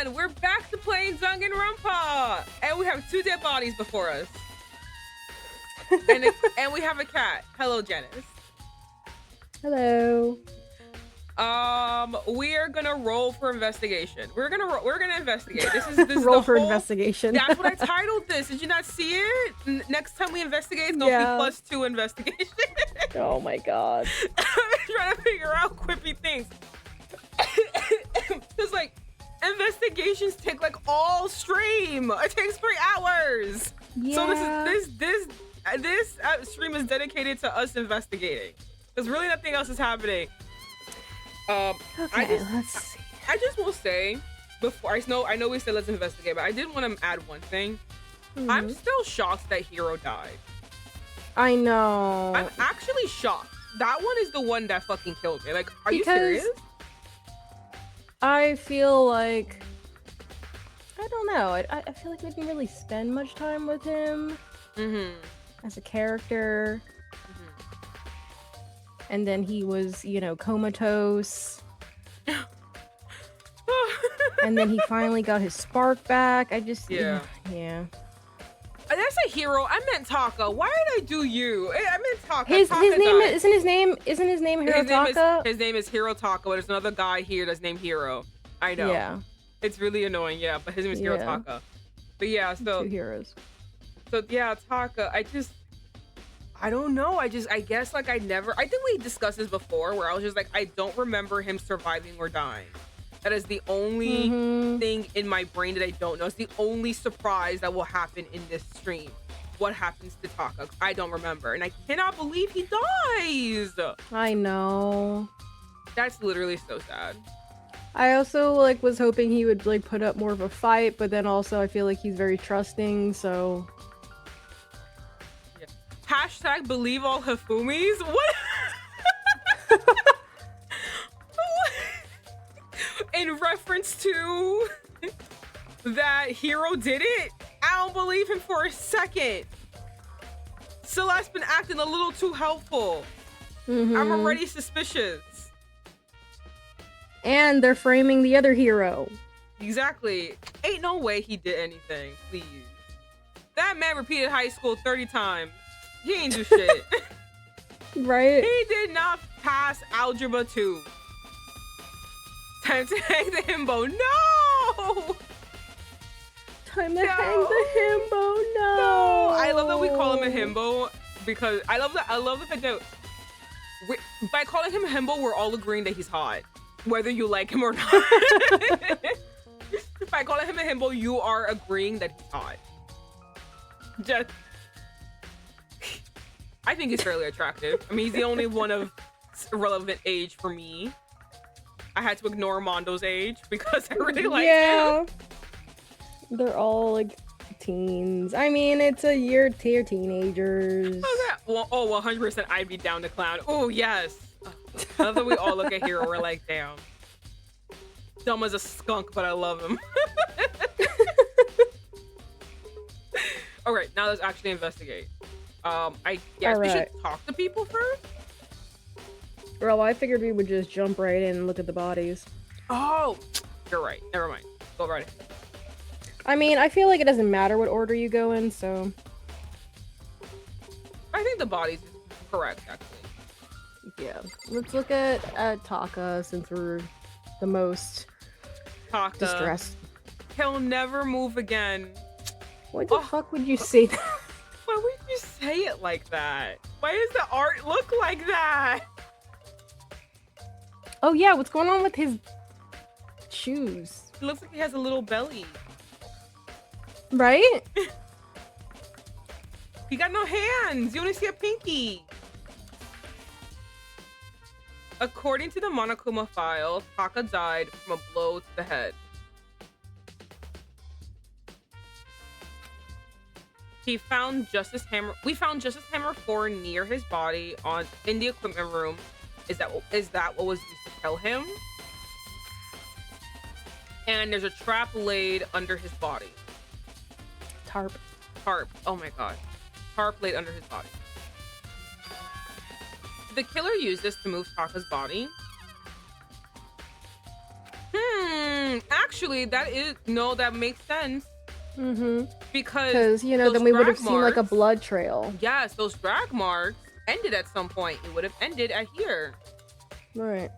everyone! We're back to playing Danganronpa! And we have 2 dead bodies before us. and we have a cat. Hello, Janice. Hello. We are gonna roll for investigation. We're gonna investigate. This is roll the for whole, investigation. That's what I titled this. Did you not see it? Next time we investigate, it's gonna be +2 investigation. Oh my god. I'm trying to figure out quippy things. Cause like investigations take like all stream. It takes 3 hours. Yeah. So this stream is dedicated to us investigating. There's really nothing else is happening. Okay, let's see. I just will say, before I know we said let's investigate, but I did want to add one thing. I'm still shocked that Hero died. I know. I'm actually shocked. That one is the one that fucking killed me. Like, are you serious? I feel like, I don't know. I feel like we didn't really spend much time with him as a character. And then he was, you know, comatose. And then he finally got his spark back. I just, yeah. That's a Hero. I meant Taka. Why did I do you? I meant Taka. His Taka name died. isn't his name Hiro Taka? His name is Hiro Taka, but there's another guy here that's named Hero. I know. Yeah. It's really annoying, yeah, but his name is Hiro Taka. But yeah, so 2 heroes. So yeah, Taka, I don't know. I guess like I think we discussed this before where I was just like, I don't remember him surviving or dying. That is the only thing in my brain that I don't know. It's the only surprise that will happen in this stream. What happens to Taka? I don't remember. And I cannot believe he dies. I know. That's literally so sad. I also like was hoping he would like put up more of a fight, but then also I feel like he's very trusting, so Hashtag believe all Hifumis? What? In reference to that Hero did it? I don't believe him for a second. Celeste's been acting a little too helpful. I'm already suspicious. And they're framing the other hero. Exactly. Ain't no way he did anything, please. That man repeated high school 30 times. He ain't do shit. Right? He did not pass Algebra 2. Time to hang the himbo. No! Time to hang the himbo. No! I love that we call him a himbo because I love the fact that by calling him a himbo, we're all agreeing that he's hot, whether you like him or not. By calling him a himbo, you are agreeing that he's hot. Just. I think he's fairly attractive. I mean, he's the only one of relevant age for me. I had to ignore Mondo's age because I really like him. They're all like teens. I mean, it's a year tier teenagers. Well, 100% I'd be down to clown. Oh, yes. I love that we all look at Hero. We're like, damn. Dumb as a skunk, but I love him. All right, now let's actually investigate. I guess we should talk to people first. Well, I figured we would just jump right in and look at the bodies. Oh, you're right. Never mind. Go right ahead. I mean, I feel like it doesn't matter what order you go in, so. I think the bodies is correct, actually. Yeah. Let's look at Taka since we're the most distressed. He'll never move again. Why the fuck would you say that? Why would you say it like that? Why does the art look like that? Oh yeah, what's going on with his shoes? It looks like he has a little belly. Right? He got no hands. You only see a pinky. According to the Monokuma file, Taka died from a blow to the head. We found Justice Hammer 4 near his body in the equipment room. Is that what was used to kill him? And there's a trap laid under his body. Tarp. Oh my god. Tarp laid under his body. Did the killer use this to move Taka's body? Actually, that makes sense. Because you know, then we would have seen like a blood trail. Yes, those drag marks ended at some point. It would have ended at here. Right.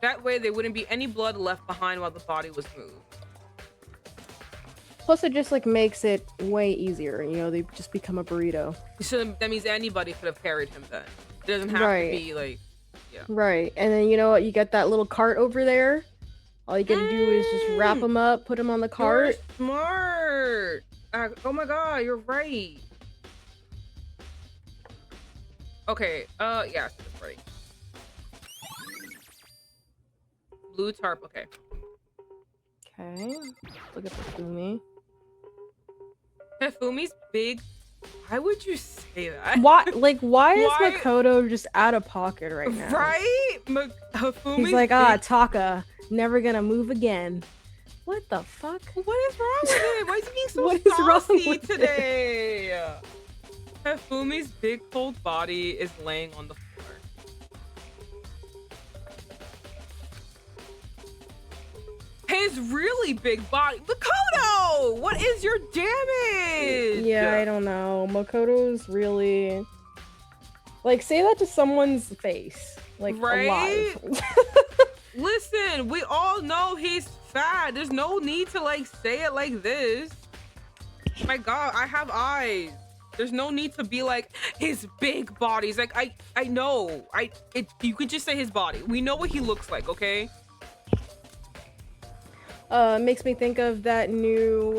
That way, there wouldn't be any blood left behind while the body was moved. Plus, it just like makes it way easier. You know, they just become a burrito. So that means anybody could have carried him then. It doesn't have to be like, yeah. Right, and then you know what? You get that little cart over there. All you gotta do is just wrap them up, put them on the cart. You're smart. Oh my god, you're right. Okay, yeah, that's right. Blue tarp, okay. Okay, look at Hifumi. Hifumi's big. Why would you say that? Why is Makoto just out of pocket right now? Right? Hifumi's He's like, Taka, never gonna move again. What the fuck? What is wrong with him? Why is he being so saucy today? Hifumi's big cold body is laying on the floor. His really big body. Makoto! What is your damage? Yeah, I don't know. Makoto's really... Like, say that to someone's face. Like, alive. Listen, we all know he's fat. There's no need to, like, say it like this. My god, I have eyes. There's no need to be like, his big body's like, I know. You could just say his body. We know what he looks like, okay? Makes me think of that new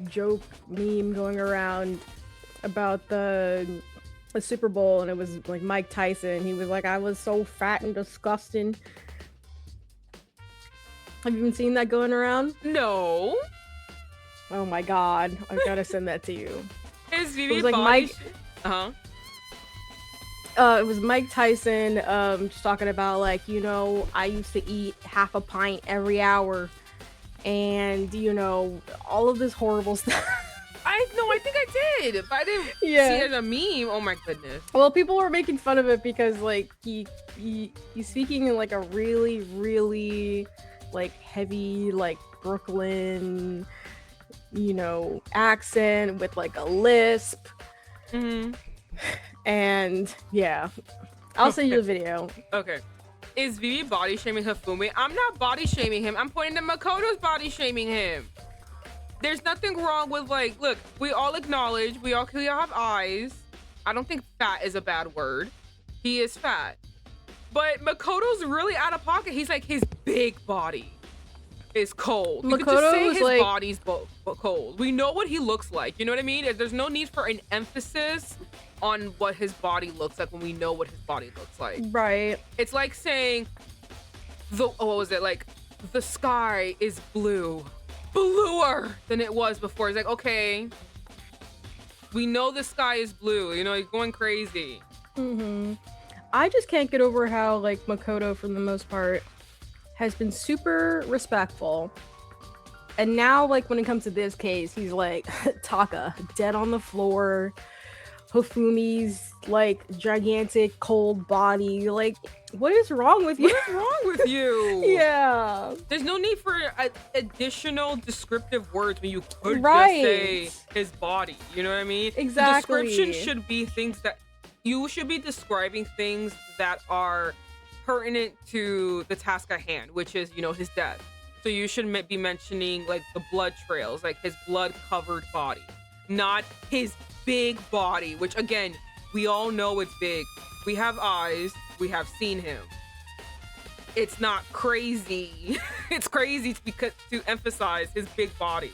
joke meme going around about the Super Bowl, and it was like Mike Tyson. He was like, I was so fat and disgusting. Have you been seeing that going around? No. Oh my god, I've got to send that to you. His VV like Mike. It was Mike Tyson, just talking about like, you know, I used to eat half a pint every hour. And you know, all of this horrible stuff. I think I did, but I didn't see it as a meme. Oh my goodness. Well, people were making fun of it because like he's speaking in like a really, really like heavy like Brooklyn, you know, accent with like a lisp. And yeah, I'll send you the video. Okay. Is Vivi body shaming Hifumi? I'm not body shaming him. I'm pointing to Makoto's body shaming him. There's nothing wrong with like, look, we all acknowledge, we all have eyes. I don't think fat is a bad word. He is fat. But Makoto's really out of pocket. He's like, his big body is cold. You could just say his like... body's cold. We know what he looks like. You know what I mean? There's no need for an emphasis on what his body looks like when we know what his body looks like. Right. It's like saying what was it? Like the sky is blue. Bluer than it was before. It's like, okay, we know the sky is blue. You know, you're going crazy. I just can't get over how like Makoto, for the most part, has been super respectful. And now, like, when it comes to this case, he's like, Taka, dead on the floor. Hifumi's like gigantic cold body. Like, what is wrong with you? What is wrong with you? Yeah. There's no need for additional descriptive words when you could just say his body. You know what I mean? Exactly. The description should be things that you should be describing things that are pertinent to the task at hand, which is, you know, his death. So you should be mentioning like the blood trails, like his blood covered body, not his big body, which again, we all know it's big. We have eyes, we have seen him. It's not crazy. It's crazy to emphasize his big body.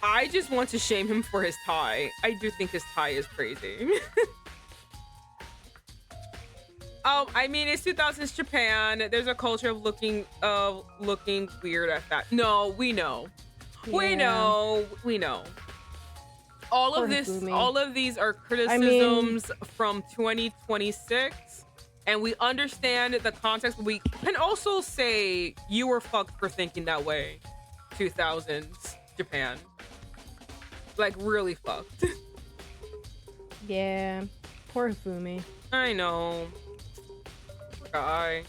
I just want to shame him for his tie. I do think his tie is crazy. I mean, it's 2000s Japan. There's a culture of looking weird at that. No, we know. Yeah. We know. All of these are criticisms from 2026, and we understand the context. We can also say you were fucked for thinking that way. 2000s Japan, like really fucked. Yeah, poor Hifumi. I know. Poor guy.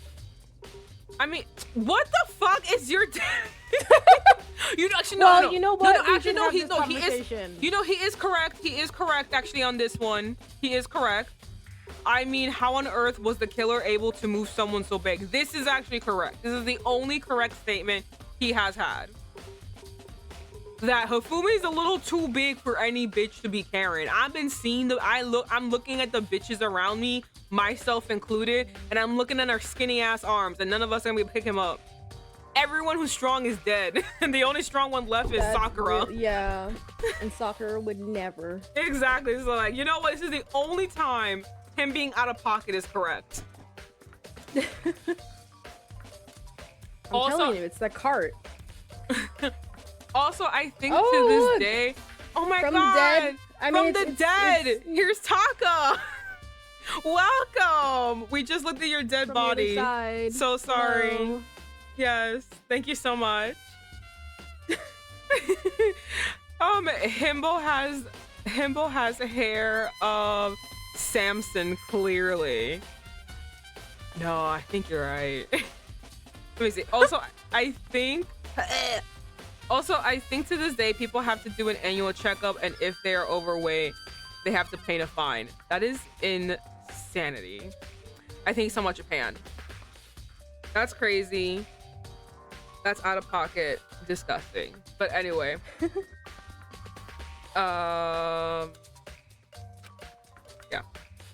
I mean, what the fuck is your you actually Well, no. you know what? No, actually no, he is he is correct. He is correct actually on this one. He is correct. I mean, how on earth was the killer able to move someone so big? This is actually correct. This is the only correct statement he has had. That Hifumi's a little too big for any bitch to be carrying. I've been seeing I'm looking at the bitches around me, myself included, and I'm looking at our skinny ass arms, and none of us are gonna be picking him up. Everyone who's strong is dead, and the only strong one left is Sakura. Yeah, and Sakura would never. Exactly. So like, you know what? This is the only time him being out of pocket is correct. I'm telling you, it's the cart. Also, I think to this day, oh my From god, the dead. I mean, from the dead. Here's Taka. Welcome. We just looked at your dead body. So sorry. Hello. Yes, thank you so much. Himbo has hair of Samson, clearly. No, I think you're right. Let me see. Also, I think to this day, people have to do an annual checkup, and if they are overweight, they have to pay a fine. That is insanity. I think so much Japan. That's crazy. That's out of pocket. Disgusting. But anyway. Yeah.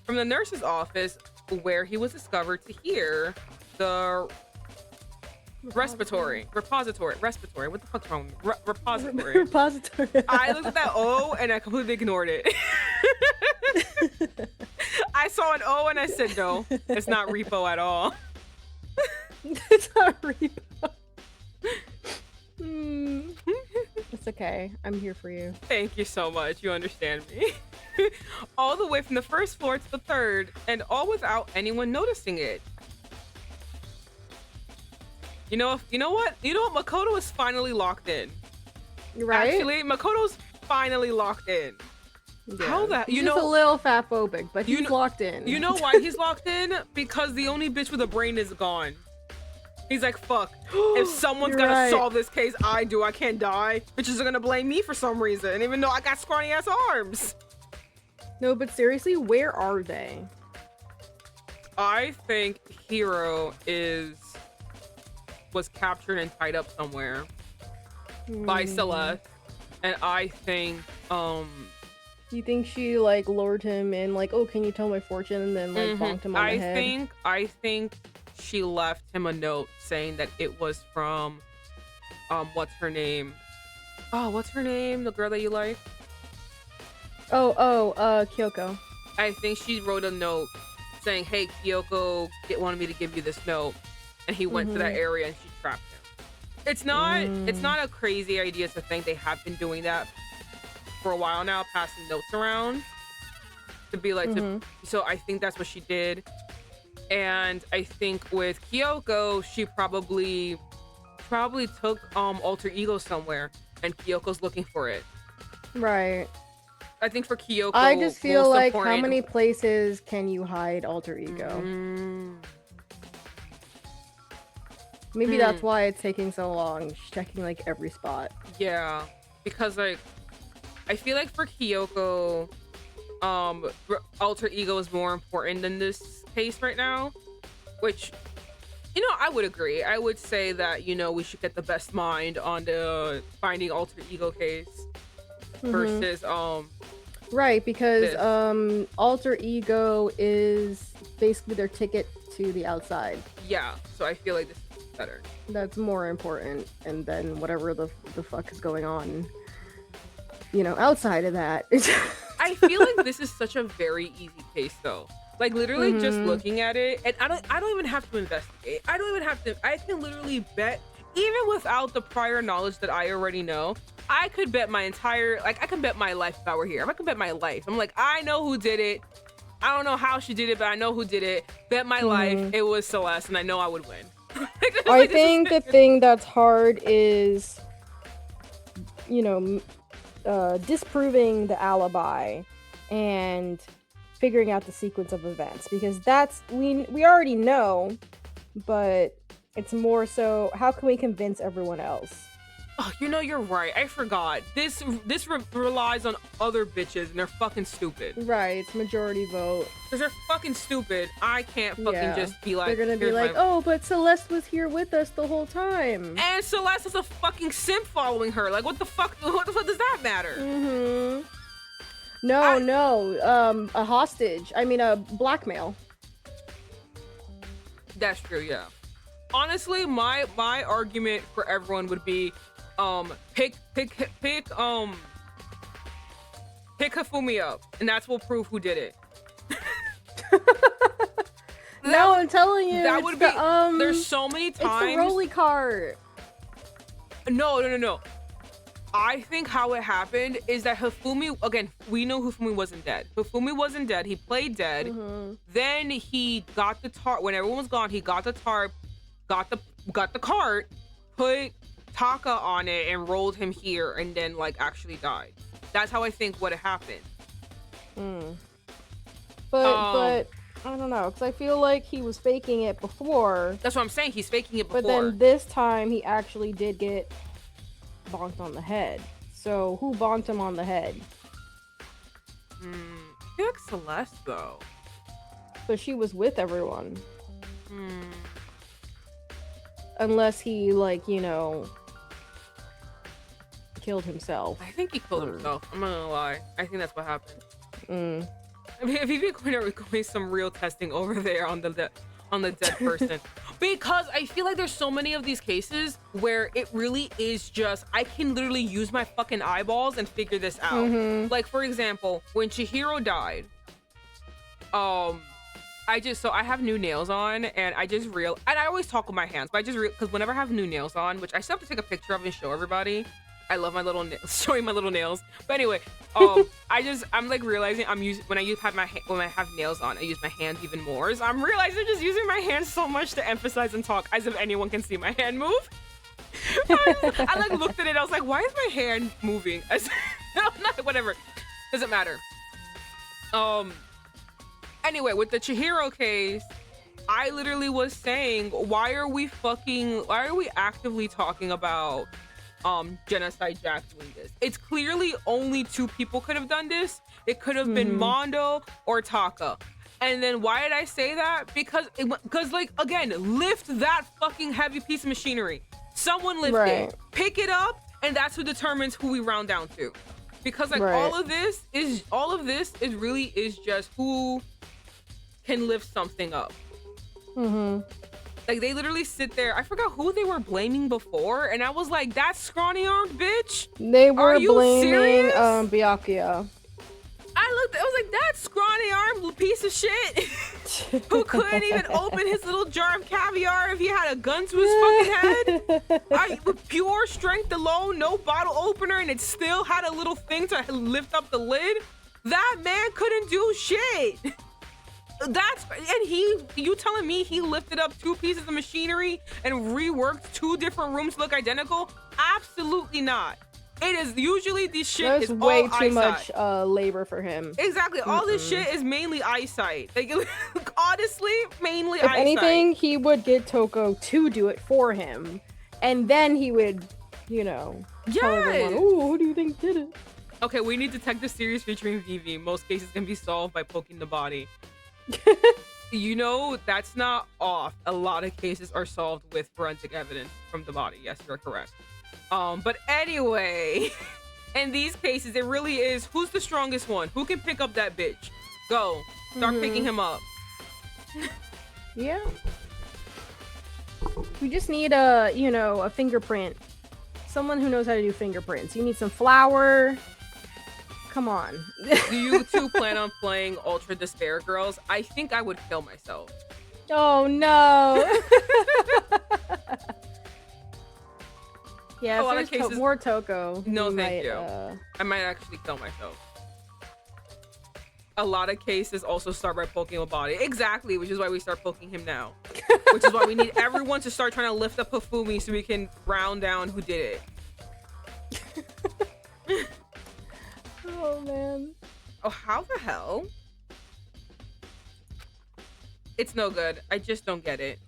From the nurse's office, where he was discovered to hear the repository. What the fuck's wrong with me? Repository. Repository. I looked at that O and I completely ignored it. I saw an O and I said, no, it's not repo at all. It's not repo. It's okay. I'm here for you. Thank you so much. You understand me. All the way from the first floor to the third, and all without anyone noticing it. You know what? Makoto is finally locked in. Right? Actually, Makoto's finally locked in. Yeah. How that? He's just a little fatphobic, but he's locked in. You know why he's locked in? Because the only bitch with a brain is gone. He's like, fuck. If someone's gonna solve this case, I do. I can't die. Bitches are gonna blame me for some reason, even though I got scrawny ass arms. No, but seriously, where are they? I think Hiro was captured and tied up somewhere by Celeste, and I think you think she like lured him in, like, oh, can you tell my fortune, and then like bonked him on the head? I think she left him a note saying that it was from what's her name? The girl that you like? Kyoko. I think she wrote a note saying, hey, Kyoko wanted me to give you this note, and he went to that area and she trapped him. It's not a crazy idea to think they have been doing that for a while now, passing notes around to be like so I think that's what she did. And I think with Kyoko, she probably took alter ego somewhere, and Kyoko's looking for it. Right. I think for Kyoko, I just feel like how many places can you hide alter ego? Maybe that's why it's taking so long. She's checking like every spot. Yeah, because like I feel like for Kyoko, alter ego is more important than this case right now, which, I would agree. I would say that, we should get the best mind on the finding alter ego case versus right, because alter ego is basically their ticket to the outside. Yeah, so I feel like this is better. That's more important, and then whatever the fuck is going on, outside of that. I feel like this is such a very easy case though. Like literally just looking at it, and I don't even have to investigate. I can literally bet, even without the prior knowledge that I already know, I could bet my entire, I can bet my life if I were here. I can bet my life. I'm like, I know who did it. I don't know how she did it, but I know who did it. Bet my life it was Celeste, and I know I would win. I think the thing that's hard is, disproving the alibi and figuring out the sequence of events, because that's we already know, but It's more so, how can we convince everyone else? Oh, you know, you're right. I forgot. This relies on other bitches, and they're fucking stupid. Right, it's majority vote. Because they're fucking stupid. I can't fucking just be like... They're gonna be like, oh, but Celeste was here with us the whole time. And Celeste is a fucking simp following her. Like, what the fuck does that matter? Mm-hmm. No, a hostage. I mean, a blackmail. That's true, yeah. Honestly, my argument for everyone would be, pick Hifumi up, and that's what prove who did it. No, I'm telling you, that would be. There's so many times. It's the rolly cart. No. I think how it happened is that Hifumi, again, we know Hifumi wasn't dead. Hifumi wasn't dead. He played dead. Mm-hmm. Then he got the tarp. When everyone was gone, he got the tarp, got the cart, put Taka on it, and rolled him here, and then like actually died. That's how I think what happened. But I don't know, because I feel like he was faking it before. That's what I'm saying. He's faking it before. But then this time he actually did get bonked on the head. So who bonked him on the head? I feel like Celeste though. But she was with everyone. Unless he, like, you know, killed himself. I think he killed himself. I'm not gonna lie. I think that's what happened. I mean, if you've been going some real testing over there on the dead person, because I feel like there's so many of these cases where it really is just I can literally use my fucking eyeballs and figure this out. Like, for example, when Chihiro died, I have new nails on, and and I always talk with my hands, but because whenever I have new nails on, which I still have to take a picture of and show everybody. I love my little nails, showing my little nails. But anyway, I'm like realizing when I have nails on, I use my hands even more. So I'm realizing I'm just using my hands so much to emphasize and talk as if anyone can see my hand move. I like looked at it, I was like, why is my hand moving? Whatever, doesn't matter. Anyway, with the Chihiro case, I literally was saying, why are we actively talking about Genocide Jack doing this? It's clearly only two people could have done this. It could have been Mondo or Taka. And then why did I say that? Because like, again, lift that fucking heavy piece of machinery. Someone lift it, pick it up, and that's who determines who we round down to. Because like all of this is really just who can lift something up. Like, they literally sit there. I forgot who they were blaming before, and I was like, that scrawny-armed bitch? They were blaming Byakuya. I was like, that scrawny-armed piece of shit who couldn't even open his little jar of caviar if he had a gun to his fucking head. With pure strength alone, no bottle opener, and it still had a little thing to lift up the lid. That man couldn't do shit. You telling me he lifted up two pieces of machinery and reworked two different rooms to look identical? Absolutely not. It is usually this shit There's is way all too eyesight. much labor for him. Exactly. All this shit is mainly eyesight. Like, honestly, mainly if eyesight. If anything, he would get Toko to do it for him, and then he would, you know, tell everyone, "Ooh, who do you think did it?" Okay, we need Detective Series featuring Vivi. Most cases can be solved by poking the body. You know, that's not off. A lot of cases are solved with forensic evidence from the body. Yes, you're correct. But anyway, in these cases, it really is who's the strongest one? Who can pick up that bitch? Go. Start picking him up. Yeah. We just need a fingerprint. Someone who knows how to do fingerprints. You need some flour. Come on. Do you two plan on playing Ultra Despair Girls? I think I would kill myself. Oh no. Yeah, if there's more Toko. No, thank you. I might actually kill myself. A lot of cases also start by poking a body. Exactly, which is why we start poking him now. Which is why we need everyone to start trying to lift up Hifumi so we can round down who did it. Oh man. Oh, how the hell? It's no good. I just don't get it.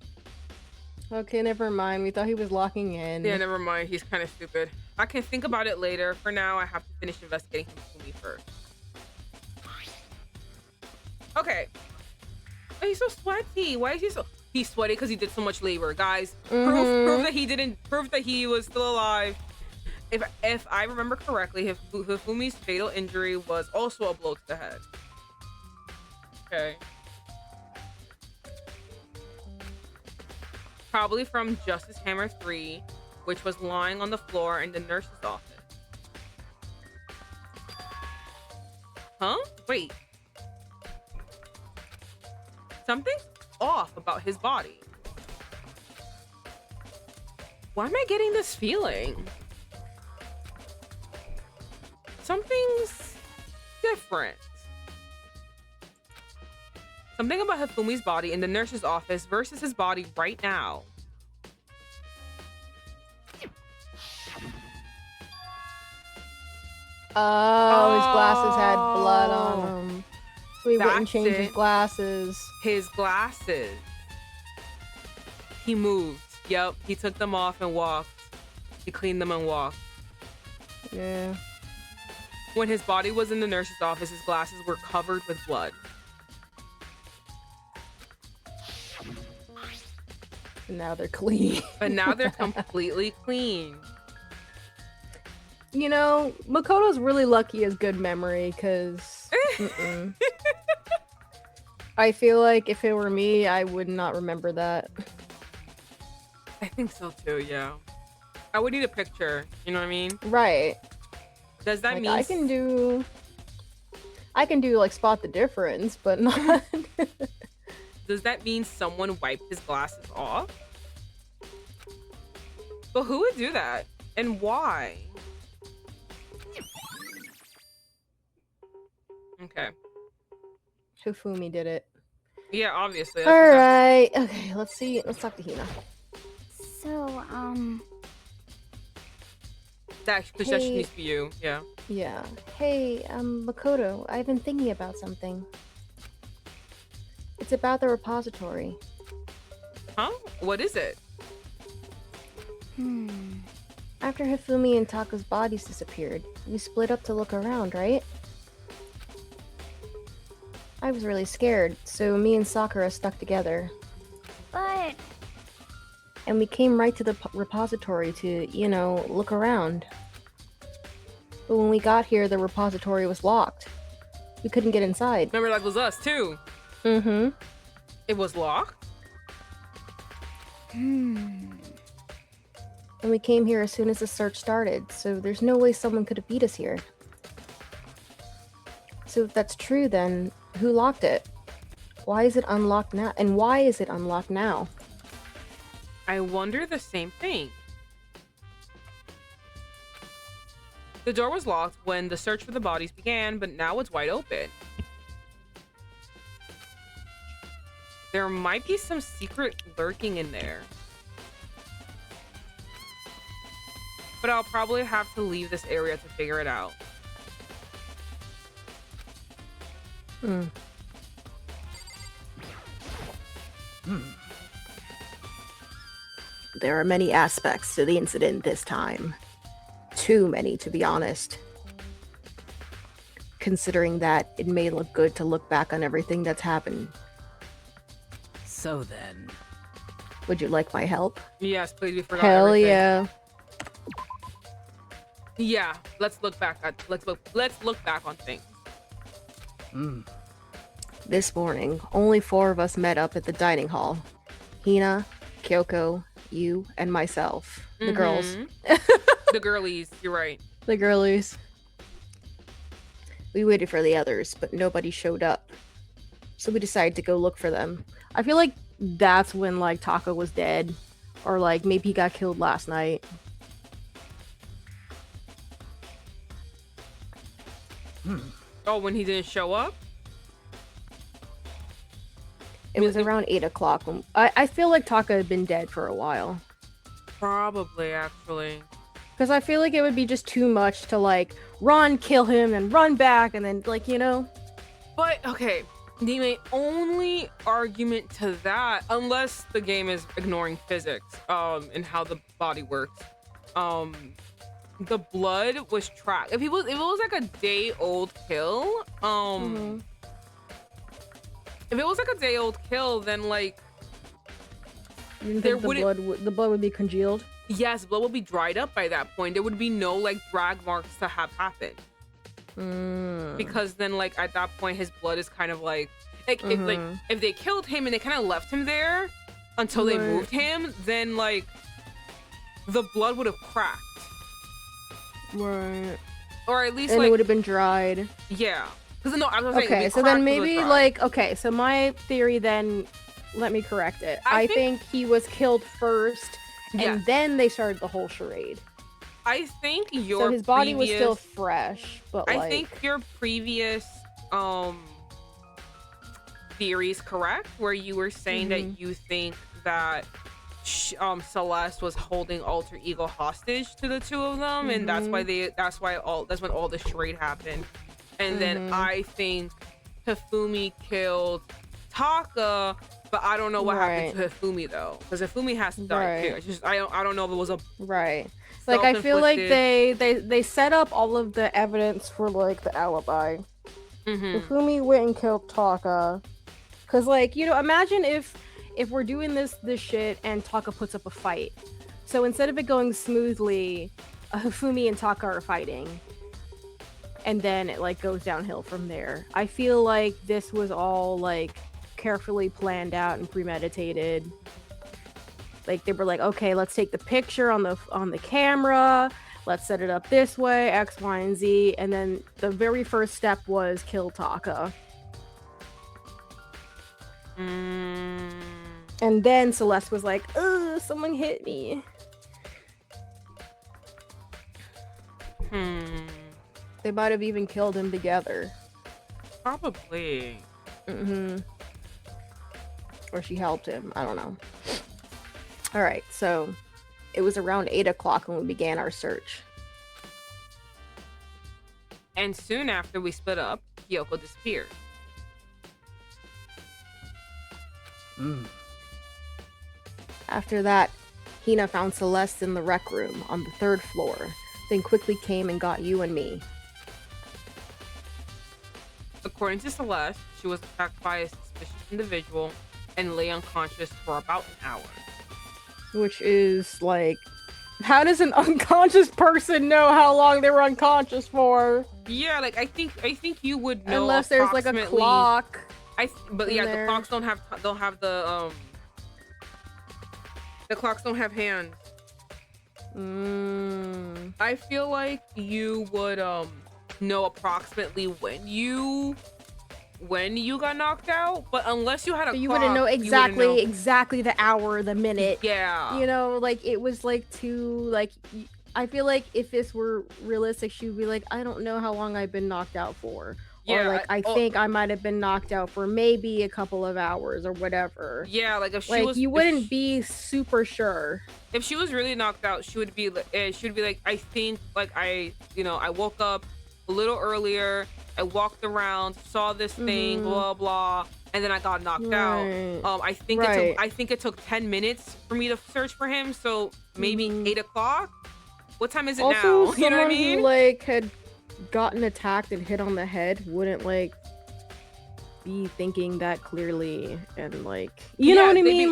Okay, never mind. We thought he was locking in. Yeah, never mind. He's kind of stupid. I can think about it later. For now, I have to finish investigating Hifumi first. Okay. Oh, he's so sweaty. Why is he so... He's sweaty because he did so much labor. Guys, proof that he didn't... Proof that he was still alive. If I remember correctly, Hifumi's fatal injury was also a blow to the head. Okay. Probably from Justice Hammer 3, which was lying on the floor in the nurse's office. Huh? Wait. Something's off about his body. Why am I getting this feeling? Something's different. Something about Hifumi's body in the nurse's office versus his body right now. Oh, his glasses had blood on them. So he wouldn't change his it. glasses. His glasses. He moved. Yep, he took them off and walked. He cleaned them and walked. Yeah. When his body was in the nurse's office, his glasses were covered with blood. And now they're clean. But now they're completely clean. You know, Makoto's really lucky as good memory, because I feel like if it were me, I would not remember that. I think so too, yeah. I would need a picture, you know what I mean? Right. Does that Like, mean... I can do like spot the difference, but not... Does that mean someone wiped his glasses off? But who would do that? And why? Okay. Hifumi did it. Yeah, obviously. Alright. Okay, let's see. Let's talk to Hina. So, That just needs to be you. Yeah. Yeah. Hey, Makoto, I've been thinking about something. It's about the repository. Huh? What is it? After Hifumi and Taka's bodies disappeared, we split up to look around, right? I was really scared, so me and Sakura stuck together. but And we came right to the repository to, you know, look around. But when we got here, the repository was locked. We couldn't get inside. Remember, that was us too. Mm-hmm. It was locked? And we came here as soon as the search started, so there's no way someone could have beat us here. So if that's true, then who locked it? Why is it unlocked now? And why is it unlocked now? I wonder the same thing. The door was locked when the search for the bodies began, but now it's wide open. There might be some secret lurking in there. But I'll probably have to leave this area to figure it out. There are many aspects to the incident this time. Too many, to be honest. Considering that it may look good to look back on everything that's happened. So then, Would you like my help? Yes, please, we forgot Hell everything. yeah. Yeah, let's look back on things. This morning, only 4 of us met up at the dining hall. Hina, Kyoko, you, and myself. The girls. The girlies, you're right. The girlies. We waited for the others, but nobody showed up. So we decided to go look for them. I feel like that's when, like, Taka was dead. Or, like, maybe he got killed last night. Oh, when he didn't show up? It was around 8 o'clock. I feel like Taka had been dead for a while. Probably, actually. Because I feel like it would be just too much to, like, run, kill him, and run back, and then, like, you know? But, okay, The only argument to that, unless the game is ignoring physics, and how the body works, the blood was tracked. If it was like a day old kill, if it was like a day old kill, then like You didn't think the blood would be congealed? yes, blood would be dried up by that point. There would be no like drag marks to have happened. Because then like at that point his blood is kind of like if they killed him and they kind of left him there until they moved him, then like the blood would have cracked. Right. Or at least and like it would have been dried. Yeah. Because no, I was saying okay, so then maybe like so my theory then, let me correct it. I think he was killed first and then they started the whole charade. I think so his body was still fresh, but I think your previous theory is correct, where you were saying that you think that Celeste was holding alter ego hostage to the two of them, and that's when all the charade happened. And then I think Hifumi killed Taka, but I don't know what happened to Hifumi though, because Hifumi has to die too. It's just I don't know if it was a like I feel like they set up all of the evidence for like the alibi. Hifumi went and killed Taka, because like imagine if we're doing this shit and Taka puts up a fight. So instead of it going smoothly, Hifumi and Taka are fighting, and then it like goes downhill from there. I feel like this was all like carefully planned out and premeditated. Like they were like, okay, let's take the picture on the camera, let's set it up this way, X, Y, and Z, and then the very first step was kill Taka. And then Celeste was like, ugh, someone hit me. They might have even killed him together. Probably. Or she helped him. I don't know. Alright, so it was around 8 o'clock when we began our search. And soon after we split up, Kyoko disappeared. After that, Hina found Celeste in the rec room on the 3rd floor, then quickly came and got you and me. According to Celeste, she was attacked by a suspicious individual and lay unconscious for about an hour. Which is like, how does an unconscious person know how long they were unconscious for? Yeah, like I think you would know, unless there's like a clock. But yeah, the clocks don't have the clocks don't have hands. I feel like you would know approximately when you got knocked out, but unless you had a clock, you wouldn't know exactly the hour, the minute. Yeah. Like it was like too like. I feel like if this were realistic, she would be like, I don't know how long I've been knocked out for. Yeah, or like I think I might have been knocked out for maybe a couple of hours or whatever. Yeah, like if she like was, you wouldn't be super sure. If she was really knocked out, she would be like, I think like I woke up a little earlier. I walked around, saw this thing, blah blah, and then I got knocked out. I think it took 10 minutes for me to search for him, so maybe 8 o'clock. What time is it now? You know what I mean? Who like had gotten attacked and hit on the head wouldn't like be thinking that clearly, and like you know what I mean? You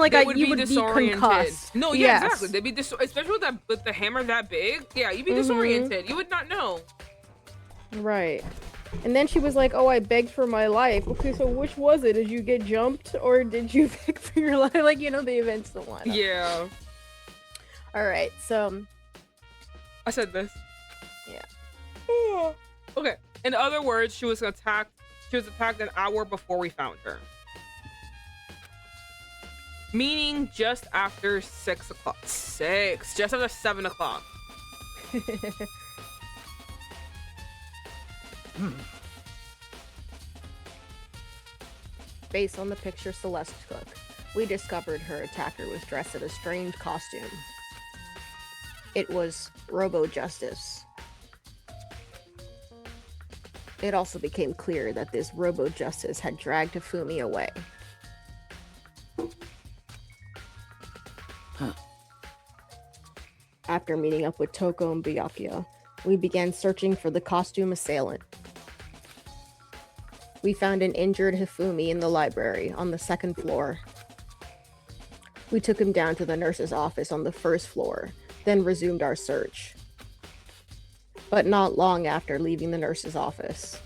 would be concussed. No, yeah, exactly. They'd be especially with the hammer that big. Yeah, you'd be disoriented. You would not know. Right. And then she was like, oh, I begged for my life. Okay, so which was it? Did you get jumped or did you beg for your life? Like, the events don't line up. Yeah. Alright, so I said this. Yeah. Okay. In other words, she was attacked an hour before we found her. Meaning just after 6 o'clock. Just after 7 o'clock. Based on the picture Celeste took, we discovered her attacker was dressed in a strange costume. It was Robo Justice. It also became clear that this robo-justice had dragged Hifumi away. Huh. After meeting up with Toko and Byakuya, we began searching for the costume assailant. We found an injured Hifumi in the library on the 2nd floor. We took him down to the nurse's office on the 1st floor, then resumed our search. But not long after leaving the nurse's office.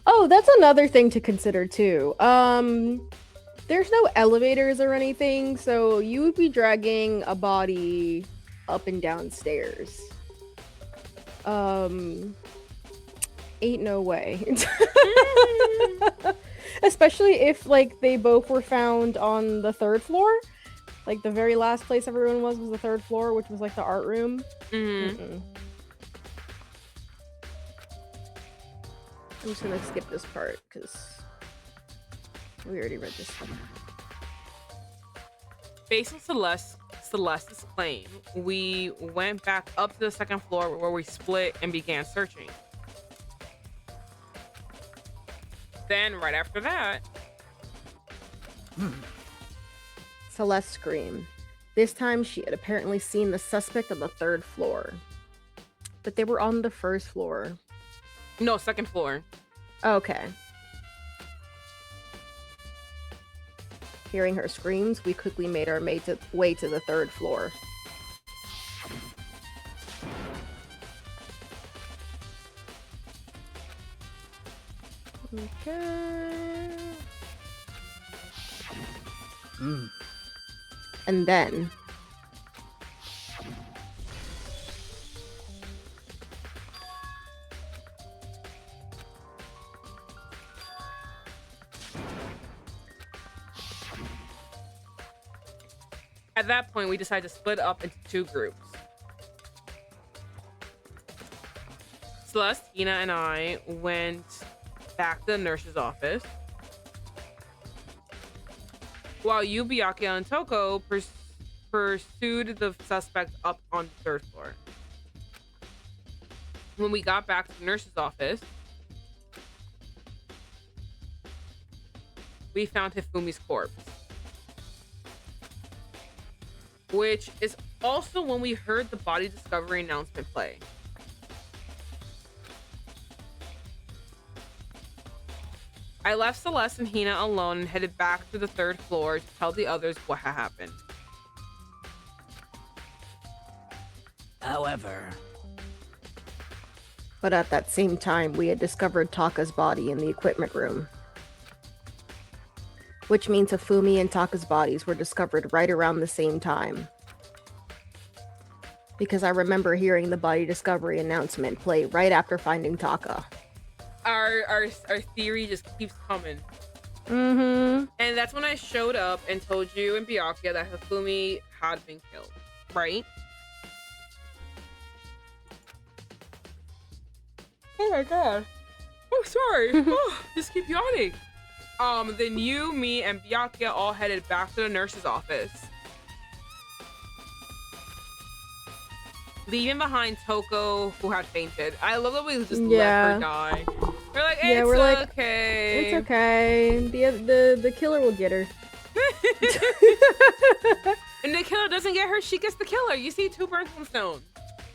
Oh, that's another thing to consider too. There's no elevators or anything, so you would be dragging a body up and down stairs. Ain't no way. Especially if, like, they both were found on the 3rd floor. Like, the very last place everyone was the 3rd floor, which was, like, the art room. I'm just gonna skip this part, because we already read this one. Based on Celeste's claim, we went back up to the 2nd floor where we split and began searching. Then, right after that... Celeste screamed. This time, she had apparently seen the suspect on the 3rd floor. But they were on the 1st floor. No, 2nd floor. Okay. Hearing her screams, we quickly made our way to the 3rd floor. Okay. And then... At that point, we decided to split up into 2 groups. Celeste, Hina, and I went back to the nurse's office, while you, Byakuya, and Toko pursued the suspect up on the 3rd floor. When we got back to the nurse's office, we found Hifumi's corpse. Which is also when we heard the body discovery announcement play. I left Celeste and Hina alone and headed back to the 3rd floor to tell the others what had happened. However... But at that same time, we had discovered Taka's body in the equipment room. Which means Hifumi and Taka's bodies were discovered right around the same time. Because I remember hearing the body discovery announcement play right after finding Taka. Our theory just keeps coming. And that's when I showed up and told you and Byakuya that Hifumi had been killed, right? Oh my god. Oh, sorry. Oh, just keep yawning. Then you, me, and Byakuya all headed back to the nurse's office, leaving behind Toko, who had fainted. I love that we just let her die. We're like, it's okay. It's okay. The killer will get her. And the killer doesn't get her, she gets the killer. You see, 2 birds, 1 stone.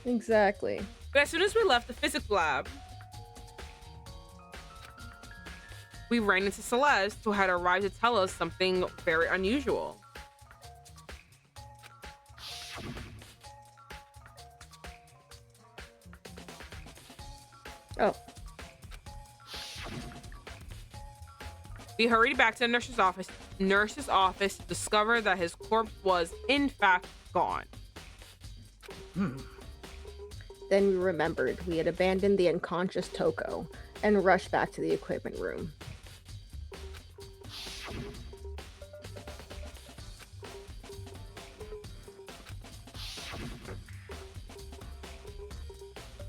Exactly. But as soon as we left the physics lab, we ran into Celeste, who had arrived to tell us something very unusual. Oh. We hurried back to the nurse's office to discover that his corpse was, in fact, gone. Then we remembered we had abandoned the unconscious Toko and rushed back to the equipment room.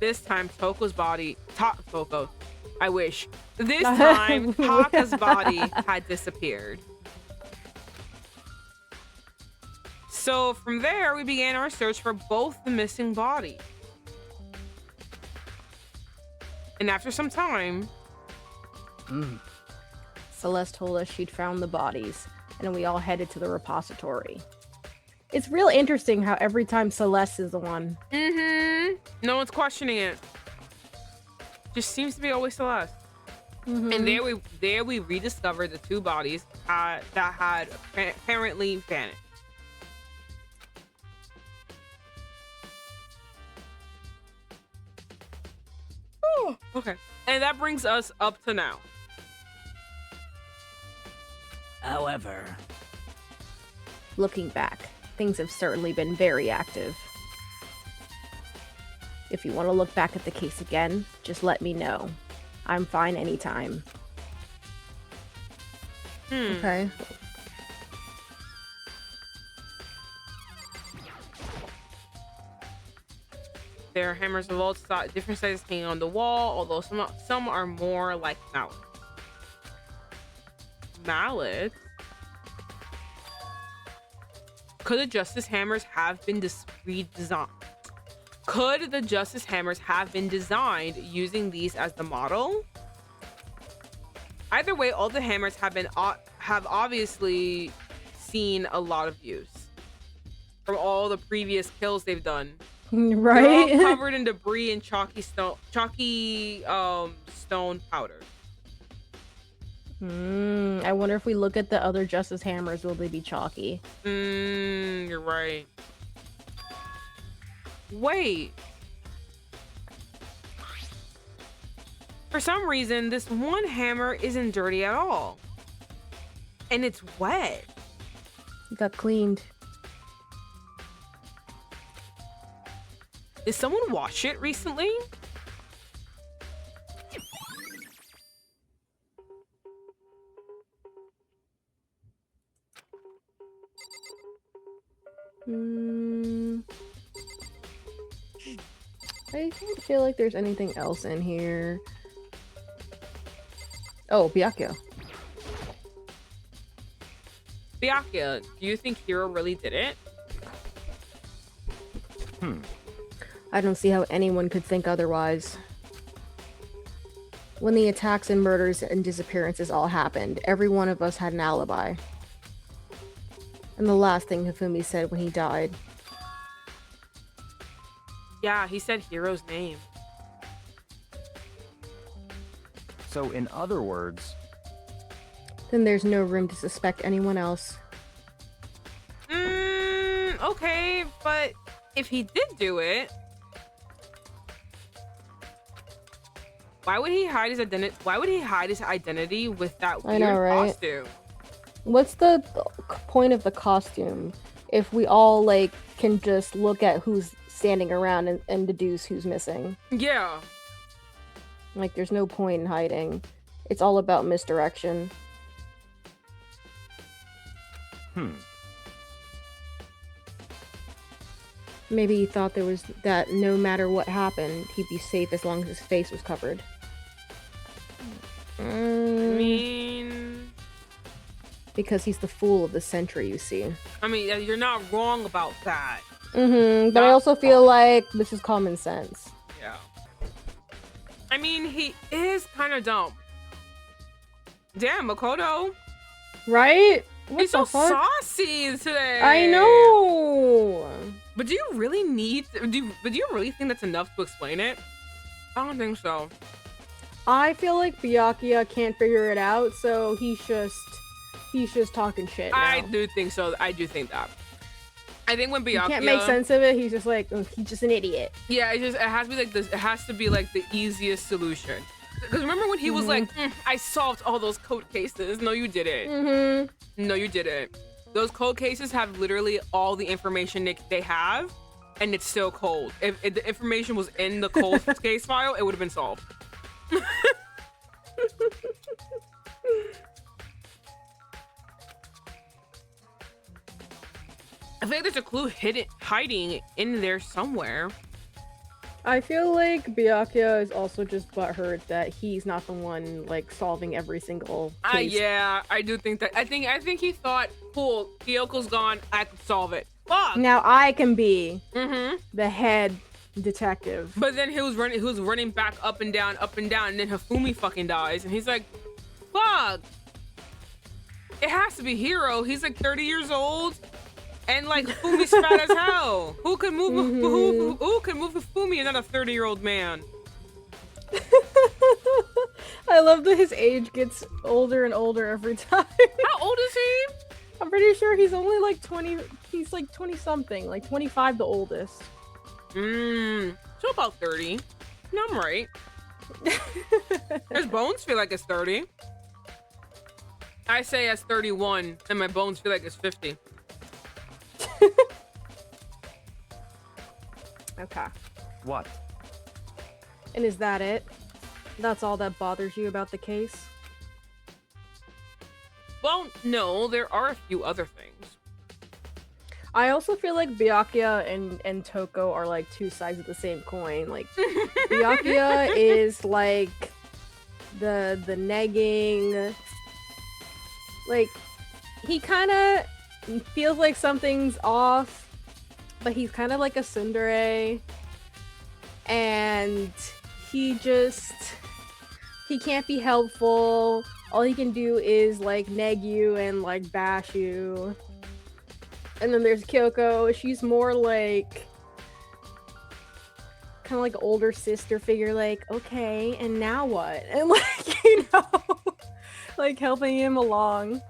This time, Toko's body... Toko. I wish. This time, Taka's body had disappeared. So from there, we began our search for both the missing bodies. And after some time, Celeste told us she'd found the bodies, and we all headed to the repository. It's real interesting how every time Celeste is the one. no one's questioning it. Just seems to be always Celeste. And there we rediscovered the two bodies that had apparently vanished. Oh, okay. And that brings us up to now. However, Looking back, things have certainly been very active. If you want to look back at the case again, just let me know. I'm fine anytime. Okay. There are hammers of all different sizes hanging on the wall, although some are more like mallets. Mallets? Could the Justice Hammers have been redesigned? Could the Justice Hammers have been designed using these as the model? Either way, all the hammers have obviously seen a lot of use from all the previous kills they've done. Right? They're all covered in debris and chalky stone powder. I wonder if we look at the other Justice Hammers, will they be chalky? You're right. Wait. For some reason, this one hammer isn't dirty at all. And it's wet. It got cleaned. Did someone wash it recently? I don't feel like there's anything else in here. Oh, Byakuya. Byakuya, do you think Hiro really did it? I don't see how anyone could think otherwise. When the attacks and murders and disappearances all happened, every one of us had an alibi. And the last thing Hifumi said when he died. Yeah, he said Hiro's name. So in other words, Then there's no room to suspect anyone else. Okay, but if he did do it, why would he hide his identity? Why would he hide his identity with that I weird know, right? costume? What's the point of the costume if we all like can just look at who's standing around and deduce who's missing? Yeah. Like there's no point in hiding. It's all about misdirection. Maybe he thought there was that no matter what happened, he'd be safe as long as his face was covered. I mean, Because he's the fool of the century, you see. yeah, you're not wrong about that. But I also feel like this is common sense. Yeah. I mean, he is kind of dumb. Damn, Makoto. Right? What He's the so fuck? saucy today. I know. But do you really need? Do you really think that's enough to explain it? I don't think so. I feel like Byakuya can't figure it out, so he's just talking shit now. I do think so. I do think that. I think when Byakuya He can't make sense of it. He's just like, he's just an idiot. Yeah, it has to be like this. It has to be like the easiest solution. Because remember when he was like, I solved all those cold cases. No, you didn't. No, you didn't. Those cold cases have literally all the information they have, and it's still cold. If the information was in the cold case file, it would have been solved. I feel like there's a clue hiding in there somewhere. I feel like Byakuya is also just butthurt that he's not the one like solving every single case. Yeah, I do think that. I think he thought, cool, Kyoko's gone, I can solve it. Fuck. Now I can be the head detective. But then he was running back up and down, and then Hifumi fucking dies, and he's like, fuck. It has to be Hiro. He's like 30 years old, and like Hifumi's fat as hell. Who can move? Who can move Hifumi and not a 30-year-old man? I love that his age gets older and older every time. How old is he? I'm pretty sure he's only like 20. He's like 20 something, like 25, the oldest. So about 30. No, I'm right. His bones feel like it's 30. I say it's 31, and my bones feel like it's 50. Okay. What? And is that it? That's all that bothers you about the case? Well, no, there are a few other things. I also feel like Byakuya and Toko are like two sides of the same coin. Like Byakuya is like the negging, like he kind of feels like something's off, but he's kind of like a tsundere, and he can't be helpful. All he can do is like neg you and like bash you. And then there's Kyoko. She's more like kind of like older sister figure, like, okay, and now what? And like, you know, like helping him along.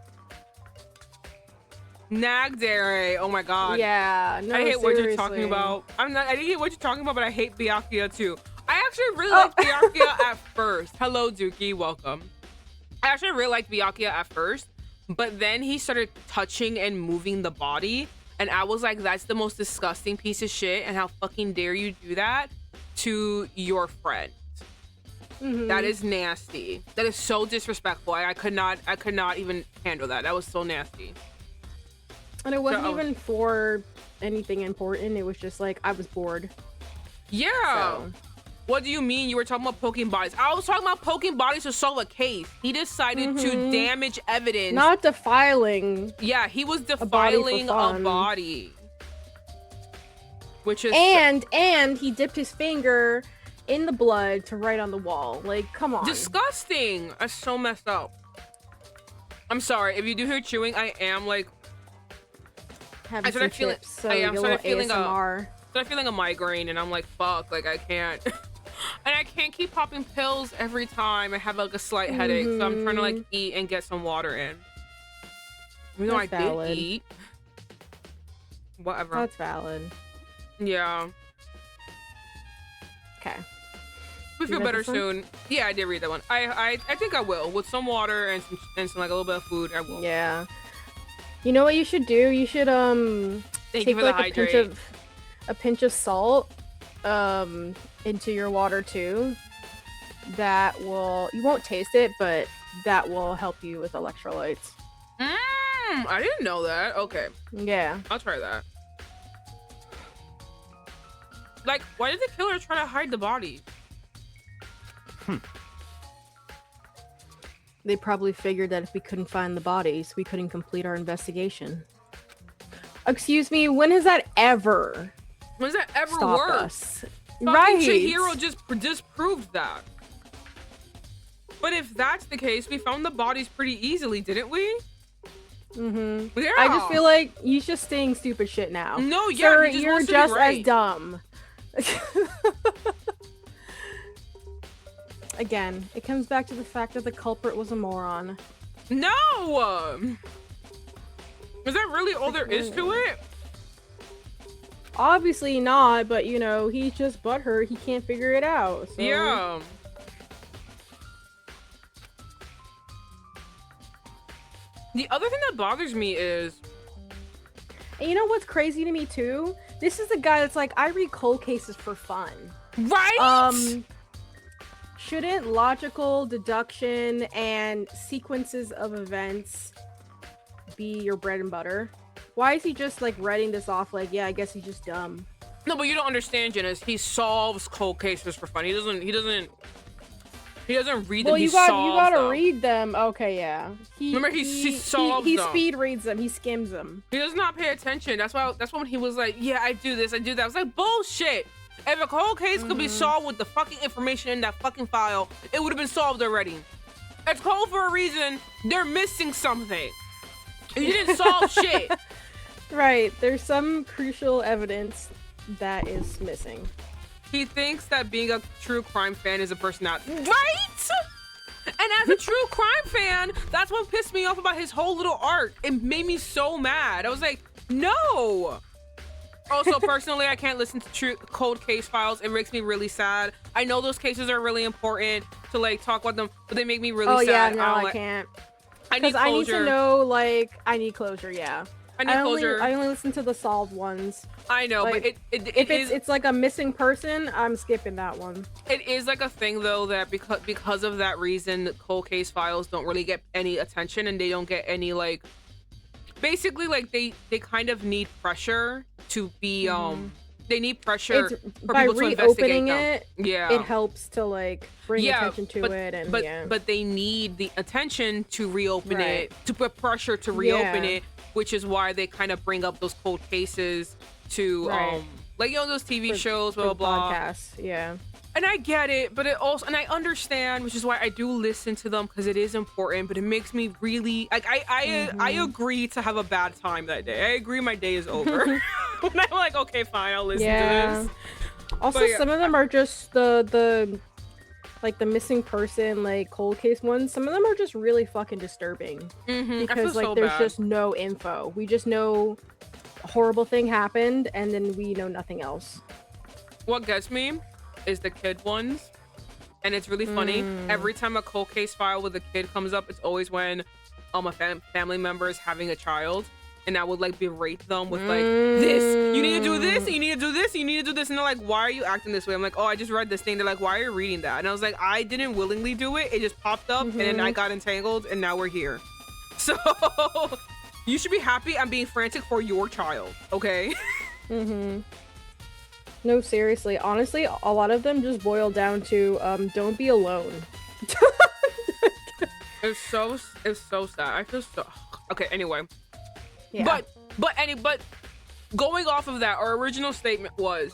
Nagdare. Oh my god. Yeah, no, I hate what you're talking seriously. about. I didn't get what you're talking about, but I hate Byakuya too. I actually really liked Byakuya at first. Hello, Dookie. Welcome. I actually really liked Byakuya at first, but then he started touching and moving the body, and I was like, that's the most disgusting piece of shit, and how fucking dare you do that to your friend. That is nasty. That is so disrespectful. I could not even handle that. That was so nasty. And it wasn't even for anything important. It was just like, I was bored. Yeah. So. What do you mean you were talking about poking bodies? I was talking about poking bodies to solve a case. He decided to damage evidence. Not defiling. Yeah, he was defiling a body. Which is... And he dipped his finger in the blood to write on the wall. Like, come on. Disgusting. That's so messed up. I'm sorry. If you do hear chewing, I am like... Having some chips, so I started feeling a migraine, and I'm like, fuck, like I can't... And I can't keep popping pills every time I have like a slight headache, so I'm trying to like eat and get some water in. Even though I did eat. Whatever. That's valid. Yeah. Okay. We feel better soon. Yeah, I did read that one. I think I will. With some water and some like a little bit of food, I will. Yeah. You know what you should do? You should take like a pinch of salt into your water too. That will, you won't taste it, but that will help you with electrolytes. I didn't know that. Okay. Yeah. I'll try that. Like, why did the killer try to hide the body? They probably figured that if we couldn't find the bodies, we couldn't complete our investigation. Excuse me, when has that ever? When has that ever stopped worked? Us? Fucking Right. Chihiro just disproved that. But if that's the case, we found the bodies pretty easily, didn't we? Yeah. Yeah. I just feel like he's just saying stupid shit now. No, yeah, Sir, he just you're wants to just be right. as dumb. Again, it comes back to the fact that the culprit was a moron. No! Is that really all there is to it? Obviously not, but you know, he's just butthurt. He can't figure it out. So. Yeah. The other thing that bothers me is... And you know what's crazy to me too? This is the guy that's like, I read cold cases for fun. Right? Shouldn't logical deduction and sequences of events be your bread and butter? Why is he just like writing this off like, yeah, I guess he's just dumb? No, but you don't understand, Janice. He solves cold cases for fun. He doesn't read them. Well, you gotta read them. Okay, yeah. Remember, he solves he them. speed reads them. He skims them. He does not pay attention. That's when he was like, yeah, I do this, I do that. I was like, bullshit. If a cold case could be solved with the fucking information in that fucking file, it would have been solved already. It's cold for a reason. They're missing something. You didn't solve shit. Right. There's some crucial evidence that is missing. He thinks that being a true crime fan is a personality. Right? And as a true crime fan, that's what pissed me off about his whole little arc. It made me so mad. I was like, no. Also, personally, I can't listen to true cold case files. It makes me really sad. I know those cases are really important to like talk about them, but they make me really sad. Oh yeah, no, I can't. I need closure. I need to know, like, I need closure, yeah. I need closure. I only listen to the solved ones. I know, like, but if it's like a missing person, I'm skipping that one. It is like a thing though that because of that reason, cold case files don't really get any attention, and they don't get any like. Basically, like they kind of need pressure to be they need pressure for by people to investigate reopening them. it helps to like bring attention to it, and but they need the attention to reopen it, to put pressure to reopen it, which is why they kind of bring up those cold cases to like, you know, those TV shows, blah blah blah. Podcasts, yeah. And I get it, but it also, and I understand, which is why I do listen to them, because it is important, but it makes me really, like, I agree to have a bad time that day. I agree my day is over. And I'm like, okay, fine, I'll listen to this. Also, some of them are just the like the missing person, like cold case ones. Some of them are just really fucking disturbing. Because like there's just no info. We just know a horrible thing happened, and then we know nothing else. What gets me is the kid ones, and it's really funny. Every time a cold case file with a kid comes up, it's always when a family member is having a child, and I would like berate them with like, this, you need to do this, you need to do this, you need to do this, and they're like, why are you acting this way? I'm like, oh, I just read this thing. They're like, why are you reading that? And I was like, I didn't willingly do it, it just popped up, and then I got entangled, and now we're here. So you should be happy I'm being frantic for your child, okay? No, seriously. Honestly, a lot of them just boil down to don't be alone. It's so sad. I feel so okay. Anyway, yeah. But going off of that, our original statement was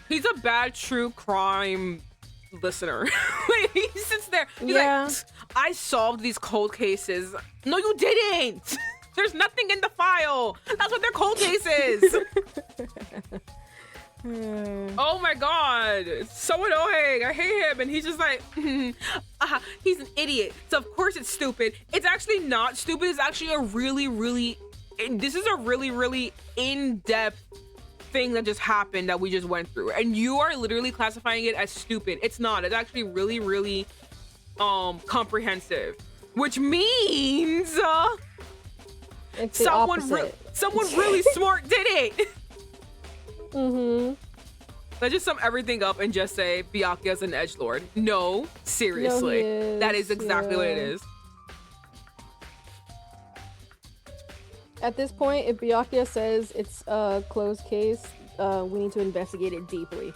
he's a bad true crime listener. He sits there. He's like, I solved these cold cases. No, you didn't. There's nothing in the file. That's what they're cold cases. Oh my god, it's so annoying. I hate him, and he's just like, he's an idiot. So of course it's stupid. It's actually not stupid. It's actually a really this is a really in-depth thing that just happened that we just went through, and you are literally classifying it as stupid. It's not. It's actually really comprehensive, which means it's someone really smart did it. Let's just sum everything up and just say Byakuya's an edgelord. No, seriously. No, that is exactly what it is. At this point, if Byakuya says it's a closed case, we need to investigate it deeply.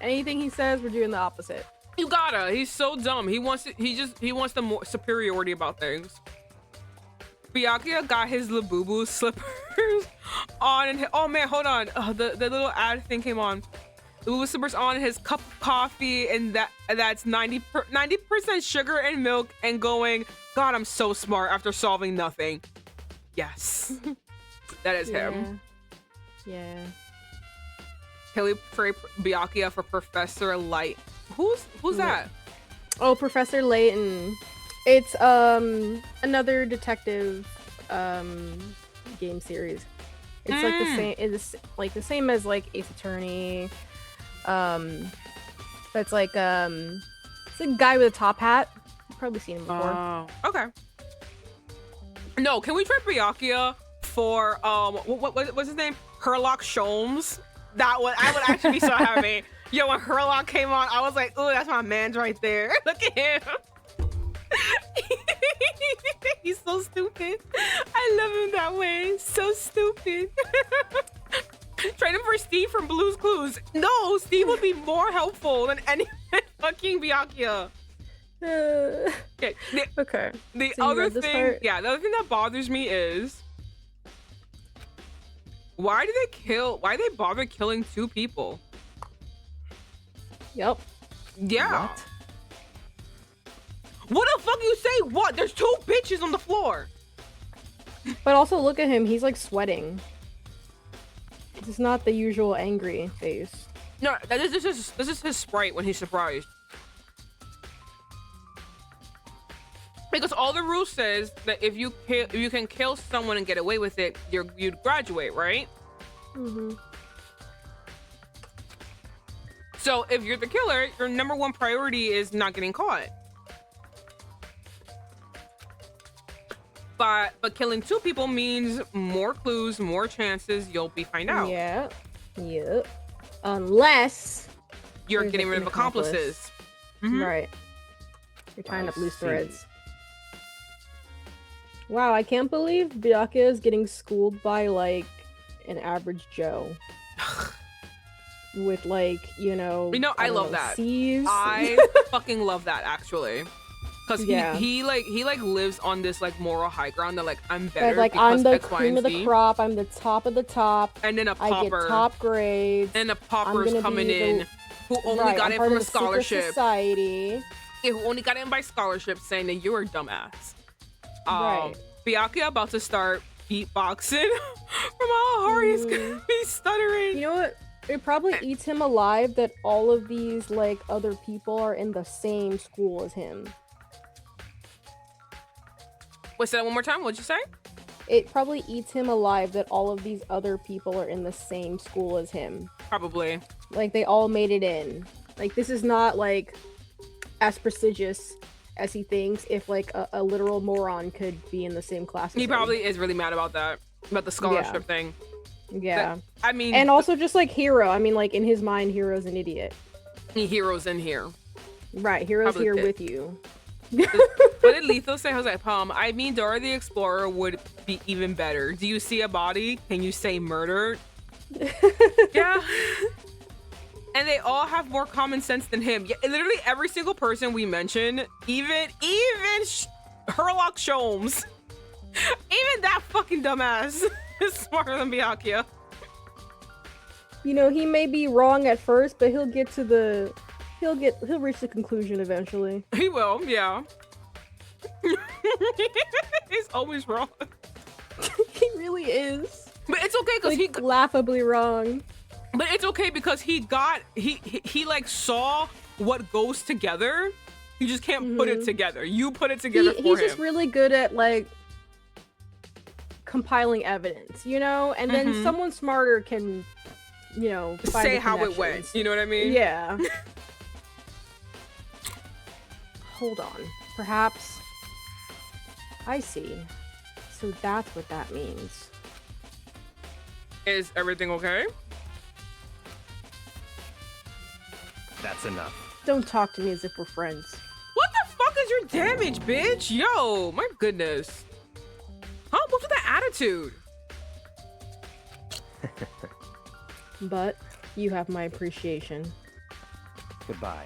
Anything he says, we're doing the opposite. You gotta. He's so dumb. He wants the more superiority about things. Byakuya got his Labubu slippers on, and oh man, hold on. The little ad thing came on. Labubu slippers on, his cup of coffee, and that's 90% sugar and milk, and going, God, I'm so smart after solving nothing. Yes, that is him. Yeah. Can we pray Byakuya for Professor Light? Who's that? Oh, Professor Layton. It's another detective game series. It's like the same. It's like the same as like Ace Attorney. It's like it's a guy with a top hat. You've probably seen him before. Oh, okay. No, can we try Byakuya for what's his name? Herlock Sholmes. That one, I would actually be so happy. Yo, when Herlock came on, I was like, ooh, that's my man's right there. Look at him. He's so stupid. I love him that way. So stupid. Trade him for Steve from Blue's Clues. No, Steve would be more helpful than any fucking Byakuya. Okay. The other thing that bothers me is Why they bother killing 2 people? Yep. Yeah. What? What the fuck you say? What? There's 2 bitches on the floor. But also look at him, he's like sweating. This is not the usual angry face. No, this is his sprite when he's surprised. Because all the rules says that if you can kill someone and get away with it, you'd graduate, right? Mm-hmm. So if you're the killer, your number 1 priority is not getting caught. But killing 2 people means more clues, more chances you'll be find out. Yeah. Yep. Unless You're there's, getting like, rid an of accomplices. Mhm. Right. You're tying up loose see. threads. Wow, I can't believe Byakuya is getting schooled by like an average Joe. With like, I don't love know, that. C's. I fucking love that actually. Because he lives on this like moral high ground that like I'm better But, like, because I'm the X, Y, cream and of the Z. crop. I'm the top of the top. And then a I get popper. top grades. And a popper's gonna coming be the- in who only Right, got I'm it part from of a the secret scholarship. society. Yeah, who only got in by scholarship saying that you're a dumbass. Right. Byakuya about to start beatboxing from how hard he's gonna be stuttering. You know what? It probably eats him alive that all of these like other people are in the same school as him. Wait, say that one more time. What'd you say? It probably eats him alive that all of these other people are in the same school as him. Probably. Like they all made it in. Like this is not like as prestigious as he thinks if like a literal moron could be in the same class as He him. probably is really mad about that. About the scholarship thing. Yeah. I mean, And also just like Hero. I mean like in his mind Hero's an idiot. heroes in here. Right, Hero's Probably here did. with you. What did Letho say? I was like, I mean, Dora the Explorer would be even better. Do you see a body? Can you say murder? Yeah. And they all have more common sense than him. Yeah, literally every single person we mention, even Herlock Sholmes, even that fucking dumbass is smarter than Byakuya. He may be wrong at first, but he'll reach the conclusion eventually. He will, yeah. He's always wrong. He really is. But it's okay because Like, laughably wrong. But it's okay because he like saw what goes together. He just can't put it together. You put it together for him. He's just really good at like compiling evidence, and then someone smarter can, find say the how it went. connections. You know what I mean? Yeah. Hold on. Perhaps. I see. So that's what that means. Is everything okay? That's enough. Don't talk to me as if we're friends. What the fuck is your damage, bitch? Yo, my goodness. Huh? What's with that attitude? But you have my appreciation. Goodbye.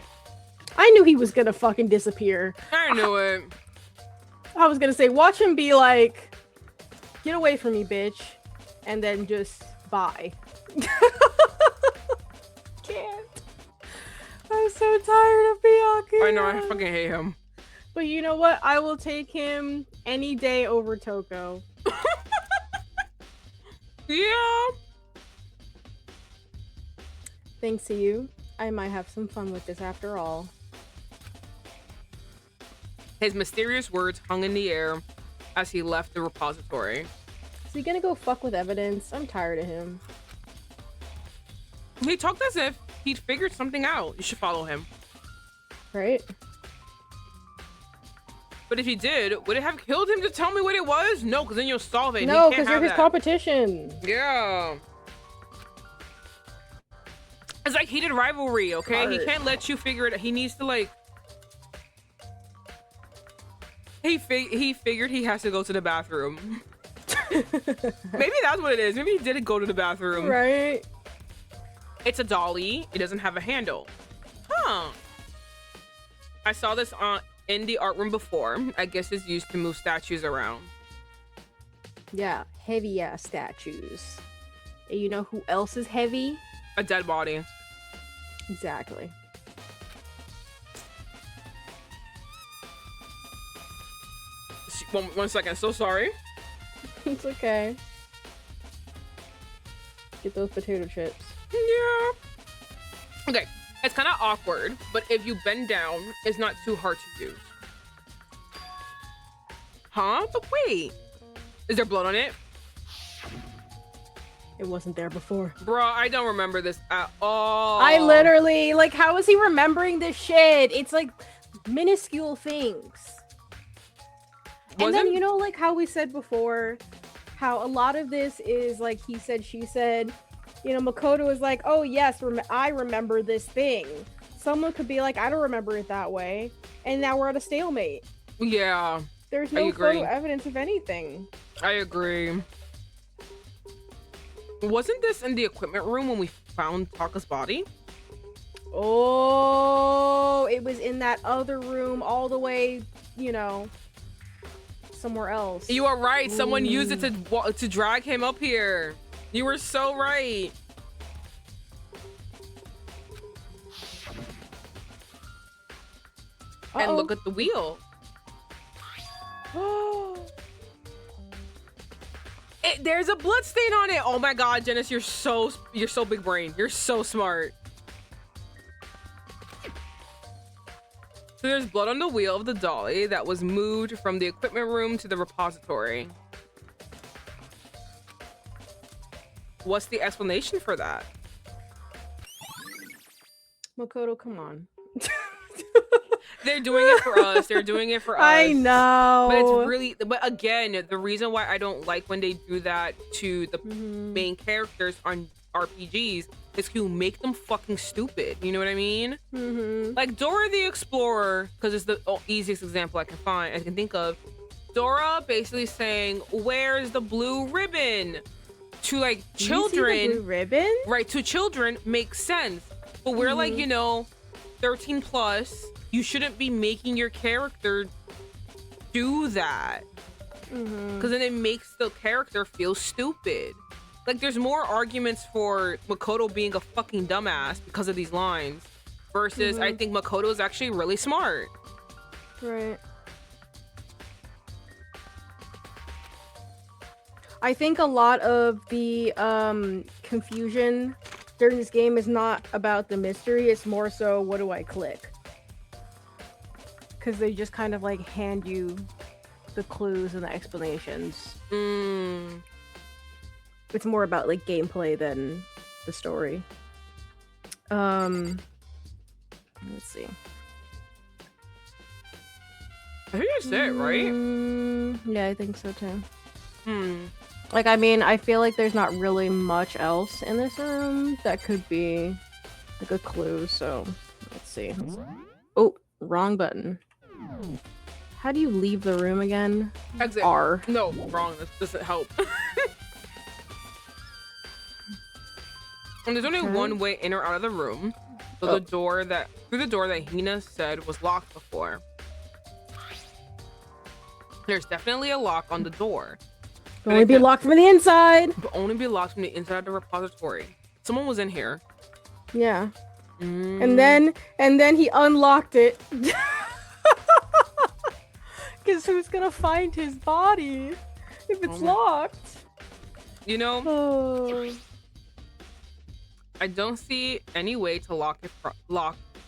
I knew he was gonna fucking disappear. I knew it. I was gonna say, watch him be like, get away from me, bitch. And then just bye. Can't. I'm so tired of Byakuya. I know, I fucking hate him. But you know what? I will take him any day over Toko. Yeah. Thanks to you, I might have some fun with this after all. His mysterious words hung in the air as he left the repository. Is he gonna go fuck with evidence? I'm tired of him. He talked as if he'd figured something out. You should follow him. Right? But if he did, would it have killed him to tell me what it was? No, because then you'll solve it. No, because because you're his competition. Yeah. It's like heated rivalry, okay? He Smart. can't let you figure it out. He needs to, like... He figured he has to go to the bathroom. Maybe that's what it is. Maybe he didn't go to the bathroom. Right? It's a dolly. It doesn't have a handle. Huh. I saw this in the art room before. I guess it's used to move statues around. Yeah, heavy ass statues. And you know who else is heavy? A dead body. Exactly. One second. So sorry. It's okay. Get those potato chips. Yeah. Okay. It's kind of awkward, but if you bend down, it's not too hard to use. Huh? But wait. Is there blood on it? It wasn't there before. Bruh, I don't remember this at all. I literally, like, how is he remembering this shit? It's like minuscule things. And then, you know, like how we said before, how a lot of this is like he said, she said. You know, Makoto is like, oh yes, I remember this thing. Someone could be like, I don't remember it that way. And now we're at a stalemate. Yeah. There's no photo evidence of anything. I agree. Wasn't this in the equipment room when we found Taka's body? Oh, it was in that other room all the way, you know, somewhere else. You are right. Someone used it to drag him up here. You were so right. And look at the wheel. There's a blood stain on it. Oh my god, Janice, you're so big brain. You're so smart. So there's blood on the wheel of the dolly that was moved from the equipment room to the repository. What's the explanation for that? Makoto, come on. They're doing it for us. They're doing it for us. I know. But it's really, but again, the reason why I don't like when they do that to the main characters on RPGs is to make them fucking stupid. You know what I mean? Like Dora the Explorer, because it's the easiest example I can think of. Dora basically saying, "Where's the blue ribbon?" To like children, blue ribbon? Right? To children makes sense, but we're like, you know, 13 plus. You shouldn't be making your character do that, because then it makes the character feel stupid. Like, there's more arguments for Makoto being a fucking dumbass because of these lines, versus I think Makoto is actually really smart. Right. I think a lot of the confusion during this game is not about the mystery. It's more so, what do I click? Because they just kind of like hand you the clues and the explanations. It's more about like gameplay than the story. Let's see. I think that's it, right? Yeah, I think so too. Like, I mean, I feel like there's not really much else in this room that could be like a clue, so let's see. Oh, wrong button. How do you leave the room again? Exit. R. No, wrong. This doesn't help. And there's only one way in or out of the room. So through the door that Hina said was locked before. There's definitely a lock on the door. Can only be locked from the inside. But only be locked from the inside of the repository. Someone was in here. Yeah. And then he unlocked it. Because who's gonna find his body if it's locked? You know, I don't see any way to lock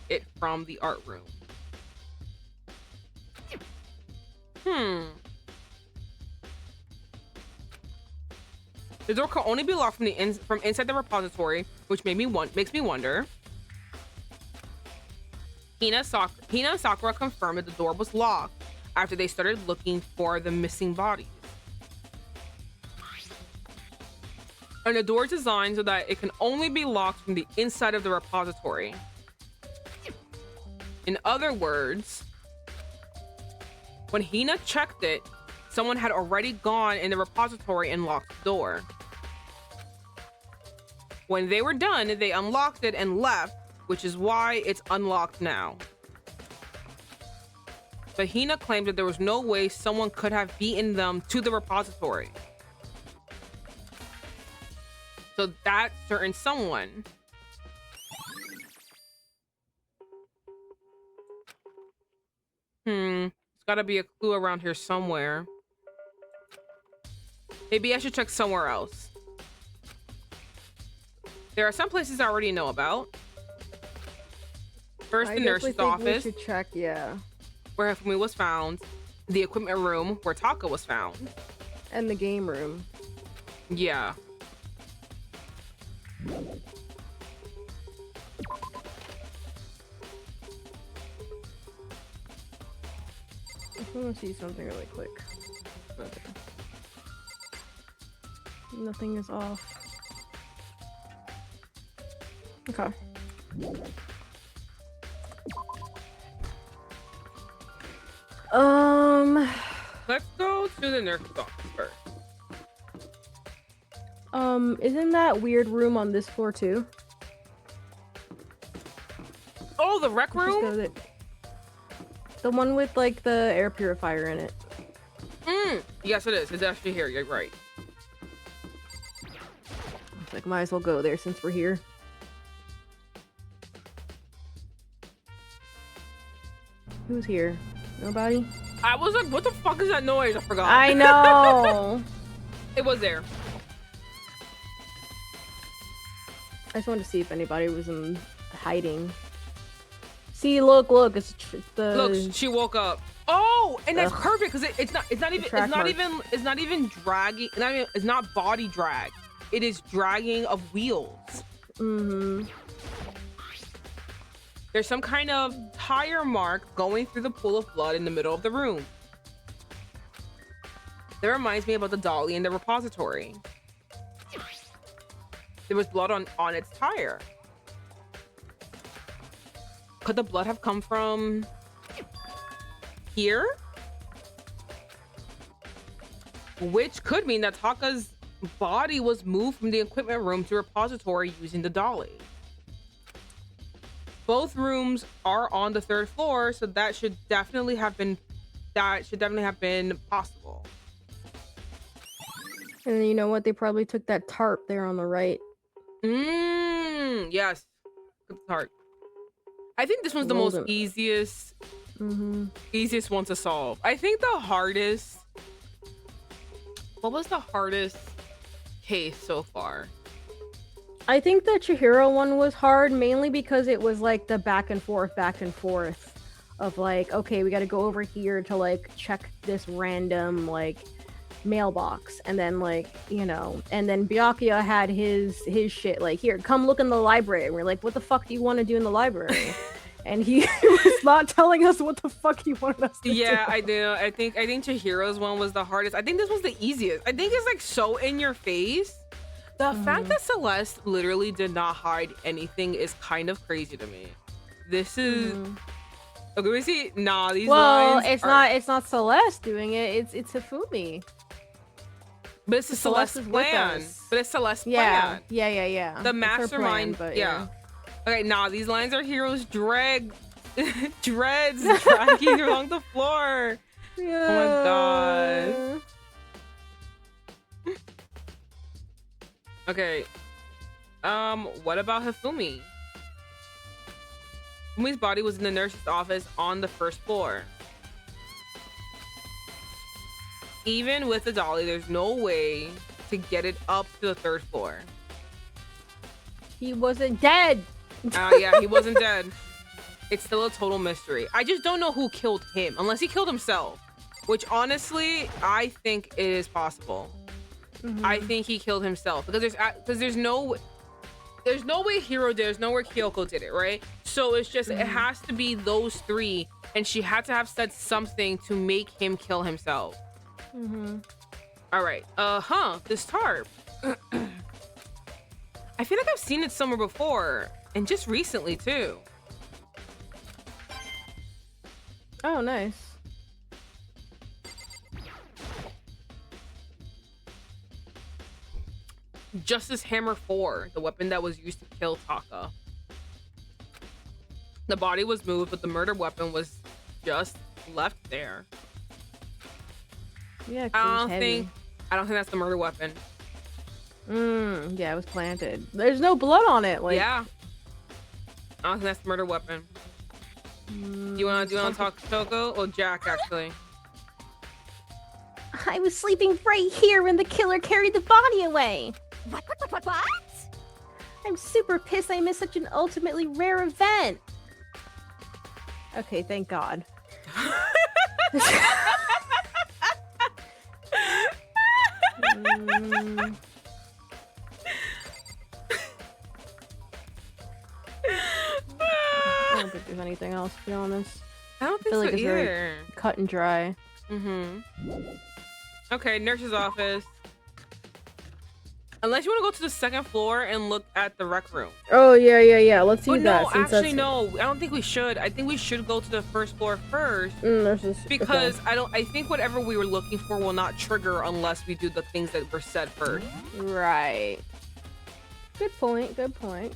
it from the art room. The door can only be locked from inside the repository, which makes me wonder. Hina and Sakura confirmed that the door was locked after they started looking for the missing bodies. And the door is designed so that it can only be locked from the inside of the repository. In other words, when Hina checked it, someone had already gone in the repository and locked the door. When they were done, they unlocked it and left, which is why it's unlocked now. But Hina claimed that there was no way someone could have beaten them to the repository. So that certain someone. There's gotta be a clue around here somewhere. Maybe I should check somewhere else. There are some places I already know about. First, the nurse's office, We should check, yeah. where Hifumi was found. The equipment room, where Taka was found. And the game room. Yeah. I just want to see something really quick. Okay. Nothing is off. Okay. Let's go to the nurse's office first. Isn't that weird room on this floor too? Oh, the rec Let's just go room? there. The one with like the air purifier in it. Yes, it is. It's actually here. You're right. Like, might as well go there since we're here. Who's here? Nobody? I was like, what the fuck is that noise? I forgot. I know! It was there. I just wanted to see if anybody was in hiding. See, look, it's the... Look, she woke up. Oh, and that's perfect because it's not even dragging. It's not body drag. It is dragging of wheels. Mm-hmm. There's some kind of tire mark going through the pool of blood in the middle of the room. That reminds me about the dolly in the repository. There was blood on its tire. Could the blood have come from here? Which could mean that Taka's body was moved from the equipment room to repository using the dolly. Both rooms are on the 3rd floor, so that should definitely have been possible. And you know what? They probably took that tarp there on the right. Yes. Good start. I think this one's the most easiest one to solve. I think the hardest... What was the hardest case so far? I think the Chihiro one was hard, mainly because it was like the back and forth of like, okay, we got to go over here to like check this random like mailbox, and then like, you know, and then Byakuya had his shit like, here, come look in the library, and we're like, what the fuck do you want to do in the library? And he was not telling us what the fuck he wanted us to do. Yeah, I do. I think Chihiro's one was the hardest. I think this was the easiest. I think it's like so in your face. The fact that Celeste literally did not hide anything is kind of crazy to me. This is okay. We see. Nah, these lines. Well, it's not Celeste doing it. It's Hifumi. But it's Celeste's plan. But it's Celeste's plan. Yeah. The mastermind. But yeah. Okay, nah, these lines are heroes dreads dragging along the floor. Yeah. Oh my god. Okay. What about Hifumi? Hifumi's body was in the nurse's office on the 1st floor. Even with the dolly, there's no way to get it up to the 3rd floor. He wasn't dead. Yeah, he wasn't dead. It's still a total mystery. I just don't know who killed him, unless he killed himself, which honestly, I think it is possible. I think he killed himself because there's no way Hiro did. There's no way Kyoko did it, right? So it's just it has to be those 3, and she had to have said something to make him kill himself. All right. This tarp. I feel like I've seen it somewhere before, and just recently too. Oh, nice. Justice Hammer 4, the weapon that was used to kill Taka. The body was moved, but the murder weapon was just left there. Yeah, I don't think that's the murder weapon. Yeah, it was planted. There's no blood on it. Like, yeah. I don't think that's the murder weapon. Do you wanna talk to Toko or Jack actually? I was sleeping right here when the killer carried the body away. What? I'm super pissed I missed such an ultimately rare event. Okay, thank God. I don't think there's anything else, to be honest. I don't think feel so like it's very either. cut and dry. Okay, nurse's office. Unless you want to go to the second floor and look at the rec room. Oh, yeah. Let's do But that. no, since actually, that's... no. I don't think we should. I think we should go to the first floor first. Nurses, Because okay. I think whatever we were looking for will not trigger unless we do the things that were said first. Right. Good point. Good point.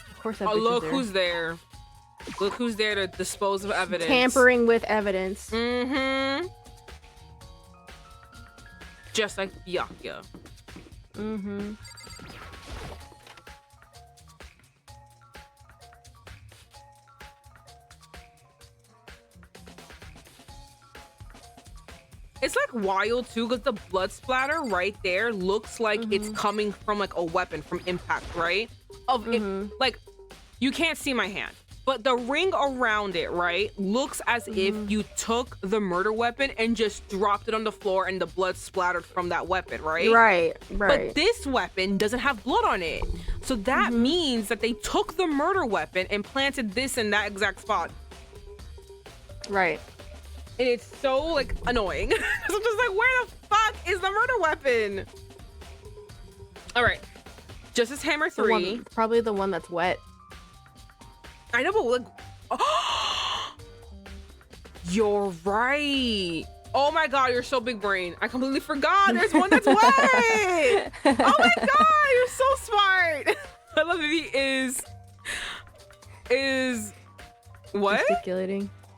Of course, that Oh, bitch is look there. who's there. Look who's there to dispose of evidence. Tampering with evidence. Just like Byakuya. It's like wild too, because the blood splatter right there looks like it's coming from like a weapon, from impact, right? It, like, you can't see my hand, but the ring around it, right, looks as if you took the murder weapon and just dropped it on the floor and the blood splattered from that weapon, right? Right. But this weapon doesn't have blood on it. So that means that they took the murder weapon and planted this in that exact spot. Right. And it's so, like, annoying. So I'm just like, where the fuck is the murder weapon? All right. Justice Hammer 3. Probably the one that's wet. I know, but like, you're right. Oh my God, you're so big brain. I completely forgot. There's one that's wet. Oh my God, you're so smart. I love that he is what?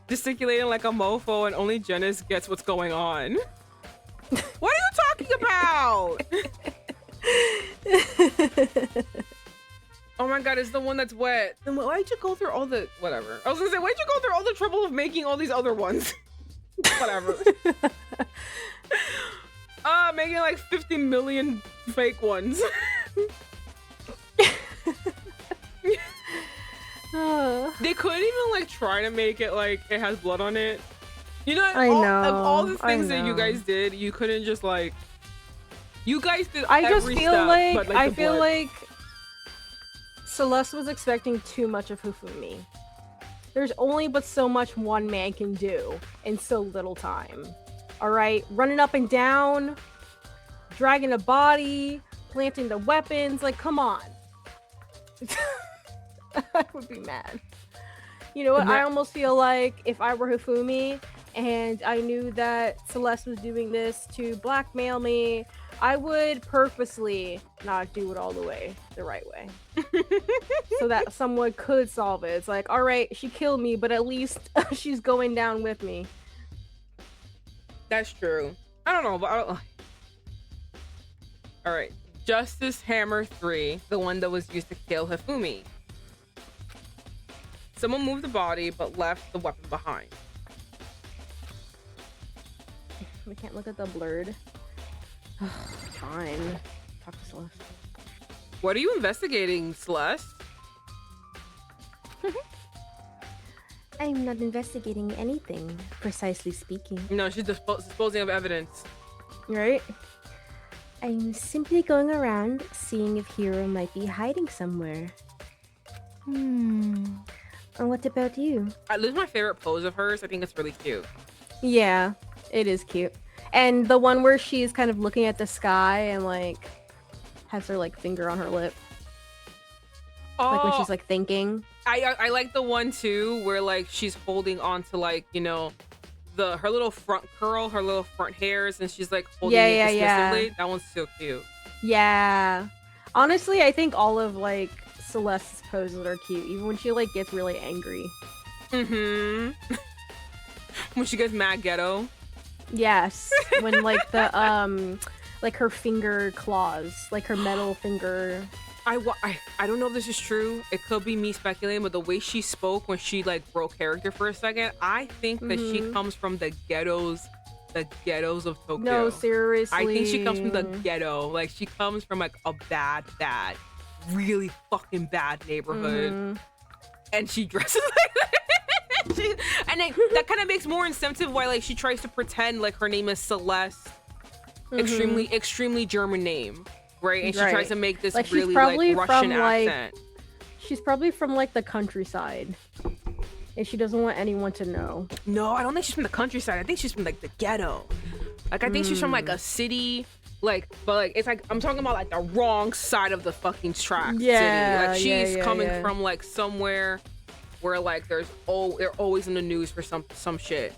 Gesticulating like a mofo, and only Janice gets what's going on. What are you talking about? Oh my God, it's the one that's wet. Then why'd you go through all the whatever? I was gonna say, why'd you go through all the trouble of making all these other ones? Whatever. Making like 50 million fake ones. They couldn't even like try to make it like it has blood on it. You know, of all the things that you guys did, you couldn't just like. You guys did. I just every feel step, like but, I the feel blood. like Celeste was expecting too much of Hifumi. There's only but so much one man can do in so little time. All right, running up and down, dragging a body, planting the weapons. Like, come on. I would be mad. You know what? I almost feel like if I were Hifumi and I knew that Celeste was doing this to blackmail me, I would purposely not do it all the way, the right way. So that someone could solve it. It's like, all right, she killed me, but at least she's going down with me. That's true. I don't know, but I don't. All right, Justice Hammer 3, the one that was used to kill Hifumi. Someone moved the body but left the weapon behind. We can't look at the blurred. Fine. Talk to Celeste. What are you investigating, Celeste? I'm not investigating anything, precisely speaking. No, she's disposing of evidence. Right? I'm simply going around seeing if Hero might be hiding somewhere. And what about you? This is my favorite pose of hers. I think it's really cute. Yeah, it is cute. And the one where she's kind of looking at the sky and like has her like finger on her lip. Like when she's like thinking. I like the one too where like she's holding on to like, you know, her little front curl, her little front hairs, and she's like holding it dismissively. Yeah. That one's so cute. Yeah. Honestly, I think all of like Celeste's poses are cute, even when she like gets really angry. When she gets mad ghetto. Yes, when like the like her finger claws, like her metal finger. I don't know if this is true. It could be me speculating, but the way she spoke when she like broke character for a second, I think that she comes from the ghettos of Tokyo. No, seriously. I think she comes from the ghetto. Like she comes from like a bad, really fucking bad neighborhood, and she dresses like that. And that kind of makes more incentive why like she tries to pretend like her name is Celeste, extremely German name. Right, and she tries to make this like, really like Russian accent. She's probably from like the countryside, and she doesn't want anyone to know. No, I don't think she's from the countryside. I think she's from like the ghetto. Like I think she's from like a city, like, but like it's like I'm talking about like the wrong side of the fucking tracks. Yeah, city. Like she's coming yeah. from like somewhere where like they're always in the news for some shit.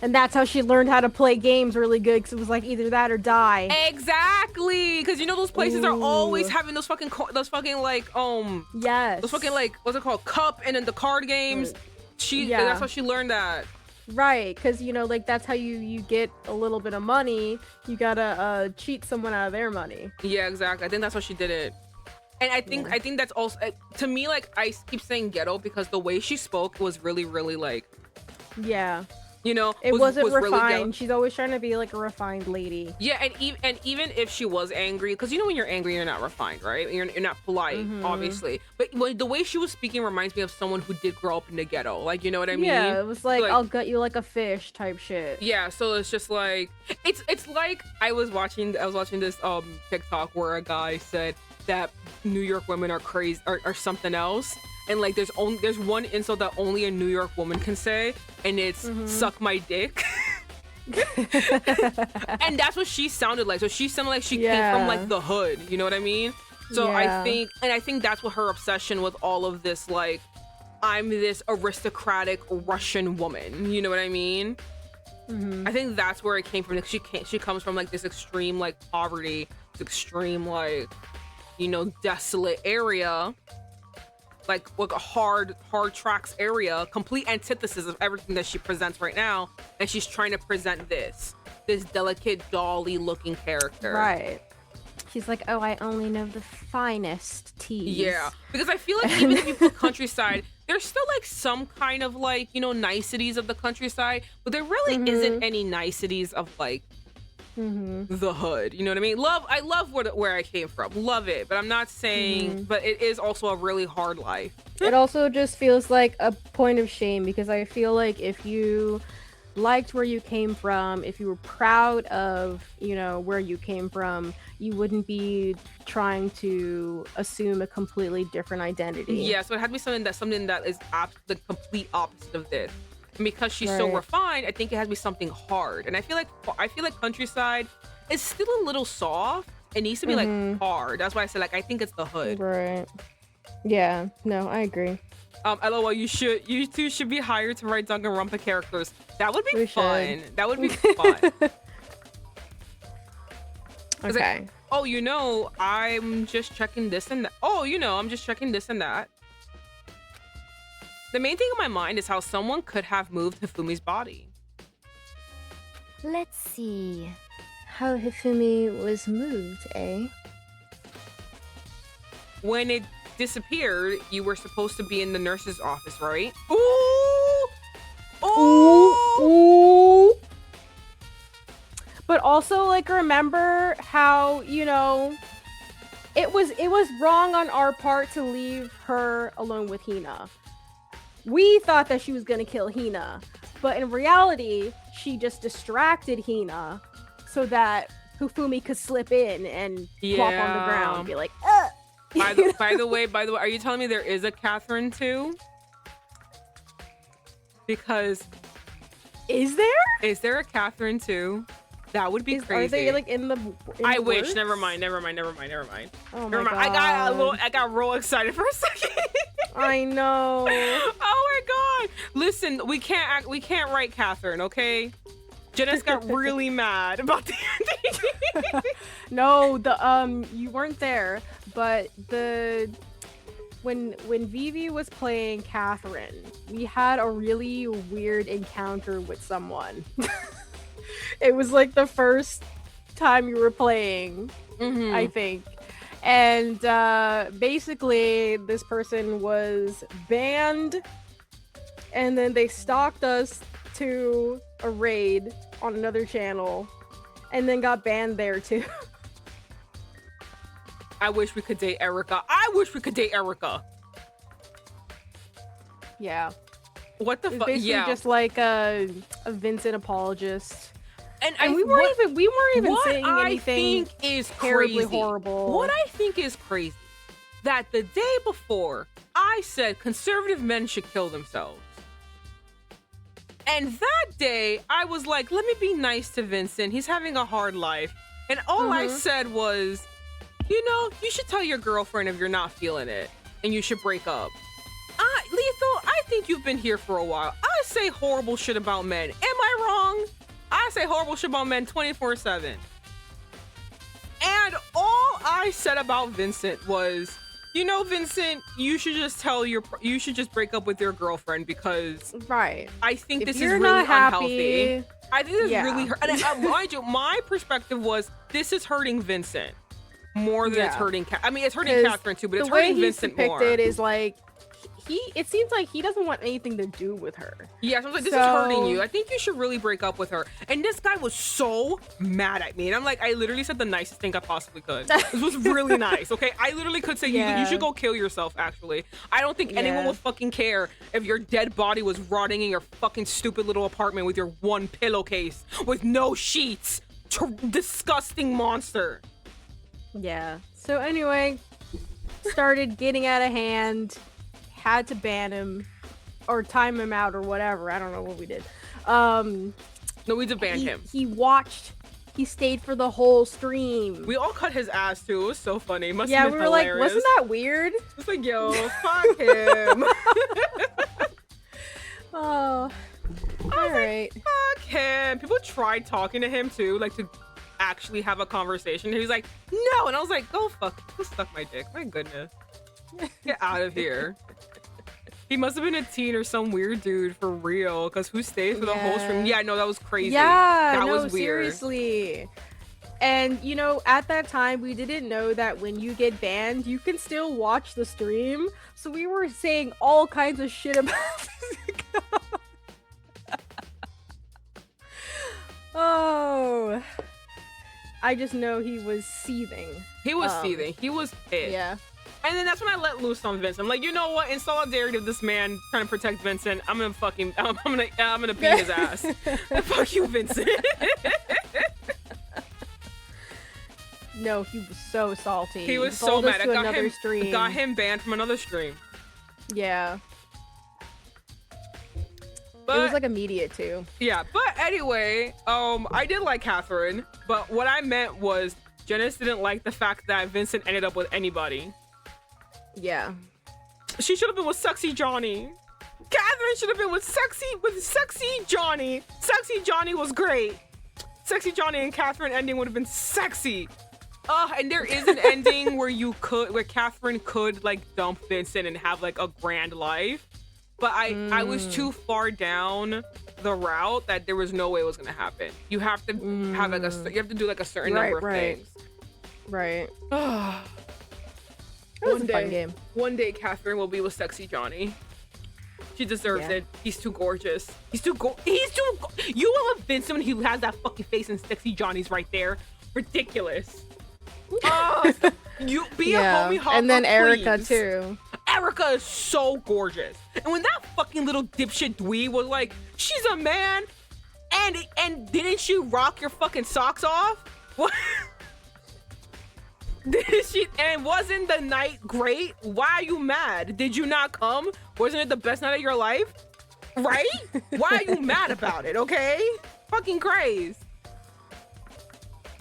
And that's how she learned how to play games really good, because it was like either that or die. Exactly, because you know those places are always having those fucking like yes, those fucking like what's it called, cup, and then the card games. That's how she learned that. Right, because you know, like that's how you get a little bit of money. You gotta cheat someone out of their money. Yeah, exactly. I think that's how she did it. And I think that's also to me, like I keep saying ghetto because the way she spoke was really like, yeah. You know, it wasn't refined. Really she's always trying to be like a refined lady. Yeah, and even if she was angry, because you know when you're angry, you're not refined, right? You're not polite, obviously. But the way she was speaking reminds me of someone who did grow up in the ghetto. Like, you know what I mean? Yeah, it was like I'll gut you like a fish type shit. Yeah, so it's just like it's like I was watching this TikTok where a guy said that New York women are crazy or something else. And like there's one insult that only a New York woman can say, and it's suck my dick. And that's what she sounded like. So she sounded like she came from like the hood, you know what I mean? So I think that's what her obsession with all of this, like, I'm this aristocratic Russian woman, you know what I mean? I think that's where it came from. Like, she comes from like this extreme like poverty, this extreme like, you know, desolate area. Like a hard tracks area, complete antithesis of everything that she presents right now, and she's trying to present this delicate dolly looking character. Right. She's like, oh, I only know the finest teas. Yeah, because I feel like even if you put countryside, there's still like some kind of like, you know, niceties of the countryside, but there really isn't any niceties of like the hood, you know what I mean? I love where I came from, love it, but I'm not saying, but it is also a really hard life. It also just feels like a point of shame, because I feel like if you liked where you came from, if you were proud of, you know, where you came from, you wouldn't be trying to assume a completely different identity. Yeah, so it had to be something that is the complete opposite of this. And because she's so refined, I think it has to be something hard. And I feel like countryside is still a little soft. It needs to be like hard. That's why I said like I think it's the hood. Right. Yeah. No, I agree. LOL, you two should be hired to write Danganronpa characters. That would be fun. That would be fun. Okay. Like, oh, you know, I'm just checking this and that. Oh, you know, I'm just checking this and that. The main thing in my mind is how someone could have moved Hifumi's body. Let's see. How Hifumi was moved, eh? When it disappeared, you were supposed to be in the nurse's office, right? Ooh! Ooh! Ooh! But also, like, remember how, you know, it was wrong on our part to leave her alone with Hina. We thought that she was gonna kill Hina, but in reality, she just distracted Hina so that Hifumi could slip in and plop on the ground and be like, ugh! By the way, are you telling me there is a Catherine too? Because is there a Catherine too? That would be crazy. Are they like in the? I wish. Works? Never mind. Oh my God. I got real excited for a second. I know. Oh my God! Listen, we can't write Catherine, okay? Janice got really mad about the ending. No, you weren't there, but the when Vivi was playing Catherine, we had a really weird encounter with someone. It was like the first time you were playing, I think. And basically, this person was banned, and then they stalked us to a raid on another channel, and then got banned there too. I wish we could date Erica. I wish we could date Erica. Yeah. What the fuck? Basically, Yeah. just like a Vincent apologist. And we weren't even saying anything I think is terribly crazy. horrible. What I think is crazy, that the day before, I said conservative men should kill themselves. And that day, I was like, let me be nice to Vincent. He's having a hard life. And all I said was, you know, you should tell your girlfriend if you're not feeling it. And you should break up. Lethal, I think you've been here for a while. I say horrible shit about men. Am I wrong? I say horrible shit about men 24/7. And all I said about Vincent was, you know, Vincent, you should just break up with your girlfriend because Right. I think If this is you're really not happy, unhealthy. I think this is yeah. really hurt. And mind you, my perspective was this is hurting Vincent more than it's Yeah. hurting. I mean, it's hurting 'Cause Catherine too, but it's the way hurting he's Vincent more. depicted is like it seems like he doesn't want anything to do with her. Yeah, so I was like, this is So- hurting you. I think you should really break up with her. And this guy was so mad at me. And I'm like, I literally said the nicest thing I possibly could. This was really nice, okay? I literally could say, Yeah. you should go kill yourself, actually. I don't think anyone Yeah. would fucking care if your dead body was rotting in your fucking stupid little apartment with your one pillowcase with no sheets. Disgusting monster. Yeah. So anyway, started getting out of hand. Had to ban him or time him out or whatever. I don't know what we did. No, we did ban him. He watched. He stayed for the whole stream. We all cut his ass too. It was so funny. Must Yeah, have we been were hilarious. like, wasn't that weird? It's like, yo, fuck him. Oh, all right. Fuck him. People tried talking to him too, like to actually have a conversation. He was like, no. And I was like, go suck my dick. My goodness. Get out of here. He must have been a teen or some weird dude for real. Because who stays for the whole stream? Yeah, no, that was crazy. Yeah, that no, was weird. seriously. And you know, at that time, we didn't know that when you get banned, you can still watch the stream. So we were saying all kinds of shit about this guy. Oh, I just know he was seething. He was seething. He was pissed. Yeah. And then that's when I let loose on Vincent. I'm like, you know what? In solidarity of this man trying to protect Vincent, I'm gonna beat his ass. Fuck you, Vincent. No, he was so salty. He was so Followed us mad. to I another stream. got him banned from another stream. Yeah. But It was like immediate too. yeah, but anyway, I did like Catherine, but what I meant was Janice didn't like the fact that Vincent ended up with anybody. Yeah. She should have been with Sexy Johnny. Catherine should have been with Sexy Johnny. Sexy Johnny was great. Sexy Johnny and Catherine ending would have been sexy. And there is an ending where Catherine could like dump Vincent and have like a grand life. But I was too far down the route that there was no way it was gonna happen. You have to have like you have to do like a certain number of things. Right. One was a fun game. One day Catherine will be with Sexy Johnny. She deserves it. He's too gorgeous. You will have Vincent when he has that fucking face and Sexy Johnny's right there. Ridiculous. You be a homie hopper, and then Erica please. too. Erica is so gorgeous. And when that fucking little dipshit dweeb was like, she's a man, and didn't she rock your fucking socks off? What? Did she? And wasn't the night great? Why are you mad? Did you not come? Wasn't it the best night of your life? Right? Why are you mad about it? Okay? Fucking crazy.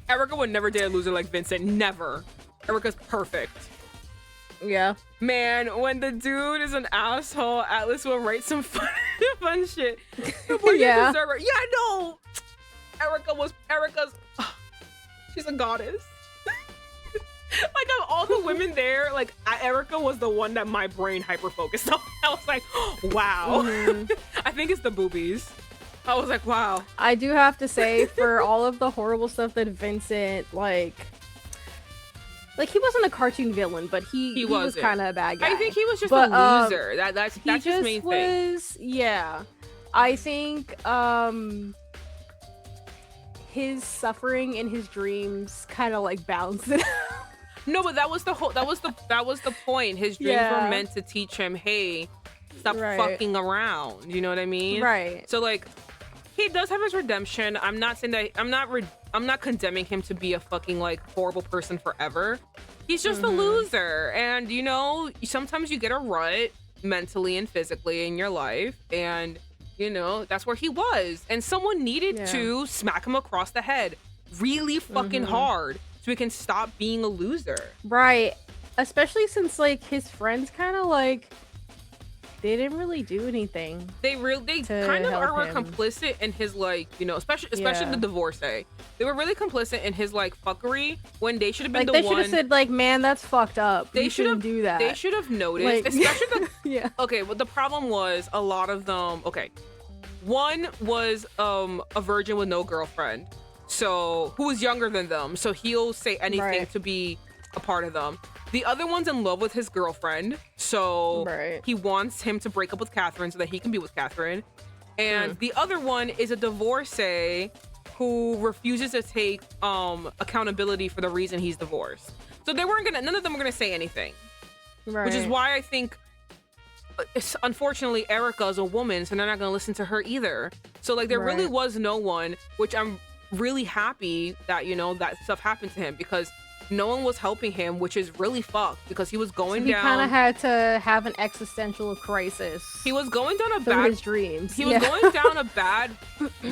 Erica would never dare lose it like Vincent. Never. Erica's perfect. Yeah. Man, when the dude is an asshole, Atlas will write some fun shit. Yeah. Yeah, I know. Erica's she's a goddess. Like, all the women there, like Erica was the one that my brain hyper focused on. I was like, wow. I think it's the boobies. I was like, wow. I do have to say, for all of the horrible stuff that Vincent, like he wasn't a cartoon villain, but he was kind of a bad guy. I think he was just a loser. That's his main thing. Yeah. I think his suffering in his dreams kind of like balanced it out. No, but that was the point. His dreams were meant to teach him, hey, stop fucking around. You know what I mean? Right. So like, he does have his redemption. I'm not saying that. I'm not condemning him to be a fucking like horrible person forever. He's just a loser, and you know, sometimes you get a rut mentally and physically in your life, and you know that's where he was, and someone needed to smack him across the head really fucking hard so he can stop being a loser. Right. Especially since like his friends kind of like they didn't really do anything. They kind of were complicit in his like, you know, especially the divorcee. They were really complicit in his like fuckery when they should have been like, they should have said like, man, that's fucked up. They shouldn't do that. They should have noticed, like, especially the Okay, well the problem was a lot of them. Okay, one was a virgin with no girlfriend, so who was younger than them, so he'll say anything to be a part of them. The other one's in love with his girlfriend, so he wants him to break up with Catherine so that he can be with Catherine. And the other one is a divorcee who refuses to take accountability for the reason he's divorced. So none of them were gonna say anything. Right. Which is why I think, unfortunately, Erica is a woman, so they're not gonna listen to her either. So like there really was no one, which I'm really happy that, you know, that stuff happened to him, because no one was helping him, which is really fucked, because he was going down. He kind of had to have an existential crisis. He was going down his dreams. He was going down a bad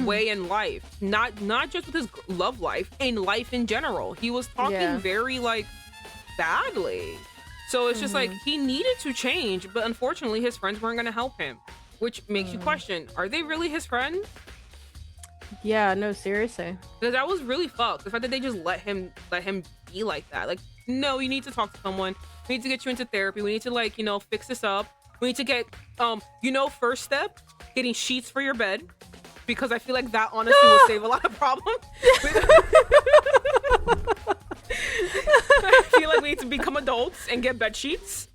way in life, not just with his love life, in life in general. He was talking very like badly. So it's just like he needed to change, but unfortunately his friends weren't going to help him, which makes you question: are they really his friends? Yeah, no, seriously. Because that was really fucked. The fact that they just let him be like that. Like, no, you need to talk to someone. We need to get you into therapy. We need to, like, you know, fix this up. We need to get, you know, first step, getting sheets for your bed. Because I feel like that honestly will save a lot of problems. I feel like we need to become adults and get bed sheets.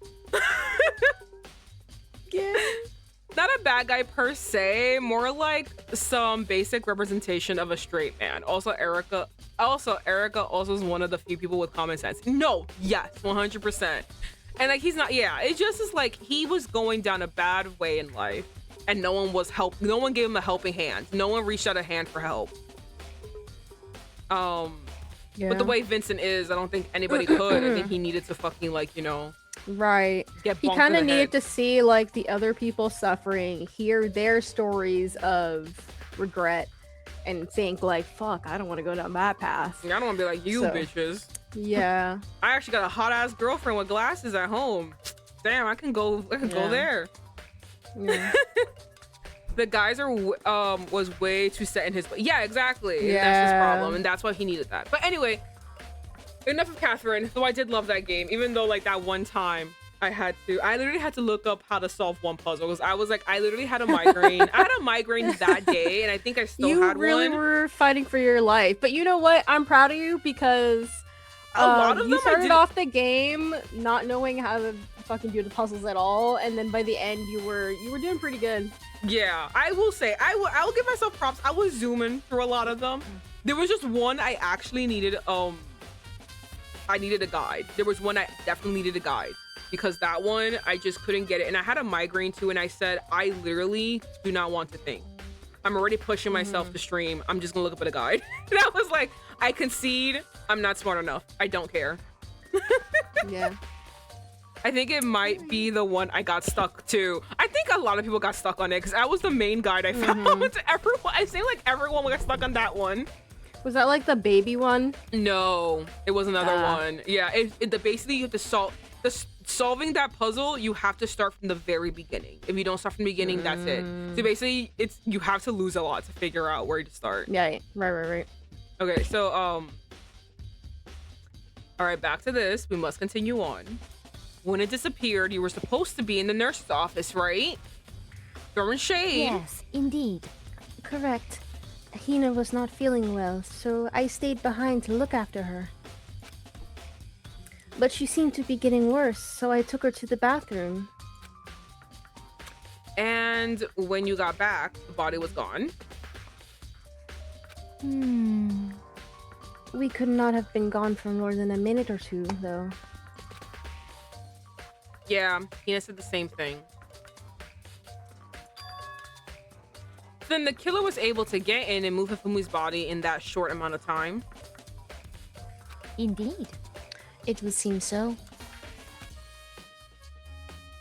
Not a bad guy per se, more like some basic representation of a straight man. Also Erica is one of the few people with common sense. No, yes, 100%. And like, he's not, it just is like, he was going down a bad way in life and no one gave him a helping hand. No one reached out a hand for help. But the way Vincent is, I don't think anybody could. I think he needed to fucking, like, you know, he kind of needed to see like the other people suffering, hear their stories of regret, and think like, fuck, I don't want to go down that path. I don't want to be like you bitches. Yeah. I actually got a hot ass girlfriend with glasses at home. Damn, I can go there. Yeah. The guys was way too set in his way. Yeah, exactly. Yeah. That's his problem, and that's why he needed that. But anyway, enough of Catherine. Though I did love that game, even though like that one time I literally had to look up how to solve one puzzle, because I was like, I literally had a migraine. I had a migraine that day, and I think I still had one. You really were fighting for your life. But you know what? I'm proud of you, because a lot of you started off the game not knowing how to fucking do the puzzles at all, and then by the end you were doing pretty good. Yeah, I will say, I will give myself props. I was zooming through a lot of them. There was just one I actually needed. I needed a guide. There was one I definitely needed a guide, because that one I just couldn't get it, and I had a migraine too, and I said, I literally do not want to think. I'm already pushing myself to stream. I'm just gonna look up at a guide. And I was like, I concede. I'm not smart enough. I don't care. Yeah. I think it might be the one I got stuck to. I think a lot of people got stuck on it, because I was the main guide I found. Everyone, I say like everyone got stuck on that one. Was that like the baby one? No, it was another one. Yeah, basically you have to solving that puzzle. You have to start from the very beginning. If you don't start from the beginning, that's it. So basically, you have to lose a lot to figure out where to start. Yeah, right. Okay, so All right, back to this. We must continue on. When it disappeared, you were supposed to be in the nurse's office, right? Throwing shade. Yes, indeed. Correct. Hina was not feeling well, so I stayed behind to look after her. But she seemed to be getting worse, so I took her to the bathroom. And when you got back, the body was gone. We could not have been gone for more than a minute or two, though. Yeah, Hina said the same thing. Then the killer was able to get in and move Hifumi's body in that short amount of time. Indeed. It would seem so.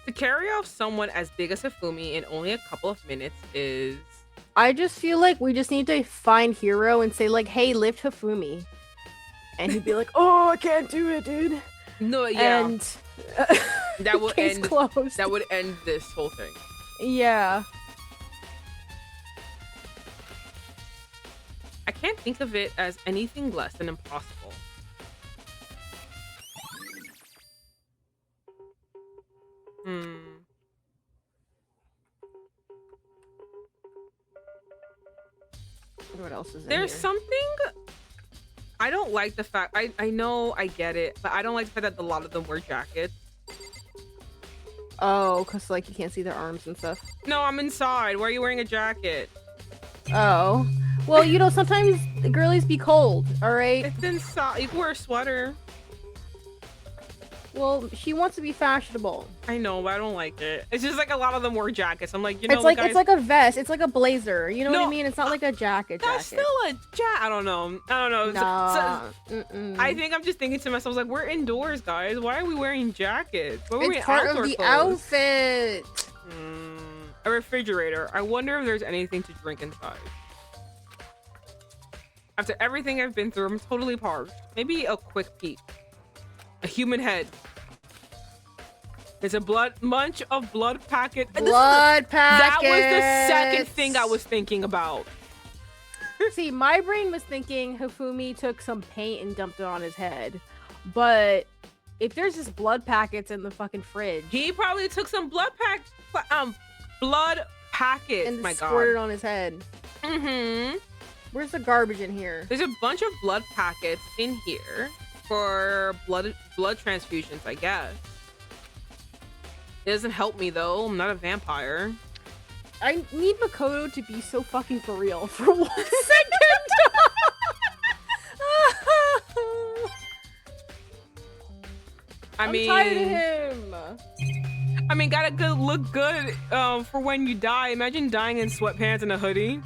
To carry off someone as big as Hifumi in only a couple of minutes is... I just feel like we just need to find Hiro and say like, hey, lift Hifumi. And he'd be like, oh, I can't do it, dude. No, yeah. And that would case end closed. That would end this whole thing. Yeah. I can't think of it as anything less than impossible. What else is in There's here? something I don't like the fact I know I get it, but I don't like the fact that a lot of them wear jackets. Oh, because like you can't see their arms and stuff. No, I'm inside. Why are you wearing a jacket? Oh. Well, you know, sometimes the girlies be cold, alright? It's inside. You can wear a sweater. Well, she wants to be fashionable. I know, but I don't like it. It's just like a lot of them wear jackets. I'm like, you know, It's like guys, it's like a vest. It's like a blazer. You know what No, I mean? It's not like a jacket. that's still a jacket. I don't know. Nah. I think I'm just thinking to myself, like, we're indoors, guys. Why are we wearing jackets? Why are we It's wearing part of outdoor the clothes? outfit. A refrigerator. I wonder if there's anything to drink inside. After everything I've been through, I'm totally parched. Maybe a quick peek. A human head. It's a bunch of blood packets. Blood That packets. was the second thing I was thinking about. See, my brain was thinking Hifumi took some paint and dumped it on his head. But if there's just blood packets in the fucking fridge He probably took some blood packets. and My squirted God. on his head. Mm-hmm. Where's the garbage in here? There's a bunch of blood packets in here for blood transfusions, I guess. It doesn't help me though. I'm not a vampire. I need Makoto to be so fucking for real for 1 second. I'm tired of him. I mean, gotta look good for when you die. Imagine dying in sweatpants and a hoodie.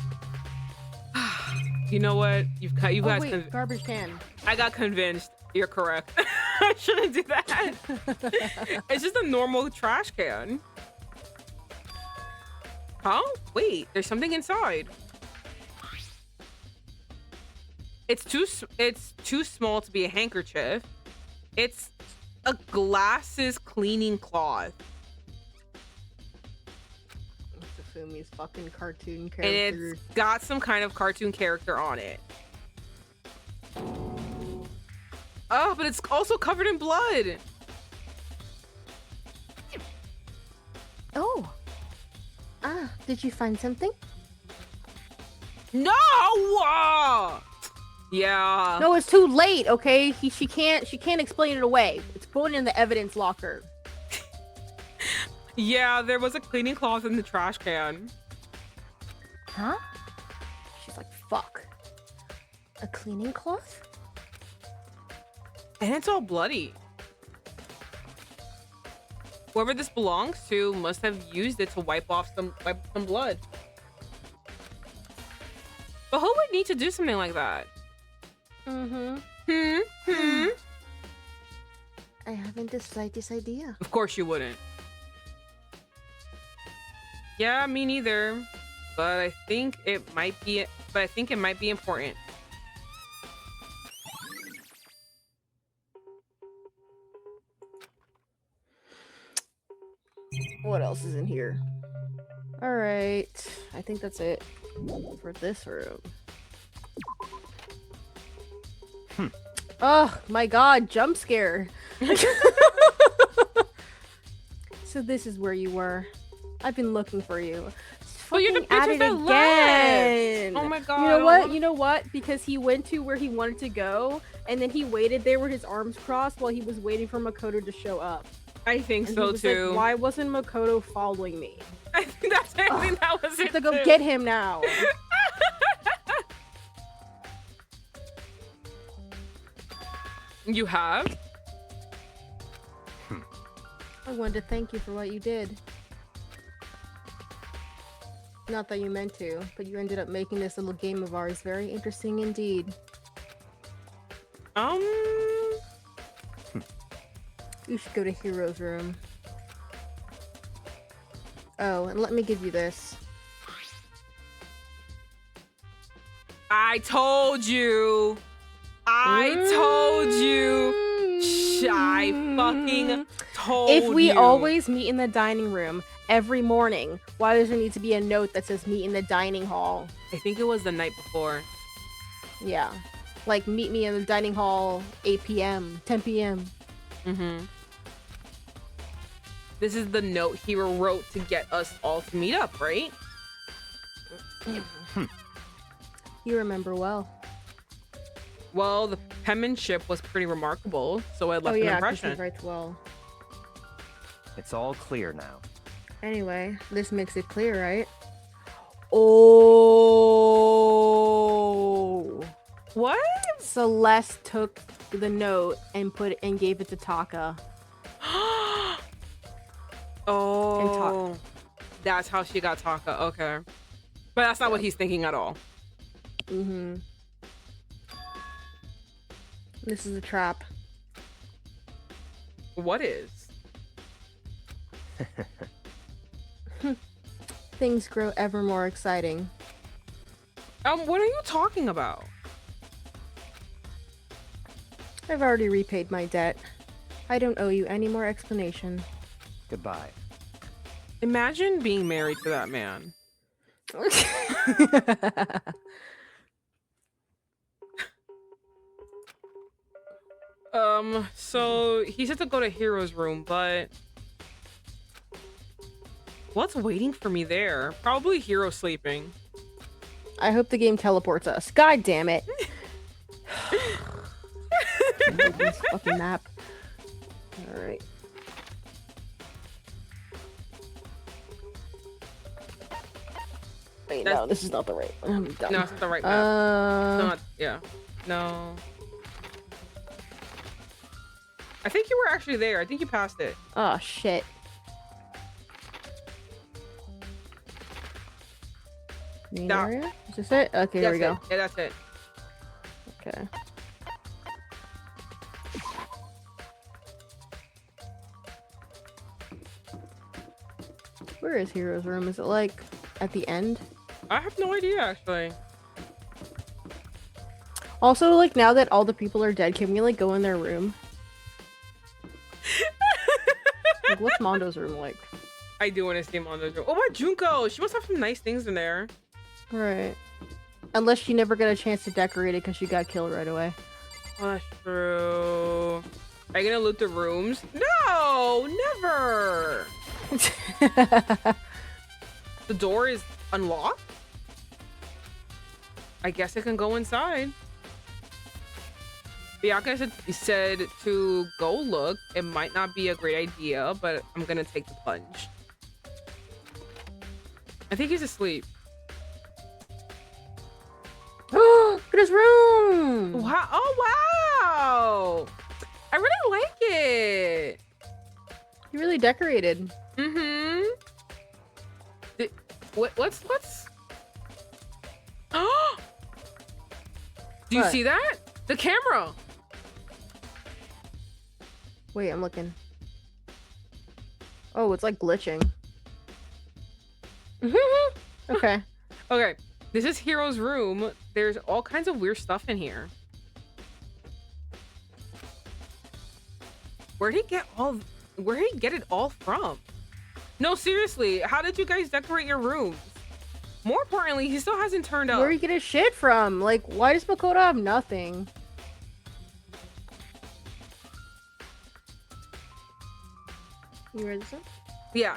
You know what? You Oh guys. wait, garbage can. I got convinced. You're correct. I shouldn't do that. It's just a normal trash can. Huh? Wait, there's something inside. It's too small to be a handkerchief. It's a glasses cleaning cloth. Hifumi's fucking cartoon And character. it's got some kind of cartoon character on it. Oh, but it's also covered in blood. Oh. Did you find something? No! Yeah. No, it's too late. Okay, she can't explain it away. It's going in the evidence locker. Yeah, there was a cleaning cloth in the trash can. Huh? She's like, fuck. A cleaning cloth? And it's all bloody. Whoever this belongs to must have used it to wipe some blood. But who would need to do something like that? Mm-hmm. I haven't the slightest idea. Of course you wouldn't. Yeah, me neither. But I think it might be important. What else is in here? All right, I think that's it for this room. Oh my god, jump scare. So this is where you were. I've been looking for you. Well, you're the Fucking at bitches it that again. left. Oh my god. You know what? You know what? Because he went to where he wanted to go, and then he waited there with his arms crossed while he was waiting for Makoto to show up. I think And so he was too. Like, why wasn't Makoto following me? I think that was I it. have to go too. get him now. You have? I wanted to thank you for what you did. Not that you meant to, but you ended up making this little game of ours very interesting indeed. You should go to Hero's room. Oh, and let me give you this. I told you. I told you. I fucking told you. If we always meet in the dining room every morning, why does there need to be a note that says meet in the dining hall? I think it was the night before. Yeah. Like, meet me in the dining hall 8 p.m., 10 p.m. Mm-hmm. This is the note he wrote to get us all to meet up, right? You remember well. Well, the penmanship was pretty remarkable, so it left an 'cause impression. he writes well. It's all clear now. Anyway, this makes it clear, right? Oh. What? Celeste took the note and gave it to Taka. Oh, that's how she got Taka. Okay, but that's not what he's thinking at all. Mm-hmm. This is a trap. What is? Things grow ever more exciting. What are you talking about? I've already repaid my debt. I don't owe you any more explanation. Goodbye. Imagine being married to that man. So he said to go to Hero's room, but what's waiting for me there? Probably Hero sleeping. I hope the game teleports us. God damn it. This fucking map. Alright. Wait, no, this is not the right. I'm dumb. No, it's not the right map. Not, yeah. No. I think you were actually there. I think you passed it. Oh, shit. Main That- area? Is this it? Okay, here we go. Yeah, that's it. Okay. Where is Hero's room? Is it like at the end? I have no idea, actually. Also, like, now that all the people are dead, can we like go in their room? Like, what's Mondo's room like? I do want to see him on those. Oh, my Junko! She must have some nice things in there. Right. Unless she never got a chance to decorate it because she got killed right away. Oh, that's true. Are you gonna loot the rooms? No, never. The door is unlocked. I guess I can go inside. Bianca said to go look. It might not be a great idea, but I'm gonna take the plunge. I think he's asleep. Look at his room! Wow! Oh wow! I really like it. He really decorated. Mm-hmm. What's? Oh! Do you What? see that? The camera. Wait, I'm looking. Oh, it's like glitching. Okay. Okay, this is Hero's room. There's all kinds of weird stuff in here. Where'd he get it all from? No, seriously, how did you guys decorate your rooms? More importantly, he still hasn't turned up. Where do you get his shit from? Like, why does Makoto have nothing? You read this one? Yeah.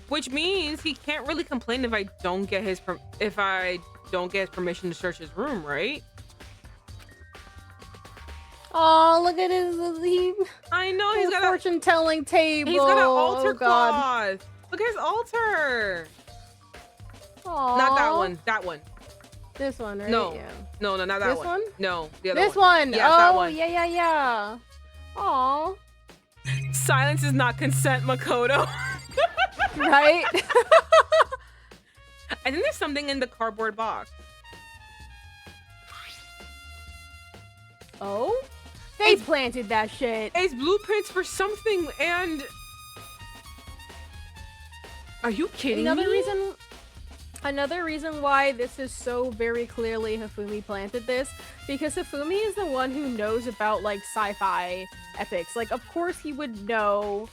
Which means he can't really complain if I don't get his permission to search his room, right? Oh, look at his I know he's got a fortune telling table. He's got an altar Oh, God. cloth. Look at his altar. Aww. Not that one. That one. This one, right? No. Yeah. No, not that This one. one? No, the other This one. one. Yes, Oh, that one. yeah. Aw. Silence is not consent, Makoto. Right? I think there's something in the cardboard box. Oh? They planted that shit. It's blueprints for something, and are you kidding me? Another reason why this is so very clearly Hifumi planted this, because Hifumi is the one who knows about like sci-fi epics. Like, of course he would know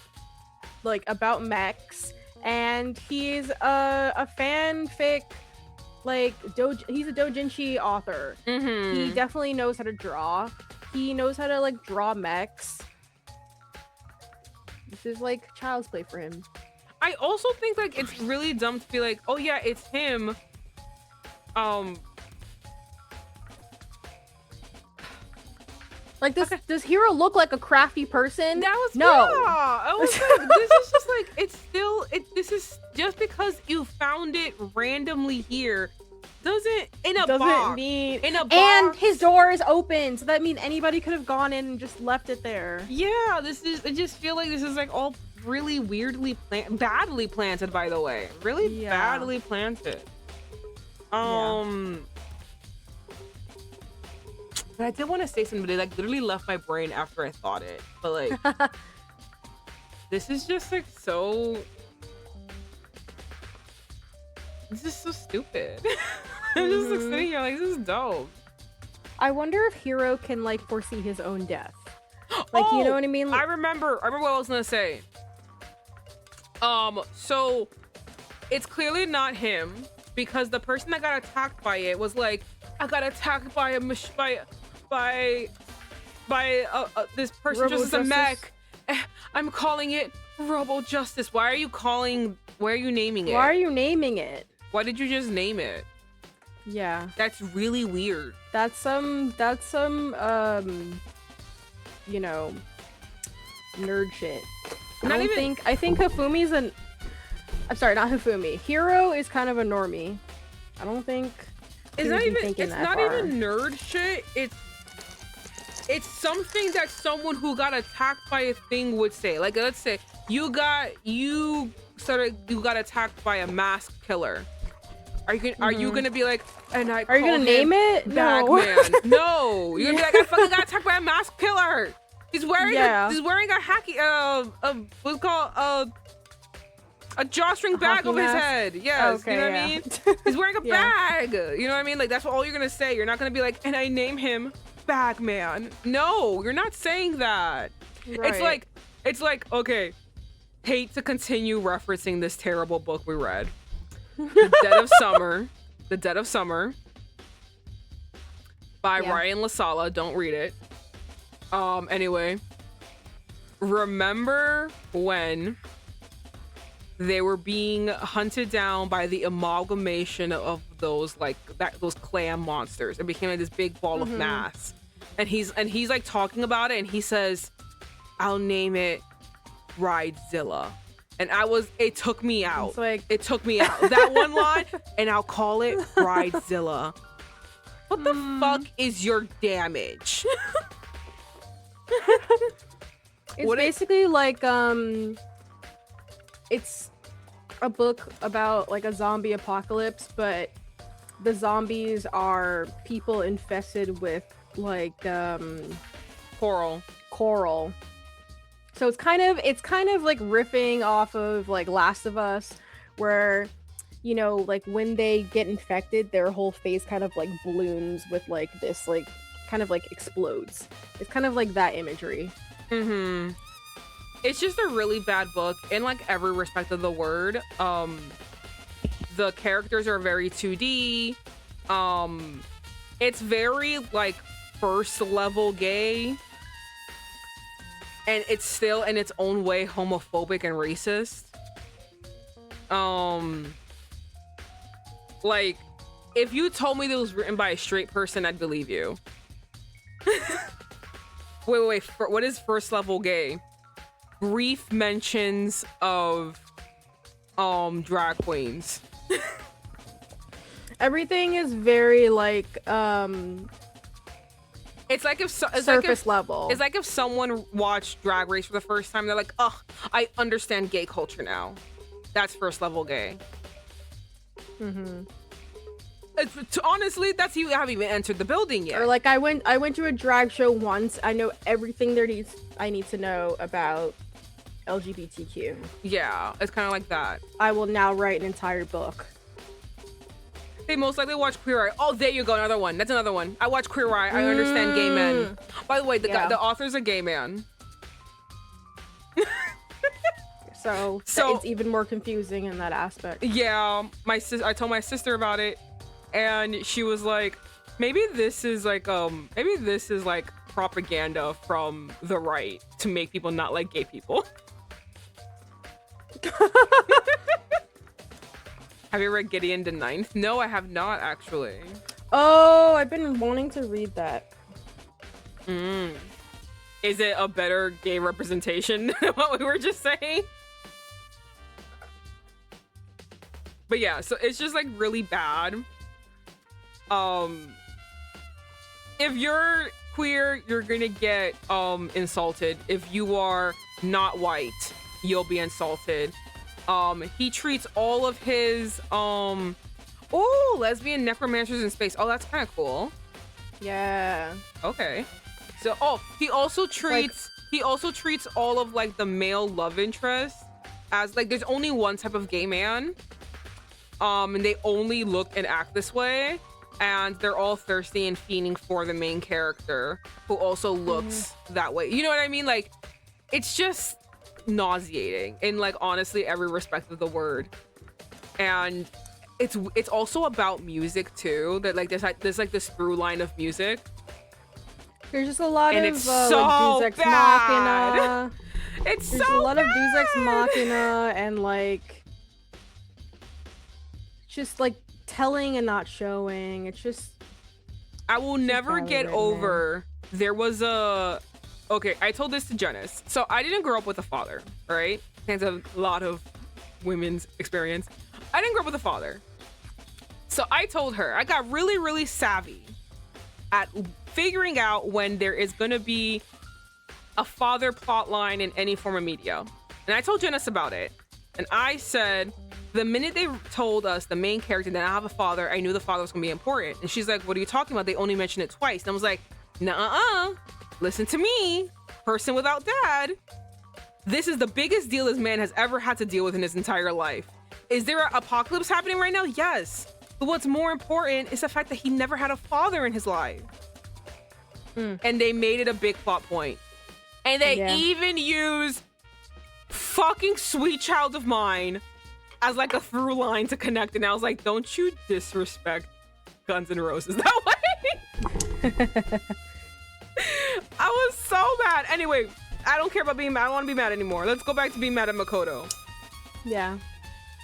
like about mechs, and he's a fanfic, like he's a doujinshi author. He definitely knows how to draw. He knows how to like draw mechs. This is like child's play for him. I also think like it's really dumb to be like, oh yeah, it's him. Like this, does Hiro look like a crafty person? That was no. Yeah. I was like, this is just like it's still this is just because you found it randomly here doesn't box. mean in a box. And his door is open, so that means anybody could have gone in and just left it there. Yeah, I just feel like this is like all really weirdly badly planted, by the way. Really badly planted. But I did want to say something, but it like literally left my brain after I thought it. But like this is just like so this is so stupid. I'm just like sitting here like this is dope. I wonder if Hiro can like foresee his own death. Like, you know what I mean? I remember what I was gonna say. So it's clearly not him because the person that got attacked by it was like, I got attacked by this person Robo just as a Justice? mech. I'm calling it Robo Justice. Why are you naming it? Why are you naming it? Why did you just name it? Yeah. That's really weird. That's some you know, nerd shit. I think Hifumi's I'm sorry, not Hifumi. Hiro is kind of a normie. I don't think It's not even nerd shit. It's something that someone who got attacked by a thing would say. Like, let's say you got attacked by a masked killer. Are you gonna be like, and I? Are you gonna name it? No. Bagman? No. You're gonna be like, I fucking got attacked by a masked killer. He's wearing a hacky what's it called a drawstring bag over his head. Yes, okay, you know what I mean? He's wearing a bag. You know what I mean? Like that's all you're gonna say. You're not gonna be like, and I name him Bagman. No, you're not saying that. Right. It's like, okay, hate to continue referencing this terrible book we read. The Dead of Summer by Ryan LaSala. Don't read it. Anyway, remember when they were being hunted down by the amalgamation of those those clam monsters? It became like this big ball of mass, and he's like talking about it, and he says, "I'll name it Ridezilla." And it took me out. It took me out. That one line, and I'll call it Ridezilla. What the fuck is your damage? It's basically like it's a book about like a zombie apocalypse, but the zombies are people infested with like coral. So it's kind of like riffing off of like Last of Us, where, you know, like when they get infected, their whole face kind of like balloons with like this like kind of like explodes. It's kind of like that imagery. It's just a really bad book in like every respect of the word. The characters are very 2D. It's very like first level gay. and it's still in its own way homophobic and racist. Like, if you told me that it was written by a straight person, I'd believe you. wait, what is first level gay? Brief mentions of drag queens. Everything is very like it's like if surface level. It's like if someone watched Drag Race for the first time, they're like, "Oh, I understand gay culture now." That's first level gay. Mm-hmm. Honestly, that's you haven't even entered the building yet. Or like I went to a drag show once. I know everything I need to know about LGBTQ. Yeah, it's kind of like that. I will now write an entire book. They most likely watch Queer Eye. Oh, there you go, another one. That's another one. I watch Queer Eye. I understand gay men. By the way, the author's a gay man. So it's even more confusing in that aspect. Yeah, I told my sister about it, and she was like, maybe this is like propaganda from the right to make people not like gay people. Have you read Gideon the Ninth? No, I have not actually. Oh, I've been wanting to read that. Is it a better gay representation than what we were just saying? But yeah, so it's just like really bad. If you're queer, you're gonna get insulted. If you are not white, you'll be insulted. He treats all of his lesbian necromancers in space. Oh, that's kind of cool. Yeah. Okay. So he also treats all of like the male love interest as like there's only one type of gay man. And they only look and act this way, and they're all thirsty and fiending for the main character who also looks that way. You know what I mean? Like, it's just nauseating in like honestly every respect of the word. And it's also about music too. That like there's like this through line of music. There's just a lot and of it's so Deus Ex bad. Machina. It's There's so a lot bad. of Deus Ex Machina and like just like telling and not showing. It's just I will never badly get written, over. There was okay, I told this to Janice. So I didn't grow up with a father, right? That's a lot of women's experience. I didn't grow up with a father. So I told her, I got really, really savvy at figuring out when there is going to be a father plot line in any form of media. And I told Janice about it. And I said, the minute they told us the main character did not have a father, I knew the father was going to be important. And she's like, what are you talking about? They only mentioned it twice. And I was like, nuh-uh. Listen to me, person without dad. This is the biggest deal this man has ever had to deal with in his entire life. Is there an apocalypse happening right now? Yes. But what's more important is the fact that he never had a father in his life. And they made it a big plot point. And they even used fucking Sweet Child of Mine as like a through line to connect. And I was like, don't you disrespect Guns N' Roses that way. I was so mad. Anyway, I don't care about being mad. I don't want to be mad anymore. Let's go back to being mad at Makoto. Yeah.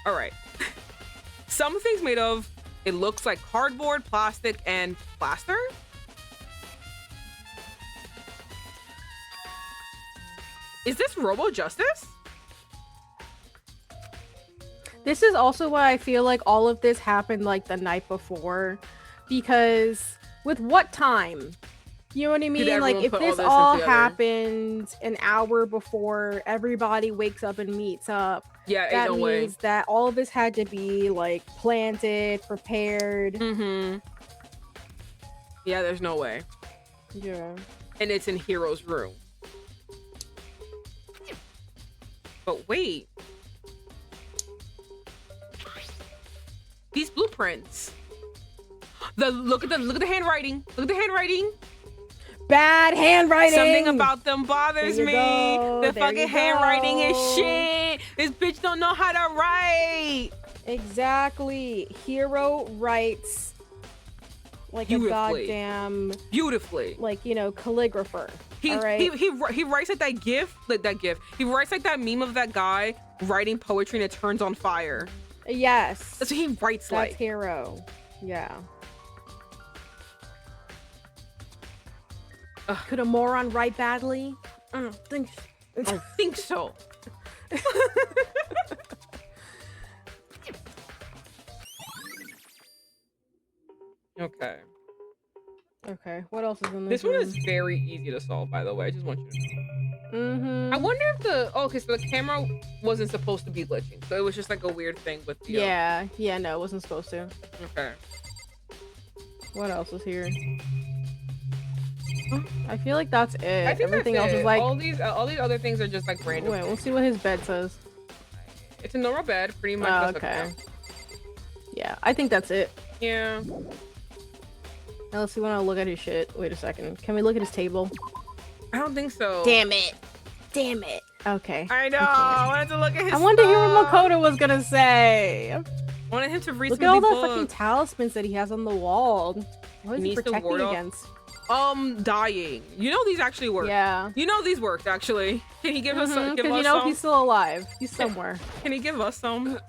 All right. Some things made of, it looks like cardboard, plastic, and plaster. Is this Robo Justice? This is also why I feel like all of this happened like the night before, because with what time? You know what I mean? Like if this all happened an hour before everybody wakes up and meets up, that means that all of this had to be like planted, prepared. Yeah, there's no way. Yeah. And it's in Hero's room. But wait. These blueprints. Look at the handwriting. Look at the handwriting. Bad handwriting. Something about them bothers me. The fucking handwriting is shit. This bitch don't know how to write. Exactly. Hero writes like a Beautifully. goddamn, Beautifully. like, you know, calligrapher. He, all right? he writes like that gif, he writes like that meme of that guy writing poetry and it turns on fire. Yes. That's what he writes That's like. Hero. Yeah. Ugh. Could a moron write badly? I don't think I don't think so. Okay. Okay, what else is in This this one is very easy to solve, by the way. I just want you to know. I wonder if okay, so the camera wasn't supposed to be glitching. So it was just like a weird thing with the Yeah, no, it wasn't supposed to. Okay. What else is here? I feel like that's it. I think Everything that's else it. is like... all these other things are just like random. Wait, we'll see what his bed says. It's a normal bed, pretty much. Oh, That's okay. Yeah, I think that's it. Yeah. Now let's see when I look at his shit. Wait a second. Can we look at his table? I don't think so. Damn it. Damn it. Okay. I know. I wanted to look at his I wanted to hear what stuff. Makoto was gonna say. I wanted him to read Look some at all of the these fucking books. talismans that he has on the wall. What is he needs to protecting ward off- against? Dying. You know these actually work. Yeah. You know these worked actually. Can he give us some? Give Because us you know some? he's still alive. He's somewhere. Can he give us some?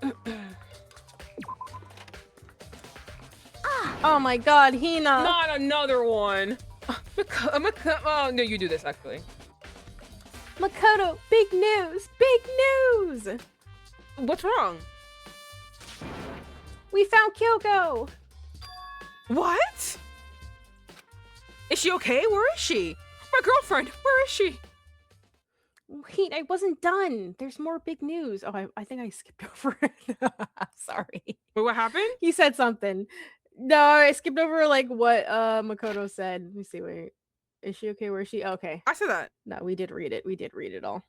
Oh my god, Hina. Not another one. Oh no, you do this actually. Makoto, big news! Big news! What's wrong? We found Kyoko! What? Is she okay? Where is she? My girlfriend. Where is she? Wait, I wasn't done. There's more big news. Oh, I think I skipped over it. Sorry. Wait, what happened? You said something. No, I skipped over like what Makoto said. Let me see. Wait. Is she okay? Where is she? Okay. I said that. No, we did read it. We did read it all.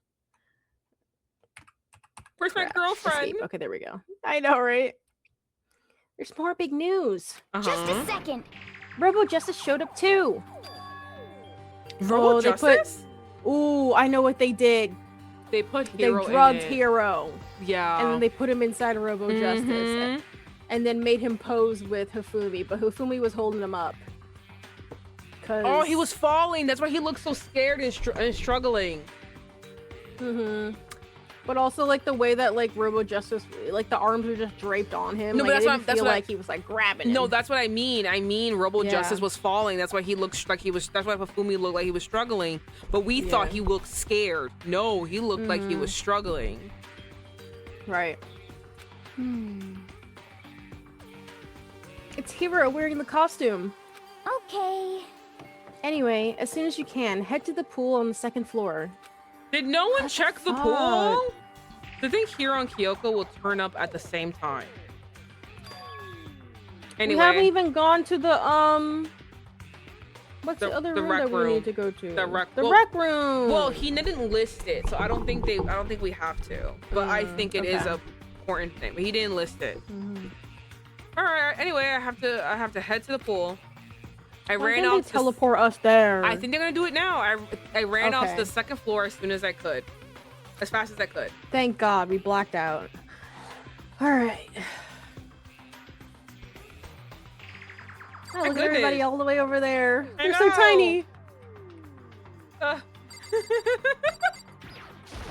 Where's my Crap. girlfriend? Escape. Okay, there we go. I know, right? There's more big news. Just Uh-huh. a second. Robo Justice showed up too. Robo they put- Justice? Ooh, I know what they did. They put They Hero drugged in it. Hero. Yeah. And then they put him inside Robo Justice. Mhm. And then made him pose with Hifumi, but Hifumi was holding him up. Oh, he was falling. That's why he looked so scared and, struggling. But also, like, the way that, like, Robo Justice, like, the arms were just draped on him. No, like, but I didn't feel what like he was, like, grabbing him. No, that's what I mean. I mean, Robo Yeah. Justice was falling. That's why he looked like he was. That's why Hifumi looked like he was struggling. But we thought Yeah. he looked scared. No, he looked like he was struggling. Right. It's Hero wearing the costume. Okay. Anyway, as soon as you can, head to the pool on the second floor. Did no one What check the the pool? Do you think Hiro and Kyoko will turn up at the same time? Anyway, We haven't even gone to the, what's the other the room rec that we room. need to go to? The rec- The well- rec room! well, he didn't list it, so I don't think we have to. But I think it is okay. a important thing. But he didn't list it. Mhm. All right. Anyway, I have to head to the pool. I Why ran can't they off. teleport us there. I think they're gonna do it now. I ran off to Okay. the second floor as soon as I could, as fast as I could. Thank God we blacked out. All right. Oh, look at everybody goodness. all the way over there. I They're so know. tiny. Uh,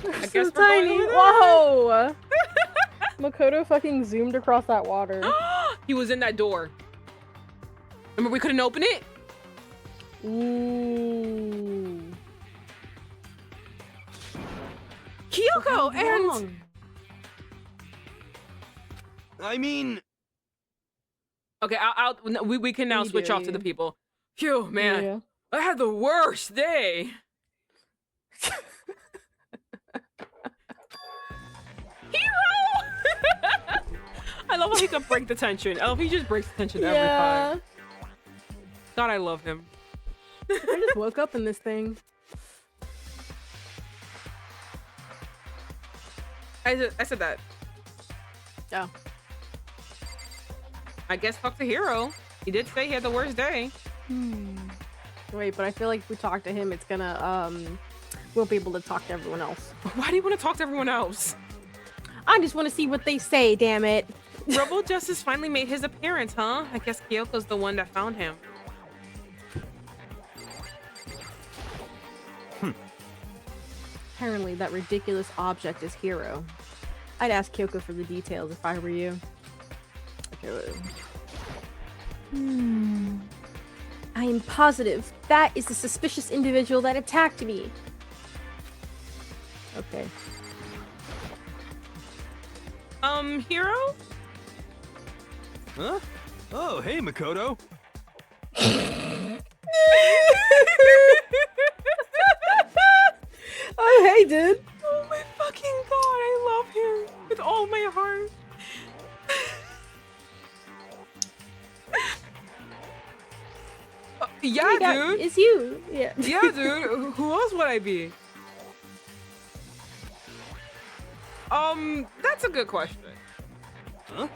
They're I so guess we're going tiny. over there. Whoa. Makoto fucking zoomed across that water. he was in that door. Remember, we couldn't open it. Ooh. Kyoko How and long? I mean, okay, we can now We switch do, off to the yeah. people. Phew, man, Yeah. I had the worst day. Hero! I love how he can break the tension. I love he just breaks the tension every time. God, I love him. I just woke up in this thing. I said that. Oh. I guess fuck the hero. He did say he had the worst day. Wait, but I feel like if we talk to him, it's gonna, we'll be able to talk to everyone else. Why do you want to talk to everyone else? I just want to see what they say, damn it. Robo Justice finally made his appearance, huh? I guess Kyoko's the one that found him. Apparently, that ridiculous object is Hero. I'd ask Kyoko for the details if I were you. Okay, wait. I am positive that is the suspicious individual that attacked me. Okay. Hero? Huh? Oh, hey, Makoto. Oh, hey, dude. Oh my fucking god, I love him with all my heart. Yeah, dude. It's you. Yeah. Yeah, dude. Who else would I be? That's a good question. Huh?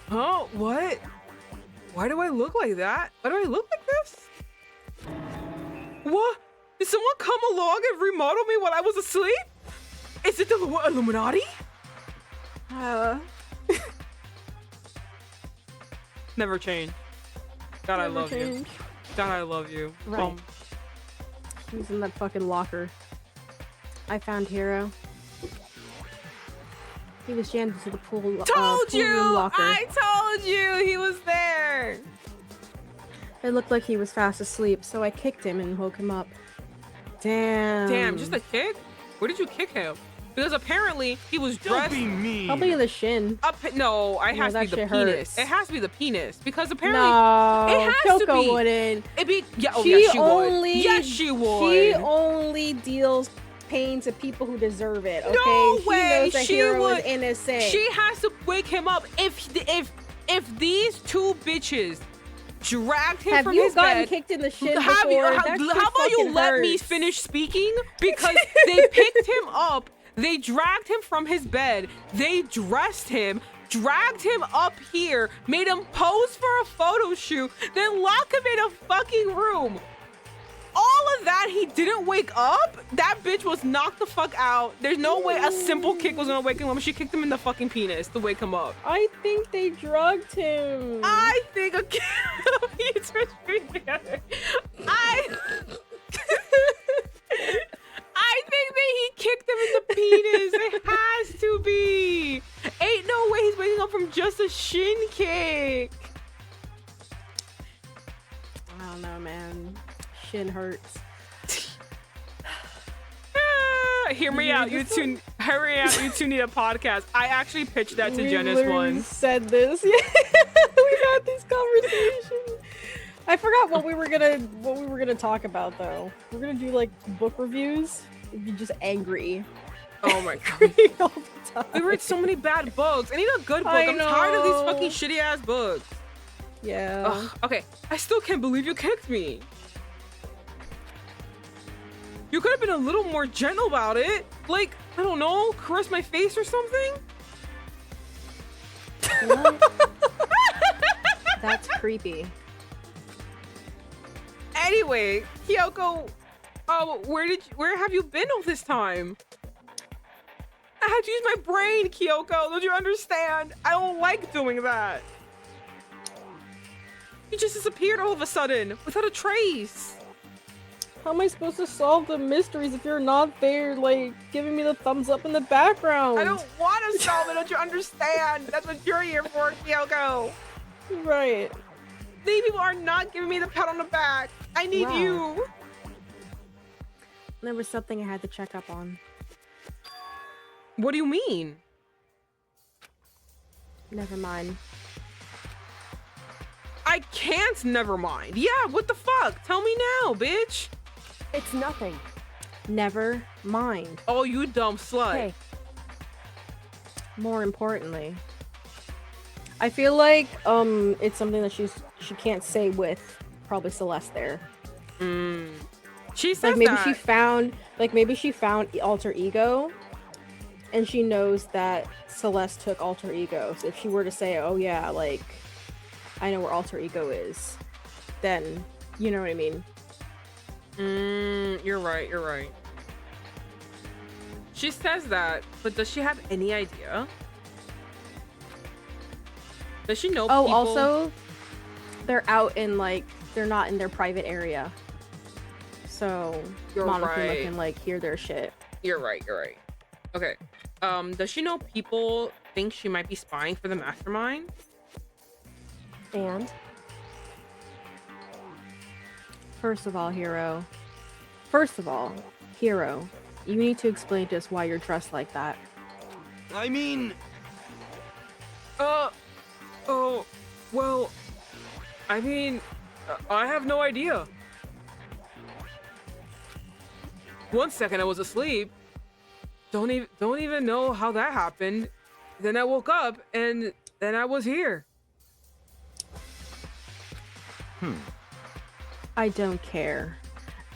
Huh? What? Why do I look like that? Why do I look like this? What? Did someone come along and remodel me while I was asleep? Is it the Illuminati? Never change. God, I love you. God, I love you. Right. He was in that fucking locker. I found Hero. He was jammed into the pool. Told pool you! room locker. I told you he was there. It looked like he was fast asleep, so I kicked him and woke him up. Damn. Damn, just a kick? Where did you kick him? Because apparently he was Don't dressed. be mean. Probably in the shin. No, it has to be that the shit penis. hurts. It has to be the penis because apparently No, it has to Kyoko be. wouldn't. It be yeah. Oh She yeah, she only, would. Yes, she would. She only deals pain to people who deserve it. Okay, No she way, knows that she Hero would- is innocent. She has to wake him up. If these two bitches dragged him Have from you his gotten bed. kicked in the shin How before? That shit about you fucking let me hurts. finish speaking? Because they picked him up, they dragged him from his bed, they dressed him, dragged him up here, made him pose for a photo shoot, then lock him in a fucking room. All of that, he didn't wake up? That bitch was knocked the fuck out. There's no way a simple kick was gonna wake him up. She kicked him in the fucking penis to wake him up. I think they drugged him. I think a you switched me together. I think that he kicked him in the penis. It has to be. Ain't no way he's waking up from just a shin kick. I don't know, man. Shin hurts. Hear me out. You two, hurry out. You two need a podcast. I actually pitched that to Janice literally once. said this. Yeah, we've had these conversations. I forgot what we were gonna talk about though. We're gonna do like book reviews. It'd be just angry. Oh my god. All the time. We read so many bad books. I need a good book. I I'm tired of these know. fucking shitty ass books. Yeah. Ugh, okay, I still can't believe you kicked me. You could have been a little more gentle about it. Like, I don't know, caress my face or something? What? That's creepy. Anyway, Kyoko, where have you been all this time? I had to use my brain, Kyoko. Don't you understand? I don't like doing that. You just disappeared all of a sudden without a trace. How am I supposed to solve the mysteries if you're not there, like, giving me the thumbs up in the background? I don't want to solve it. Don't you understand? That's what you're here for, Kyoko. Right. These people are not giving me the pat on the back. I need Wow. you. There was something I had to check up on. What do you mean? Never mind. I can't never mind. Yeah, what the fuck? Tell me now, bitch. It's nothing. Never mind. Oh, you dumb slut. Hey, More importantly, I feel like it's something that she can't say with probably Celeste there. She says Like maybe that. maybe she found alter ego, and she knows that Celeste took alter ego. So if she were to say, "Oh yeah, like I know where alter ego is," then you know what I mean. You're right. You're right. She says that, but does she have any idea? Does she know Oh, people? also, they're out in like they're not in their private area, so You're Monokuma right. can like hear their shit. You're right. Okay. Does she know people think she might be spying for the mastermind? And first of all, Hero, you need to explain to us why you're dressed like that. I mean, Oh, well, I mean, I have no idea. One second I was asleep. Don't even know how that happened. Then I woke up and then I was here. I don't care.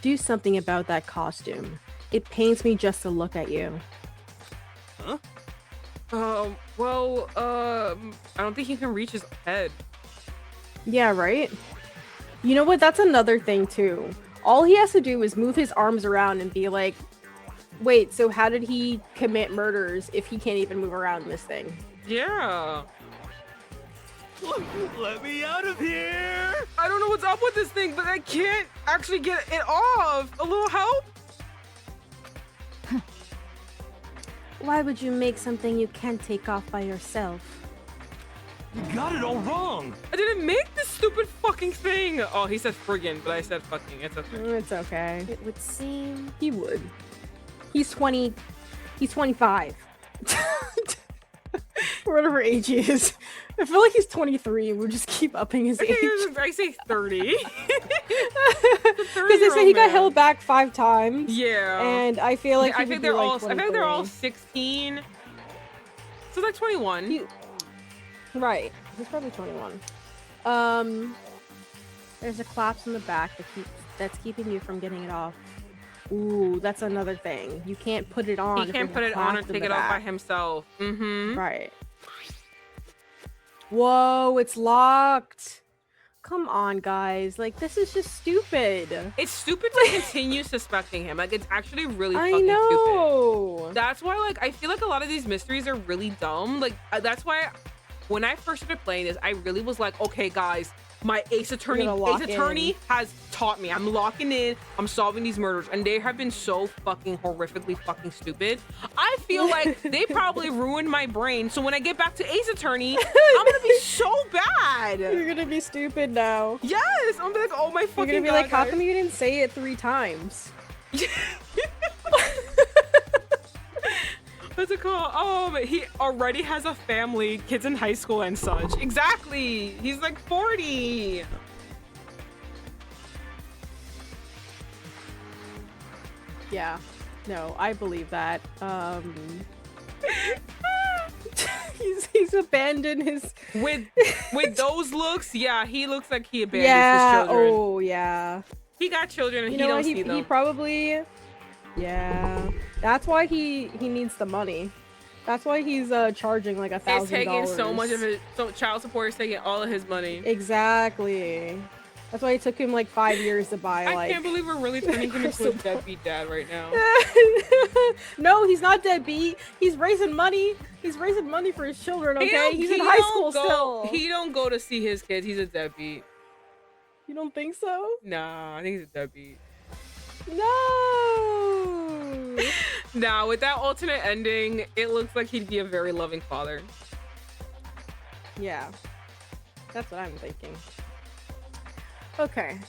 Do something about that costume. It pains me just to look at you. huh? Well, I don't think he can reach his head. Yeah, right? You know what? That's another thing, too. All he has to do is move his arms around and be like, wait, so how did he commit murders if he can't even move around this thing? Yeah. Let me out of here! I don't know what's up with this thing, but I can't actually get it off. A little help? Why would you make something you can't take off by yourself? You got it all wrong! I didn't make this stupid fucking thing. Oh, he said friggin', but I said fucking. It's okay. It's okay. It would seem... He would. He's 20. He's 25. Or whatever age he is. I feel like he's 23 and we'll just keep upping his age. I say 30. Because they say he got held back 5 times. Yeah. And I feel like I think they're all. I think they're all 16. So like 21. Right. He's probably 21. There's a collapse in the back that's keeping you from getting it off. Ooh, that's another thing. You can't put it on. He can't put it on or take it off by himself. Mm-hmm. Right. Whoa, it's locked. Come on, guys. Like, this is just stupid. It's stupid to continue suspecting him. Like, it's actually really fucking I know. stupid. That's why, like, I feel like a lot of these mysteries are really dumb. Like, that's why when I first started playing this, I really was like, okay, guys, my ace attorney has taught me. I'm locking in. I'm solving these murders, and they have been so fucking horrifically fucking stupid. I feel like they probably ruined my brain. So when I get back to Ace Attorney, I'm gonna be so bad. You're gonna be stupid now. Yes, I'm gonna be like, oh my fucking. You're gonna be God, like, how guys. come you didn't say it 3 times? What's it called? He already has a family, kids in high school and such. Exactly. He's like 40. Yeah. No, I believe that. He's abandoned his with those looks. Yeah, he looks like he abandoned yeah. his children. Oh yeah. He got children and You he know don't what? see them. He probably. Yeah. That's why he needs the money. That's why he's charging like $1,000. He's taking so much of his child support is taking all of his money. Exactly. That's why it took him like 5 years to buy. I can't believe we're really turning him into a deadbeat dad right now. No, he's not deadbeat. He's raising money. He's raising money for his children. Okay, he's in high school still. He don't go to see his kids. He's a deadbeat. You don't think so? Nah, I think he's a deadbeat. No. Nah, with that alternate ending, it looks like he'd be a very loving father. Yeah, that's what I'm thinking. Okay.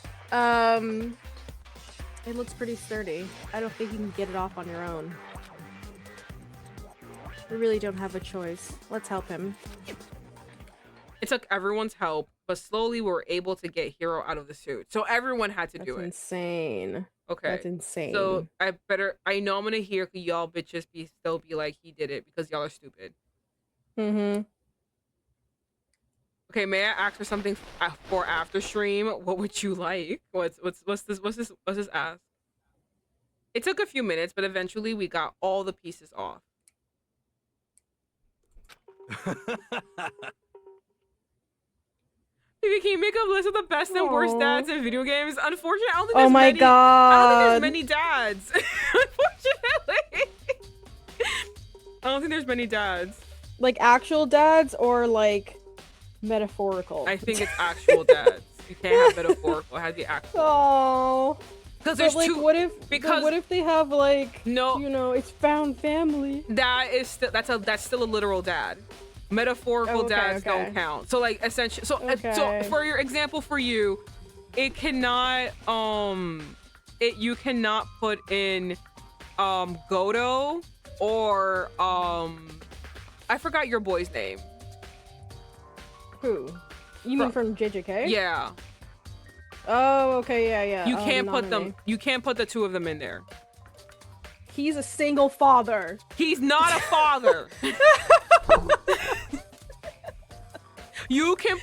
It looks pretty sturdy. I don't think you can get it off on your own. We really don't have a choice. Let's help him. It took everyone's help, but slowly we were able to get Hero out of the suit. So everyone had to do it. Insane. Okay. That's insane. So I know I'm gonna hear y'all bitches still be like, he did it because y'all are stupid. Mm-hmm. Okay, may I ask for something for after stream? What would you like? What's this ask? It took a few minutes, but eventually we got all the pieces off. Baby, can you make a list of the best and worst dads in video games? Unfortunately, I don't think there's many. God. I don't think there's many dads. Unfortunately. I don't think there's many dads. Like actual dads or like metaphorical? I think it's actual dads. You can't have metaphorical. It has to be actual. Oh. because But there's like, two. what if? because- But what if they have like? No. You know, it's found family. That is still that's still a literal dad. Metaphorical Okay, dads okay. don't count. So like essentially, so Okay. for your example, for you, it cannot you cannot put in Godo or I forgot your boy's name. Who? You mean from JJK? Yeah. Oh, okay, yeah. You can't put Nanami. them. You can't put the two of them in there. He's a single father. He's not a father. You can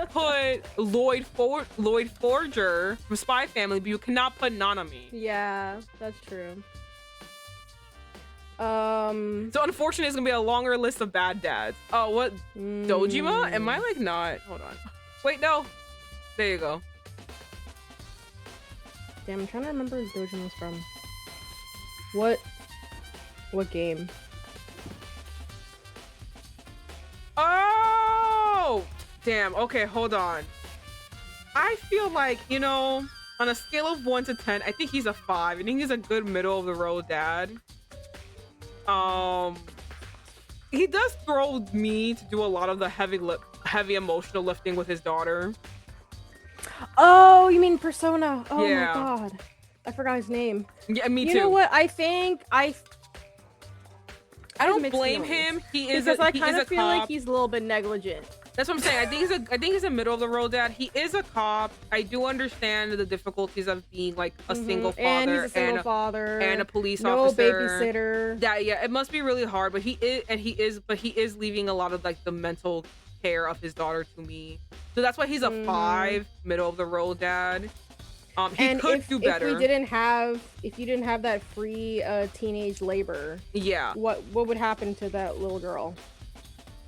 put Lloyd Forger from Spy Family, but you cannot put Nanami. Yeah, that's true. So unfortunately, it's gonna be a longer list of bad dads. Oh, what? Dojima? Am I like not? Hold on. Wait, no. There you go. Damn, I'm trying to remember where Dojima's from. What game? Oh! Damn. Okay, hold on. I feel like, you know, on a scale of 1 to 10, I think he's a 5. I think he's a good middle of the road dad. He does throw me to do a lot of the heavy emotional lifting with his daughter. Oh, you mean Persona? Oh Yeah. my god, I forgot his name. Yeah, me too. You know what? I think I don't mixed blame feelings. him. He is because I he kind is of a feel cop. like he's a little bit negligent. That's what I'm saying. I think he's a middle of the road dad. He is a cop. I do understand the difficulties of being like a single father And he's a single father and a police no officer. babysitter. That it must be really hard, but he is leaving a lot of like the mental care of his daughter to me. So that's why he's a 5, middle of the road dad. He and could do better. If you didn't have that free teenage labor, Yeah, what would happen to that little girl?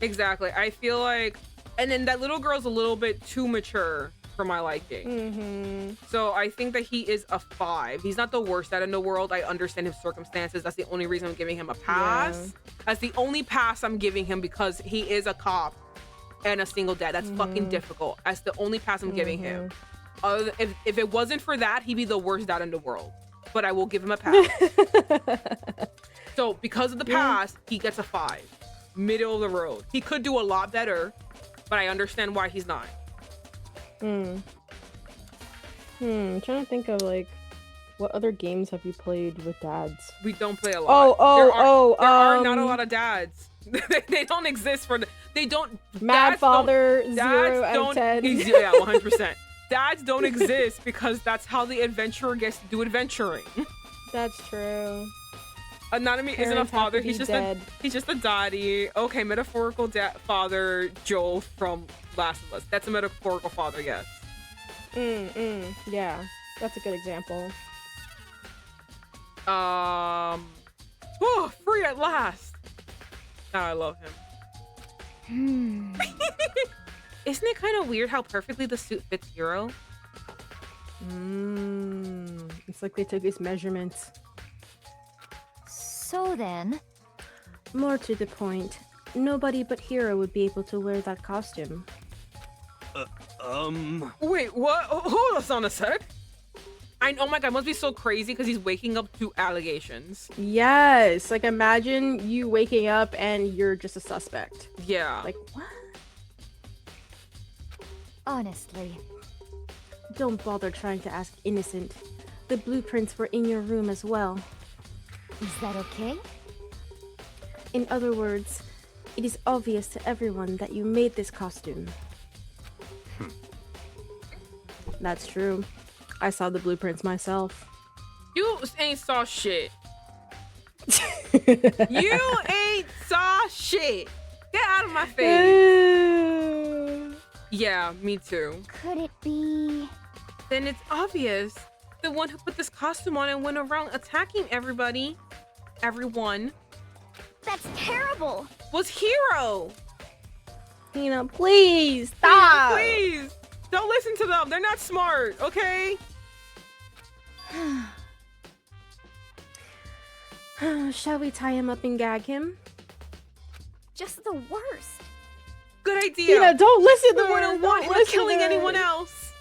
exactly. I feel like, and then that little girl's a little bit too mature for my liking. So I think that he is a 5. He's not the worst dad in the world. I understand his circumstances. That's the only reason I'm giving him a pass. Yeah. That's the only pass I'm giving him, because he is a cop and a single dad. That's fucking difficult. That's the only pass I'm giving him. If it wasn't for that, he'd be the worst dad in the world. But I will give him a pass. So because of the pass, he gets a 5. Middle of the road. He could do a lot better, but I understand why he's not. I'm trying to think of like what other games have you played with dads? We don't play a lot. There are not a lot of dads. They don't exist for they don't. Mad dads Father don't- 0 dads out of don't- 10. Yeah, 100%. Dads don't exist because that's how the adventurer gets to do adventuring. That's true. Nanami isn't a Parents have father. to be He's just dead. he's just a daddy. Okay, metaphorical father Joel from Last of Us. That's a metaphorical father, yes. Yeah, that's a good example. Whew, free at last. Now I love him. Isn't it kind of weird how perfectly the suit fits Hero? It's like they took his measurements. So then, More to the point, nobody but Hero would be able to wear that costume. Wait, what? Hold on a sec. Oh my god, it must be so crazy because he's waking up to allegations. Yes, like imagine you waking up and you're just a suspect. Yeah. Like, what? honestly, Don't bother trying to ask innocent. The blueprints were in your room as well. is that okay? In other words, it is obvious to everyone that you made this costume. That's true. I saw the blueprints myself. You ain't saw shit. You ain't saw shit. Get out of my face. Yeah, me too. Could it be? Then it's obvious. The one who put this costume on and went around attacking everyone, That's terrible! was Hero. Tina, please stop. Please, don't listen to them. They're not smart, okay? Shall we tie him up and gag him? Just the worst. Good idea. Tina, don't listen to We her. wouldn't want Don't him listen killing to her. anyone else.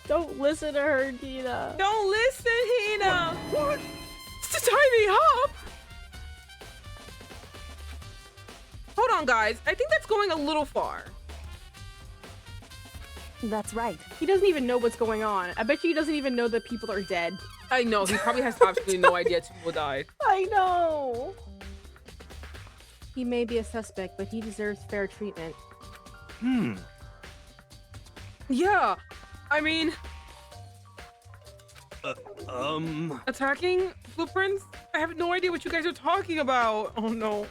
Don't listen to her, Tina. Don't listen, Hina. What? To tie me up. Hold on, guys. I think that's going a little far. That's right. He doesn't even know what's going on. I bet you he doesn't even know that people are dead. I know. He probably has absolutely no idea two people died. I know. He may be a suspect, but he deserves fair treatment. Yeah. I mean, attacking blueprints? I have no idea what you guys are talking about. Oh no.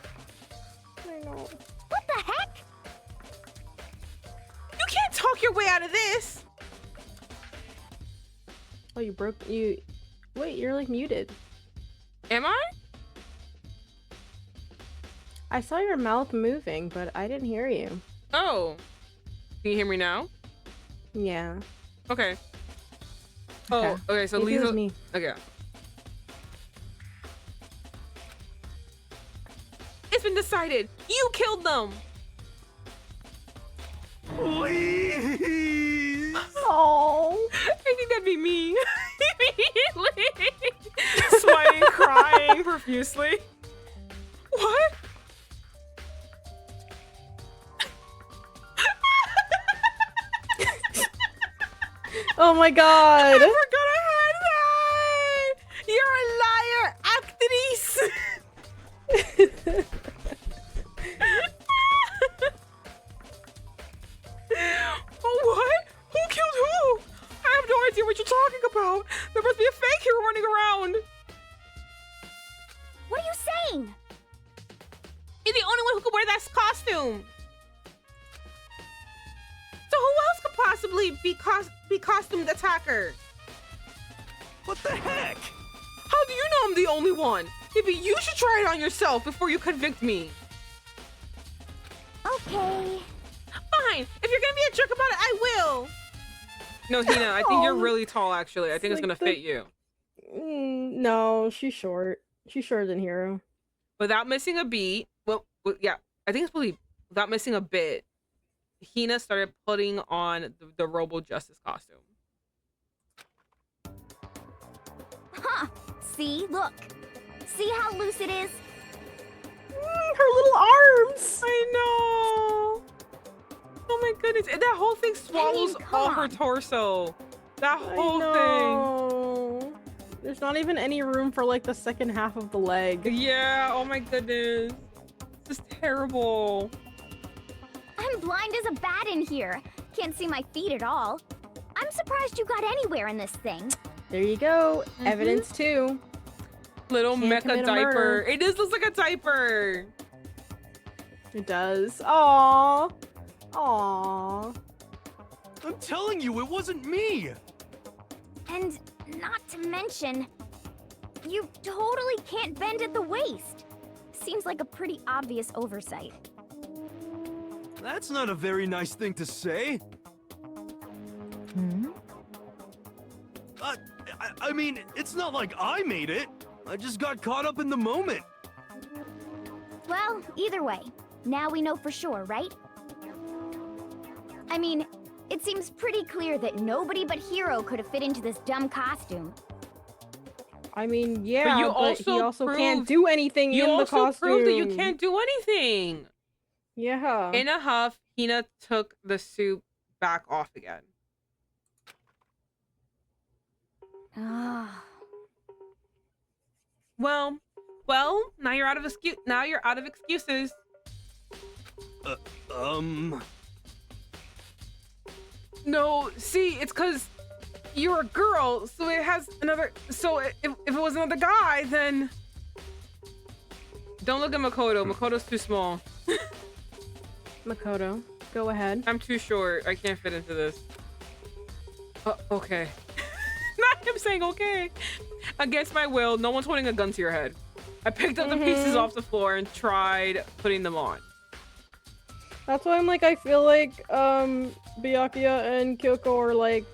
I know. What the heck? You can't talk your way out of this. Oh, you. Wait, you're like muted. Am I? I saw your mouth moving, but I didn't hear you. Oh. Can you hear me now? Yeah. Okay. Oh, okay, so Maybe it was Lisa. me. Okay. It's been decided. You killed them. Please. Oh. I think that'd be me. Immediately. Sweating, crying profusely. What? Oh my god. I forgot I had that. You're a liar, actrice. Oh, what? Who killed who? I have no idea what you're talking about. There must be a fake hero running around. What are you saying? You're the only one who could wear that costume. So who else could possibly be costumed attacker? What the heck? How do you know I'm the only one? Maybe you should try it on yourself before you convict me. Okay. Fine. If you're gonna be a jerk about it, I will. No, Hina, I think you're really tall, actually. I think it's like gonna fit you. No, she's short. She's shorter than Hero. Without missing a beat, well, yeah, I think it's really without missing a bit, Hina started putting on the Robo Justice costume. Huh. See? Look. See how loose it is? Her little arms. I know. Oh my goodness. And that whole thing swallows come all her on. torso. That whole thing. thing. There's not even any room for like the second half of the leg. Yeah, oh my goodness. This is terrible. I'm blind as a bat in here. Can't see my feet at all. I'm surprised you got anywhere in this thing. There you go. Evidence too. Little Can't mecha commit a diaper. murder. It just looks like a diaper. It does. Aww. Aww. I'm telling you, it wasn't me. And not to mention, you totally can't bend at the waist. Seems like a pretty obvious oversight. That's not a very nice thing to say. I mean, it's not like I made it. I just got caught up in the moment. Well, either way, now we know for sure, right? I mean, it seems pretty clear that nobody but Hero could have fit into this dumb costume. I mean, yeah, you but he also also proved- can't do anything You in the also costume. proved that you can't do anything. Yeah. In a huff, Hina took the suit back off again. Ah. Well, now you're out of excuses. No, see, it's because you're a girl, so it has another. So if it was another guy, then don't look at Makoto. Makoto's too small. Makoto, go ahead. I'm too short. I can't fit into this. Okay. Not him saying okay. Against my will, no one's holding a gun to your head. I picked up the pieces off the floor and tried putting them on. That's why I'm like, I feel like Byakuya and Kyoko are like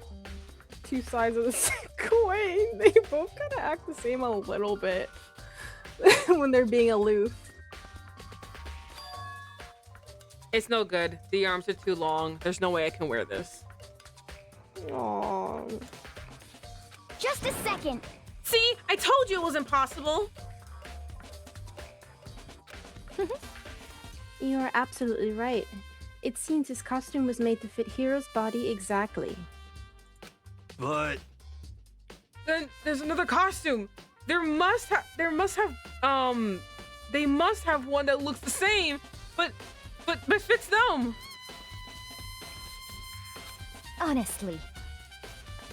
two sides of the same coin. They both kind of act the same a little bit when they're being aloof. It's no good. The arms are too long. There's no way I can wear this. Aww. Just a second. See, I told you it was impossible. You are absolutely right. It seems his costume was made to fit Hiro's body exactly. But Then there's another costume. They must have one that looks the same, but fits them. Honestly.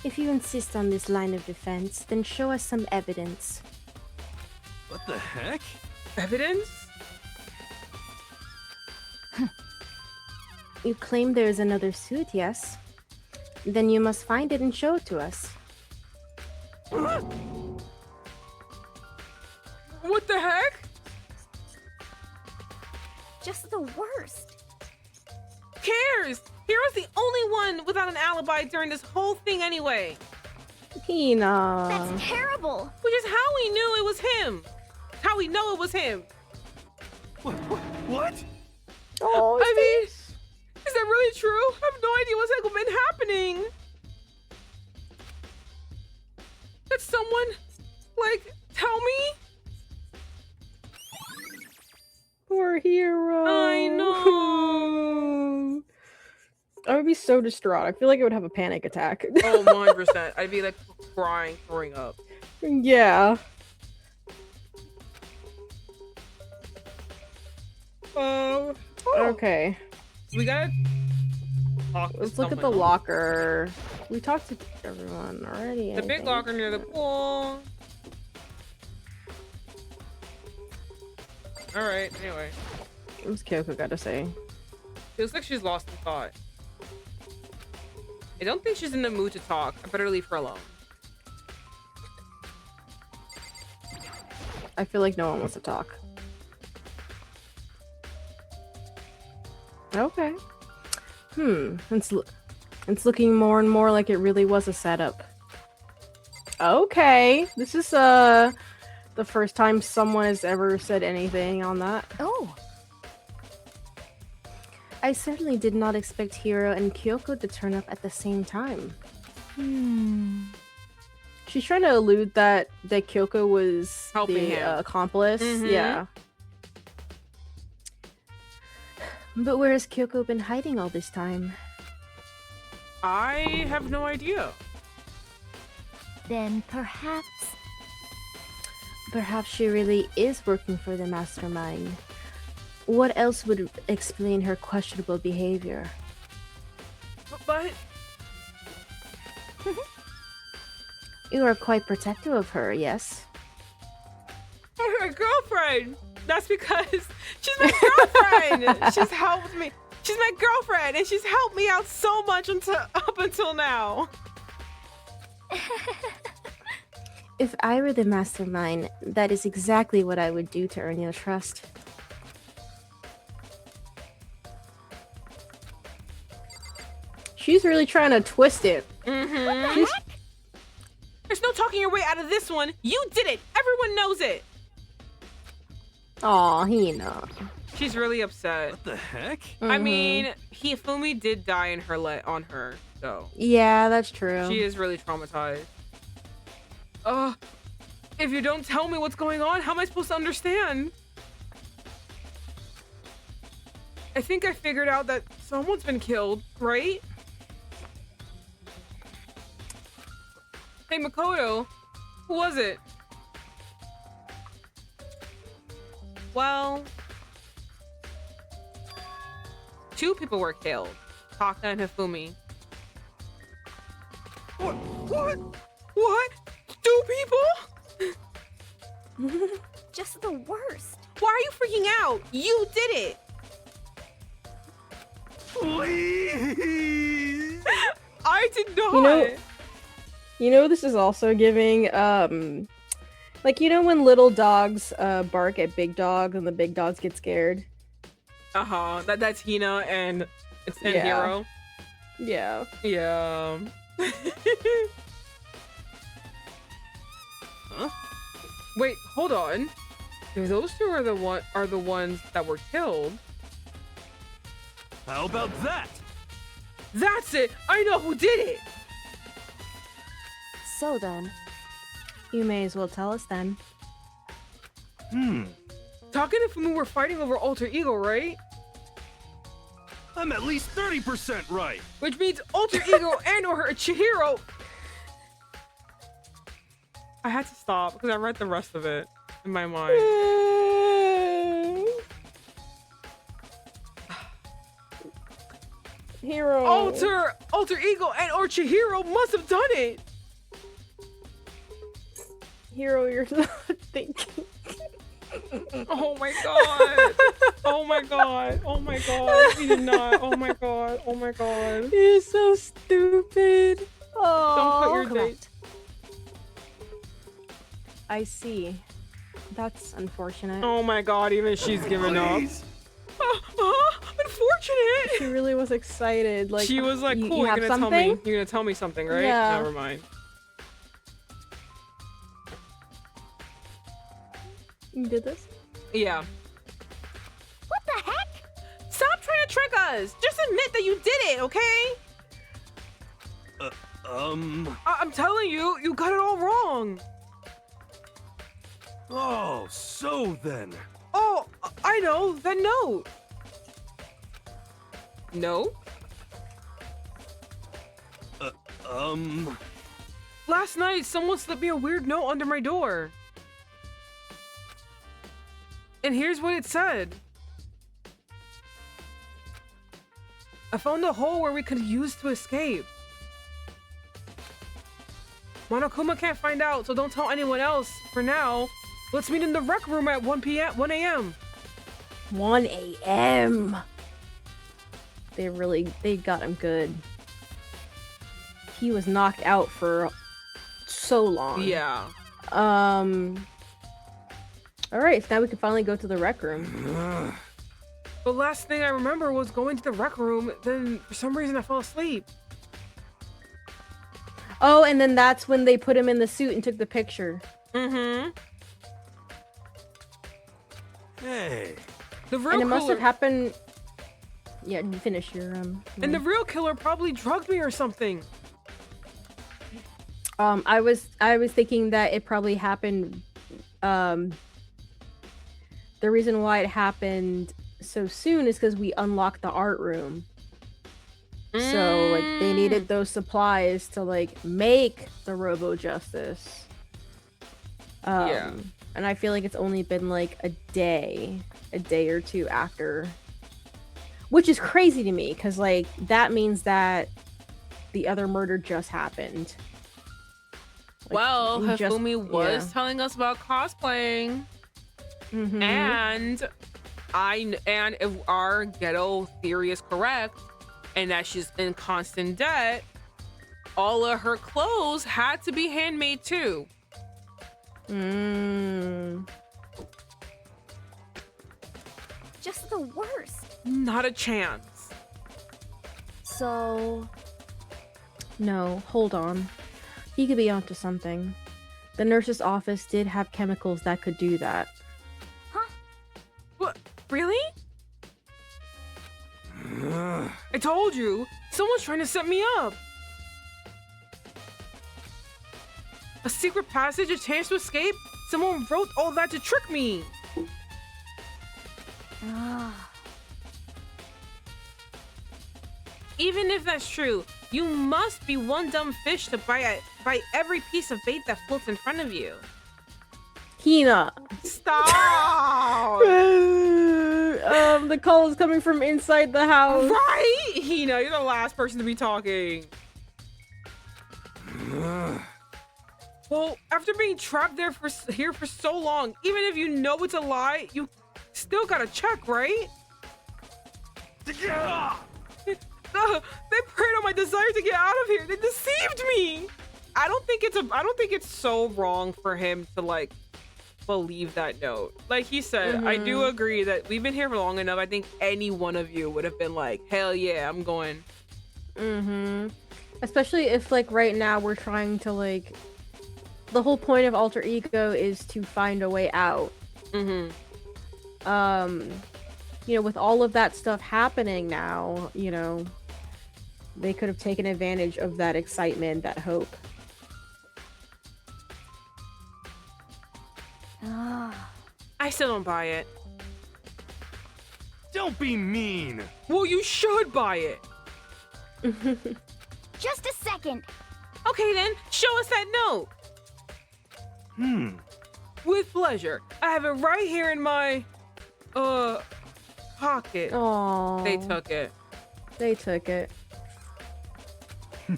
If you insist on this line of defense, then show us some evidence. what the heck? Evidence? You claim there is another suit, yes? Then you must find it and show it to us. What the heck? Just the worst. Who cares? Hero's the only one without an alibi during this whole thing anyway. Hina. That's terrible. Which is how we knew it was him. How we know it was him. What? Oh, I mean, is that really true? I have no idea what's been happening. Did someone, like, tell me? poor Hero. I know. I would be so distraught. I feel like I would have a panic attack. Oh, 100%. I'd be like crying, throwing up. Yeah. Okay. We gotta talk to Let's look at the someone. locker. We talked to everyone already. The I big think. locker near the pool. Alright, anyway. What's Kyoko got to say? Feels like she's lost in thought. I don't think she's in the mood to talk. I better leave her alone. I feel like no one wants to talk. Okay. It's looking more and more like it really was a setup. Okay. This is the first time someone has ever said anything on that. Oh, I certainly did not expect Hiro and Kyoko to turn up at the same time. She's trying to allude that Kyoko was Helping the him. accomplice. Mhm. Yeah. But where has Kyoko been hiding all this time? I have no idea. then perhaps. Perhaps she really is working for the mastermind. What else would explain her questionable behavior? But You are quite protective of her, yes? her girlfriend. That's because she's my girlfriend. She's helped me. She's my girlfriend, and she's helped me out so much up until now. If I were the mastermind, that is exactly what I would do to earn your trust. She's really trying to twist it. Mm-hmm. There's no talking your way out of this one. You did it. Everyone knows it. Aw, Hina. She's really upset. What the heck? I Mhm. mean, Hifumi did die in her on her, so Yeah, that's true. she is really traumatized. If you don't tell me what's going on, how am I supposed to understand? I think I figured out that someone's been killed, right? Hey, Makoto, who was it? Well, two people were killed, Taka and Hifumi. What? What? Two people? Just the worst. Why are you freaking out? You did it! Please. I did not! You know this is also giving, like, you know when little dogs bark at big dogs and the big dogs get scared? Uh-huh. That's Hina and it's Yeah. Hero. Yeah. Yeah. Huh? Wait, hold on. Those two are the ones that were killed. How about that? That's it! I know who did it! so then? You may as well tell us then. Taka and Fumu were fighting over alter ego, right? I'm at least 30% right. Which means alter ego and or her Chihiro. I had to stop because I read the rest of it in my mind. Hero. Alter ego and or Chihiro must have done it. Hero, you're not thinking. Oh my god. Oh my god. Oh my god. He did not. Oh my god. Oh my god. You're so stupid. Oh, Don't put your date. I see. That's unfortunate. Oh my god, even she's giving up. Please. Unfortunate. She really was excited. Like She was like, you- cool, you you're have gonna tell something? me. You're gonna tell me something, right? Yeah. Never mind. You did this? Yeah. What the heck? Stop trying to trick us. Just admit that you did it, okay? I'm telling you, you got it all wrong. Oh, so then. Oh, I know, that note. No? Last night, someone slipped me a weird note under my door. And here's what it said. I found a hole where we could use to escape. Monokuma can't find out, so don't tell anyone else. For now, let's meet in the rec room at 1 a.m. 1 a.m. They got him good. He was knocked out for so long. Yeah. Alright, so now we can finally go to the rec room. The last thing I remember was going to the rec room, then for some reason I fell asleep. Oh, and then that's when they put him in the suit and took the picture. Mm-hmm. Hey. The real And it must have killer- happened... Yeah, you finish your... And the real killer probably drugged me or something. I was thinking that it probably happened... The reason why it happened so soon is because we unlocked the art room. So, like, they needed those supplies to, like, make the Robo Justice. Yeah. And I feel like it's only been, like, a day or two after. Which is crazy to me, because, like, that means that the other murder just happened. Like, Well, we just- Hifumi was yeah. telling us about cosplaying. Mhm. And if our ghetto theory is correct, and that she's in constant debt, all of her clothes had to be handmade too. Just the worst. Not a chance. So, No, hold on. He could be onto something. The nurse's office did have chemicals that could do that. What? Really? I told you. Someone's trying to set me up. A secret passage, a chance to escape? Someone wrote all that to trick me. Even if that's true, you must be one dumb fish to bite every piece of bait that floats in front of you. Hina! Stop! The call is coming from inside the house. Right? Hina, you're the last person to be talking. Well, after being trapped here for so long, even if you know it's a lie, you still gotta check, right? They preyed on my desire to get out of here. They deceived me. I don't think it's so wrong for him to like believe that note. Like he said, I do agree that we've been here for long enough. I think any one of you would have been like, hell yeah, I'm going. Especially if, like, right now we're trying to, like, the whole point of alter ego is to find a way out. You know, with all of that stuff happening now, you know, they could have taken advantage of that excitement, that hope. I still don't buy it. Don't be mean. Well, you should buy it. Just a second. Okay then, show us that note. With pleasure. I have it right here in my, pocket. Oh. They took it. They took it.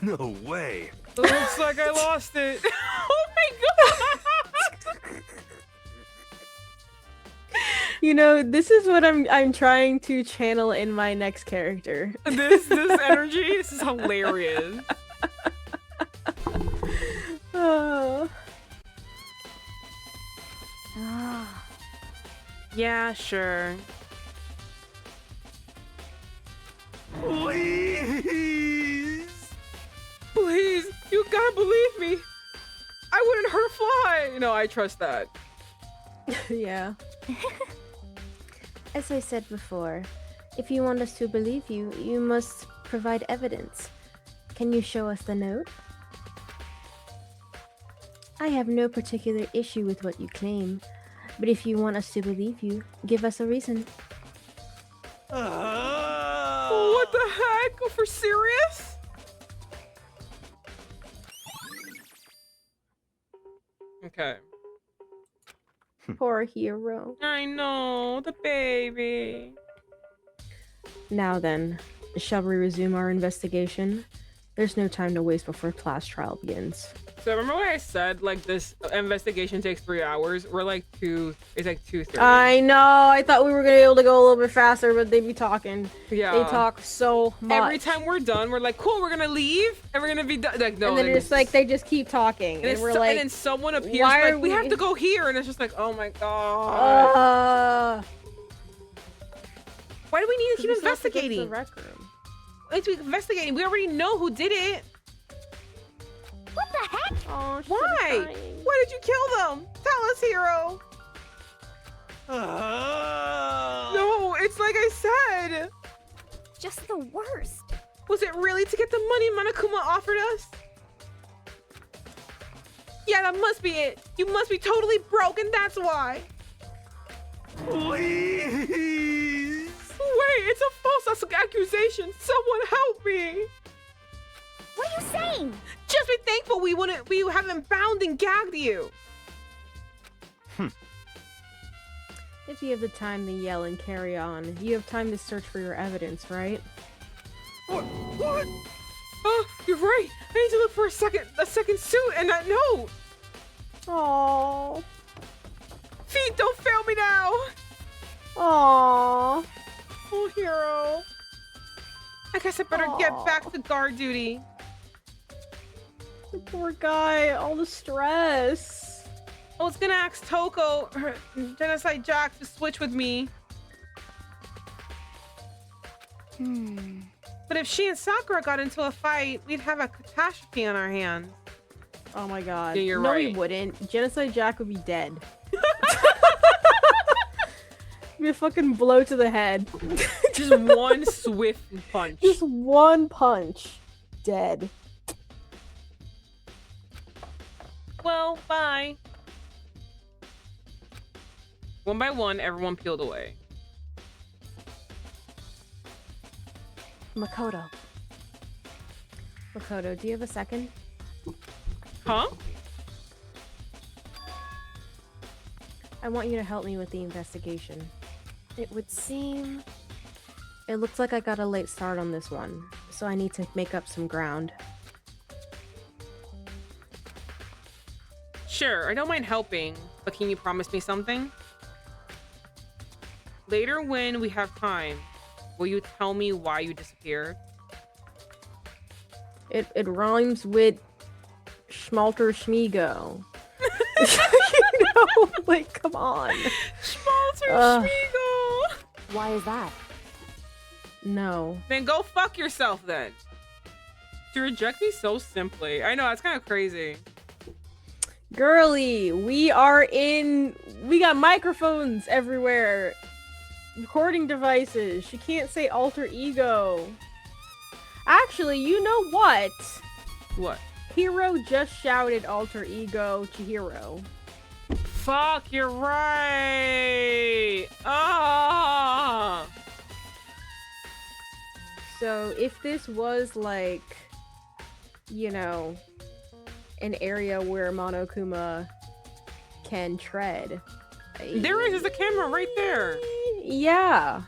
No way. It looks like I lost it. Oh my god! You know, this is what I'm trying to channel in my next character. This energy, this is hilarious. Oh. Yeah, sure. Please. Please, you gotta believe me. I wouldn't hurt a fly. No, I trust that. Yeah. As I said before, if you want us to believe you, you must provide evidence. Can you show us the note? I have no particular issue with what you claim, but if you want us to believe you, give us a reason. What the heck? For serious? Okay. Poor hero. I know, the baby. Now then, shall we resume our investigation? There's no time to waste before class trial begins. So remember what I said, like this investigation takes 3 hours? We're like it's like 2:30. I know, I thought we were gonna be able to go a little bit faster, but they be talking. Yeah. They talk so much. Every time we're done, we're like, cool, we're gonna leave, and we're gonna be done. Like, no, and then it's like, they just keep talking. And, we're like, and then someone appears why like, are we have we- to go here, and it's just like, oh my god. Why do we need to keep we still have to go to investigating? the rec room. Let's be investigating. We already know who did it. What the heck? Oh, she's Why? dying. Why did you kill them? Tell us, hero. No, it's like I said. Just the worst. Was it really to get the money Monokuma offered us? Yeah, that must be it. You must be totally broken, that's why. Please. Wait, it's a false accusation. Someone help me. What are you saying? Just be thankful we haven't bound and gagged you. If you have the time to yell and carry on, you have time to search for your evidence, right? What? Oh, you're right. I need to look for a second suit and that note. Aww. Feet, don't fail me now. Aww. Oh, hero. I guess I better get Aw. back to guard duty. The poor guy, all the stress. I was gonna ask Toko, Genocide Jack, to switch with me. But if she and Sakura got into a fight, we'd have a catastrophe on our hands. Oh my god. Yeah, you're no, right. he wouldn't. Genocide Jack would be dead. Be a fucking blow to the head. Just one swift punch. Just one punch. Dead. Well, bye. One by one, everyone peeled away. Makoto. Makoto, do you have a second? Huh? I want you to help me with the investigation. It would seem... It looks like I got a late start on this one, so I need to make up some ground. Sure, I don't mind helping, but can you promise me something? Later when we have time, will you tell me why you disappeared? It rhymes with Schmalter Schmigo. You know, like, come on. Schmalter Ugh. Schmiegel! Why is that? No. Then go fuck yourself then. To reject me so simply. I know, it's kind of crazy. Girly, we got microphones everywhere. Recording devices. She can't say alter ego. Actually, you know what? What? Hiro just shouted alter ego Chihiro. Fuck, you're right. Ah. So if this was like, you know, an area where Monokuma can tread. There is a camera right there. Yeah.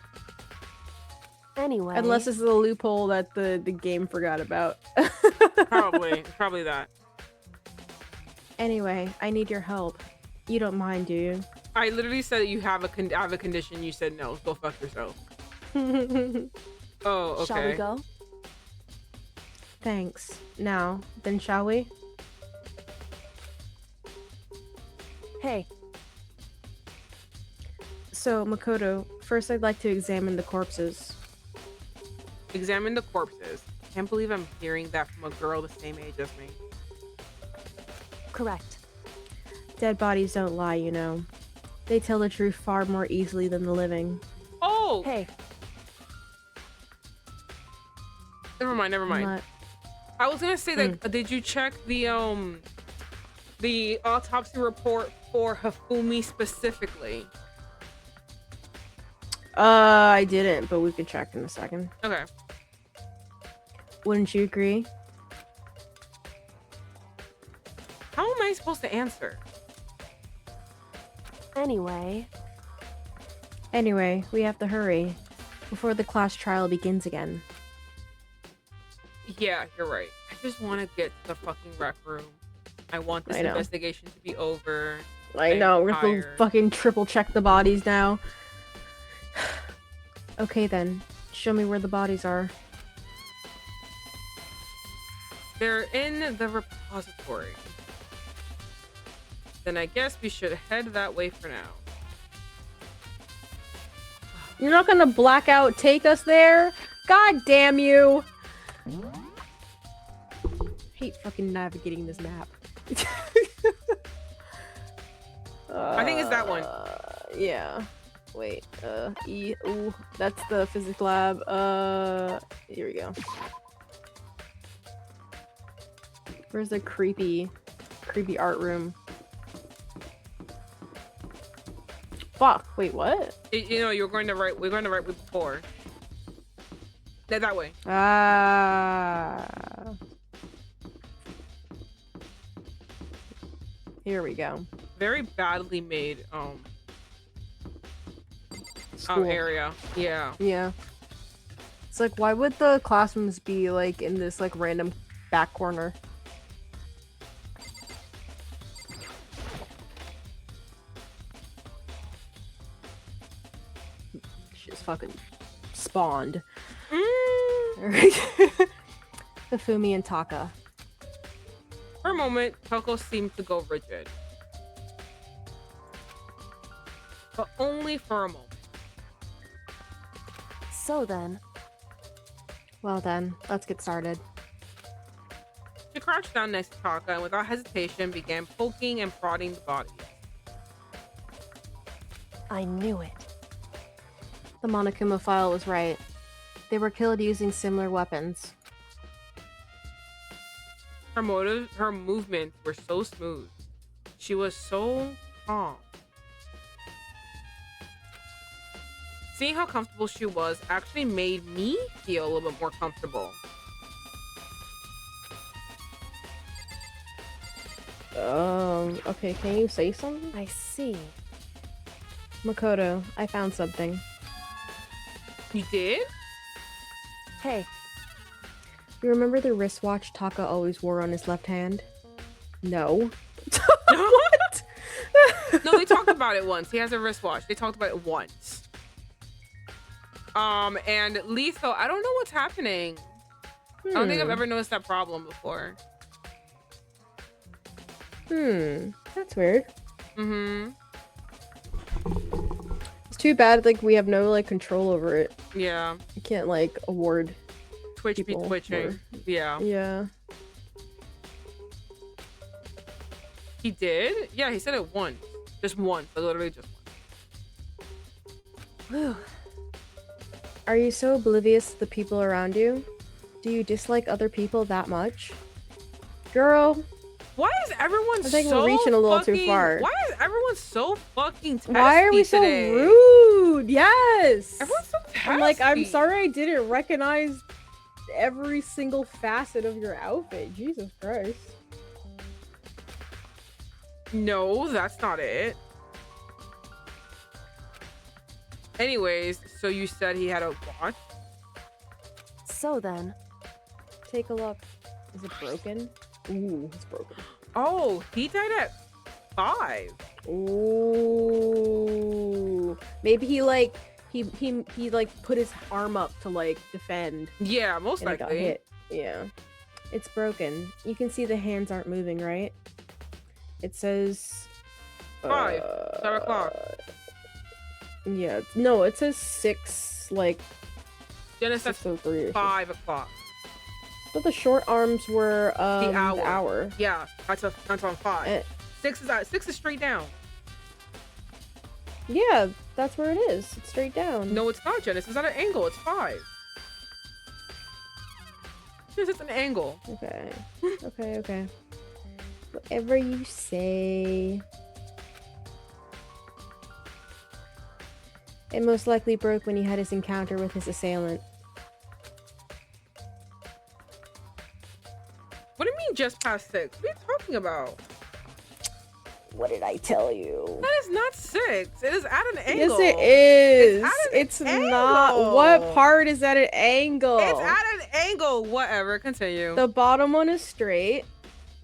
Anyway. Unless this is a loophole that the game forgot about. Probably that. Anyway, I need your help. You don't mind, do you? I literally said that you have a condition. You said no. Go fuck yourself. Oh, okay. Shall we go? Thanks. Now, then shall we? Hey, So, Makoto, first I'd like to examine the corpses. Examine the corpses. Can't believe I'm hearing that from a girl the same age as me. correct. Dead bodies don't lie, you know. They tell the truth far more easily than the living. Oh, Hey, never mind. Not- I was gonna say that. Did you check the autopsy report for Hifumi specifically? I didn't, but we could check in a second. Okay. Wouldn't you agree? How am I supposed to answer? anyway. Anyway, we have to hurry before the class trial begins again. Yeah, you're right. I just want to get to the fucking rec room. I want this I know. investigation to be over. I know, we're gonna tired. fucking triple check the bodies now. Okay then, show me where the bodies are. They're in the repository. Then I guess we should head that way for now. You're not gonna blackout take us there? God damn you! Hate fucking navigating this map. I think it's that one. Yeah. Wait. Ooh, that's the physics lab. Here we go. Where's the creepy art room? Fuck. Wait, what? You know, you're going to right. We're going to right before. That way. Ah. Here we go. Very badly made School. area. Yeah. Yeah. It's like, why would the classrooms be like in this like random back corner? She's fucking spawned. Hifumi and Taka. For a moment, Toko seemed to go rigid. But only for a moment. So then, Well then, let's get started. She crouched down next to Taka and without hesitation began poking and prodding the body. I knew it. The Monokuma file was right. They were killed using similar weapons. Her movements were so smooth. She was so calm. Seeing how comfortable she was actually made me feel a little bit more comfortable. Okay, can you say something? I see. Makoto, I found something. You did? Hey, You remember the wristwatch Taka always wore on his left hand? No. What? No, they talked about it once. He has a wristwatch. They talked about it once. And Letho, I don't know what's happening. I don't think I've ever noticed that problem before. That's weird. Mm-hmm. It's too bad, like, we have no, like, control over it. Yeah. You can't, like, award Twitch be people twitching. for- Yeah. Yeah. He did? Yeah, he said it once. Just once. Like, literally just once. whew. Are you so oblivious to the people around you? Do you dislike other people that much? Girl, Why is everyone I think so we're reaching a little too fucking- far. Why is everyone so fucking testy Why are we so today? rude? Yes. Everyone's so testy. I'm like, I'm sorry I didn't recognize every single facet of your outfit. Jesus Christ. No, that's not it. Anyways, so you said he had a watch? So then, Take a look. Is it broken? Ooh, it's broken. Oh, he died at 5. Ooh. Maybe he like he like put his arm up to like defend Yeah, most and it got likely. hit. Yeah. It's broken. You can see the hands aren't moving, right? It says 5. 7 o'clock. Yeah. No, it says 6 like Dennis, that's 6:03 or something. 5 o'clock. But the short arms were The the hour. Yeah, that's on 5. Eh, 6 is straight down. yeah, that's where it is. It's straight down. No, it's not, Janice. It's at an angle. It's 5. Yes, it's an angle. Okay. Okay. Whatever you say. It most likely broke when he had his encounter with his assailant. What do you mean just past 6? What are you talking about? What did I tell you? That is not 6. It is at an angle. Yes, it is. It's at an It's not. angle. What part is at an angle? It's at an angle. Whatever. Continue. The bottom one is straight,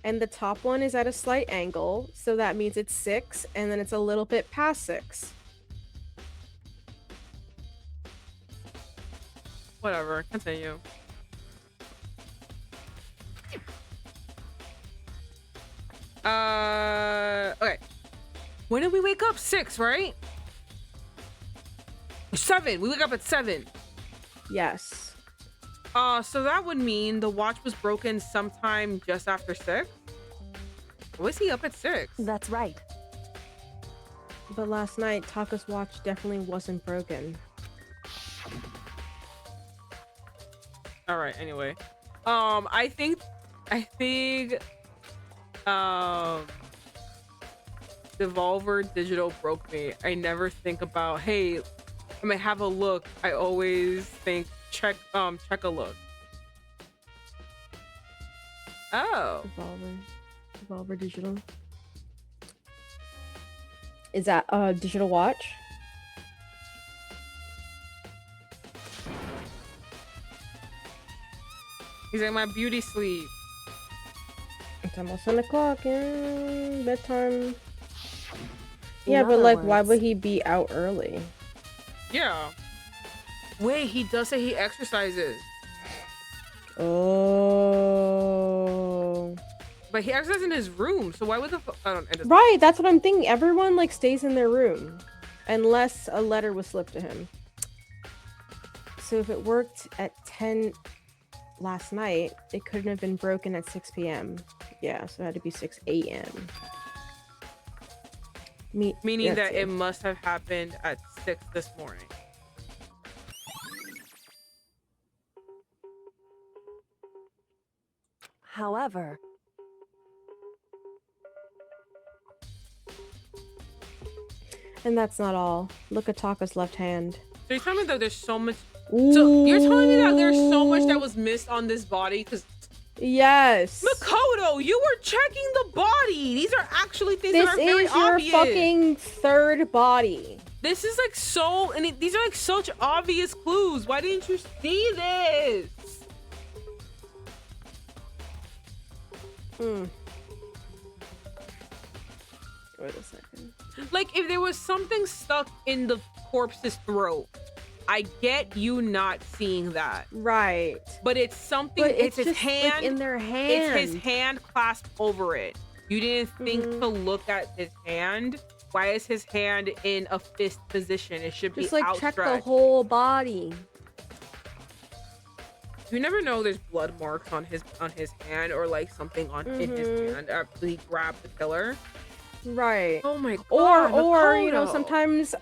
and the top one is at a slight angle. So that means it's 6, and then it's a little bit past 6. Whatever. Continue. Okay. When did we wake up? 6, right? 7. We wake up at 7. Yes. So that would mean the watch was broken sometime just after 6. Was he up at 6? that's right. But last night, Taka's watch definitely wasn't broken. All right. Anyway, I think, Devolver Digital broke me. I never think about, hey, I might have a look. I always think check a look. Oh, Devolver Digital. Is that a digital watch? he's in my beauty sleep. It's almost 10 o'clock. Yeah, bedtime. In Yeah, but other like, why words- would he be out early? Yeah. Wait, he does say he exercises, Oh. but he exercises in his room. So why would the? I don't. It doesn't- Right, that's what I'm thinking. Everyone like stays in their room, unless a letter was slipped to him. So if it worked at 10 last night, it couldn't have been broken at 6 p.m. Yeah, so it had to be 6 a.m. Meaning let's that see. it must have happened at 6 this morning. However, And that's not all. Look at Taka's left hand. So you're telling me that there's so much. So you're telling me that there's so much that Ooh. was missed on this body? Because Yes. Makoto, you were checking the body. These are actually things This that are very is your obvious. fucking third body. This is like so, and these are like such obvious clues. Why didn't you see this? Hmm. Wait a second. Like if there was something stuck in the corpse's throat, I get you not seeing that. Right. But it's something. But it's his just, hand. like, in their hand. It's his hand clasped over it. You didn't think Mhm. to look at his hand. Why is his hand in a fist position? It should Just be like outstretched. check the whole body. You never know. There's blood marks on his hand or like something on in his Mhm. hand after he grabbed the killer. Right. Oh my god. Or you know, Makoto. sometimes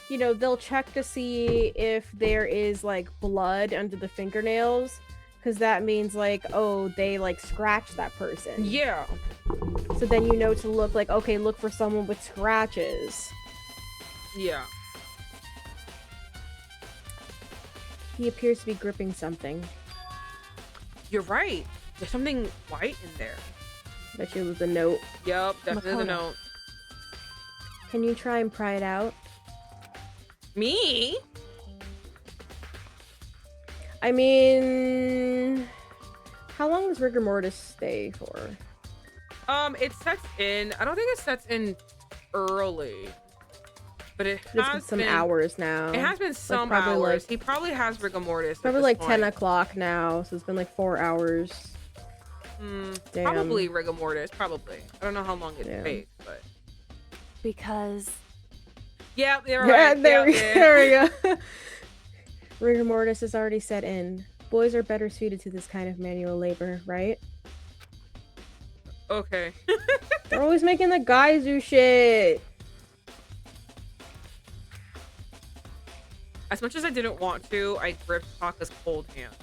you know, they'll check to see if there is like blood under the fingernails, Because that means like, oh, they like scratched that person. Yeah. So then you know to look like, okay, look for someone with scratches. Yeah. He appears to be gripping something. You're right. There's something white in there. Bet you it was a note. Yep, definitely the Makoto. note. Can you try and pry it out? Me? I mean, how long does rigor mortis stay for? It sets in. I don't think it sets in early, but it It's been has some been hours now. It has been some probably, hours. like- He probably has rigor mortis. at Probably this like point. 10 o'clock now, so it's been like 4 hours. Damn. Probably rigor mortis. Probably. I don't know how long it Damn. takes, but Because yeah, you're Yeah, right. there, Yeah, there we go. Rigor mortis is already set in. Boys are better suited to this kind of manual labor, right? Okay. They're always making the guys do shit. As much as I didn't want to, I gripped Taka's cold hand.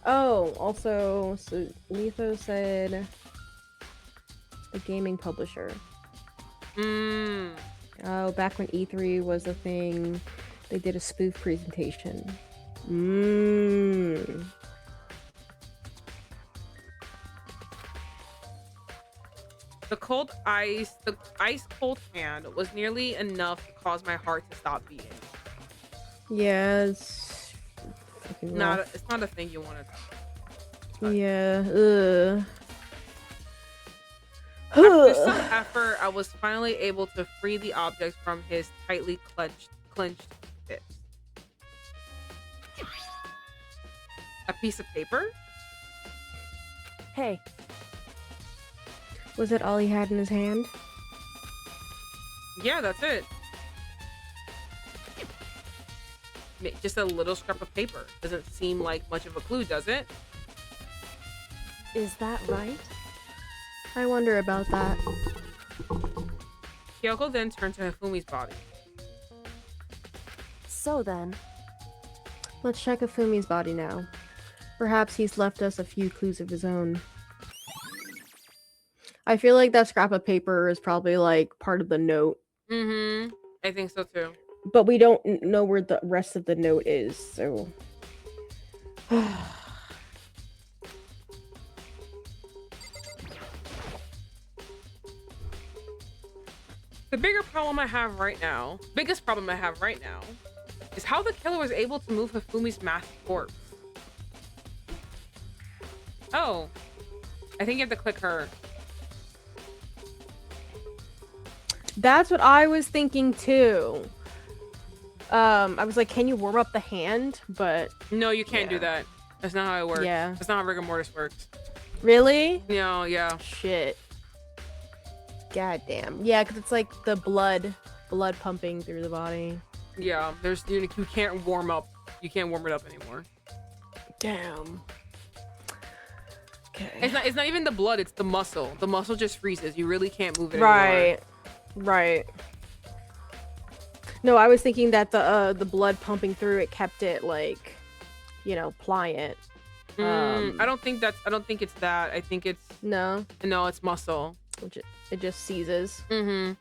Oh, also, so Letho said the gaming publisher. Mmm. Oh, back when E3 was a thing, they did a spoof presentation. The ice cold hand was nearly enough to cause my heart to stop beating. Yeah, it's fucking rough. It's not a thing you want to. Yeah. Ugh. After some effort, I was finally able to free the object from his tightly clenched fist. A piece of paper? hey, Was that all he had in his hand? Yeah, that's it. Just a little scrap of paper. Doesn't seem like much of a clue, does it? is that right? I wonder about that. Kyoko then turned to Hifumi's body. So then, Let's check Afumi's body now. Perhaps he's left us a few clues of his own. I feel like that scrap of paper is probably like part of the note, Mm-hmm. I think so too. but we don't know where the rest of the note is, so. The biggest problem I have right now, is how the killer was able to move Hifumi's masked corpse. Oh, I think you have to click her. That's what I was thinking too. I was like, can you warm up the hand? But No, you can't do Yeah. that. That's not how it works. Yeah. That's not how rigor mortis works. really? No, yeah. Shit. God damn. Yeah, because it's like the blood pumping through the body. Yeah, you can't warm up. You can't warm it up anymore. Damn. Okay. It's not even the blood, it's the muscle. The muscle just freezes. You really can't move it anymore. Right. No, I was thinking that the blood pumping through it kept it like, pliant. I don't think it's that. I think it's No, it's muscle. it just seizes. Mm-hmm.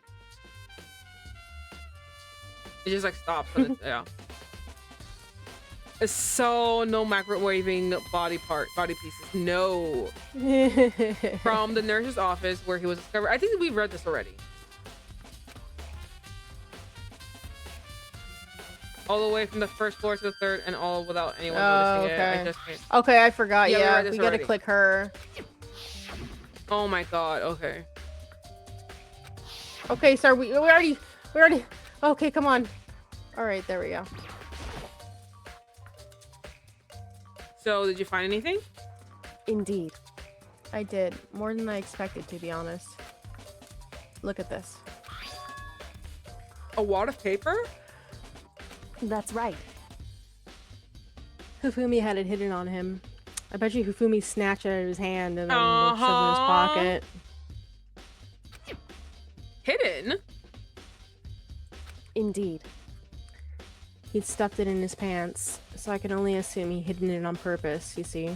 It just like stops. But yeah. So no microwaving body pieces. No. From the nurse's office where he was discovered. I think we've read this already. All the way from the first floor to the third, and all without anyone noticing it. I just can't. Okay, I forgot. Yeah, we Yeah, read this we gotta already. click her. Oh my god. Okay. Okay, sir, we already. Okay, come on. All right, there we go. So did you find anything? indeed. I did more than I expected, to be honest. Look at this. A wad of paper? That's right. Hifumi had it hidden on him. I bet you Hifumi snatched it out of his hand and then shoved it in his pocket. Hidden? Indeed. He'd stuffed it in his pants, so I can only assume he hidden it on purpose, you see.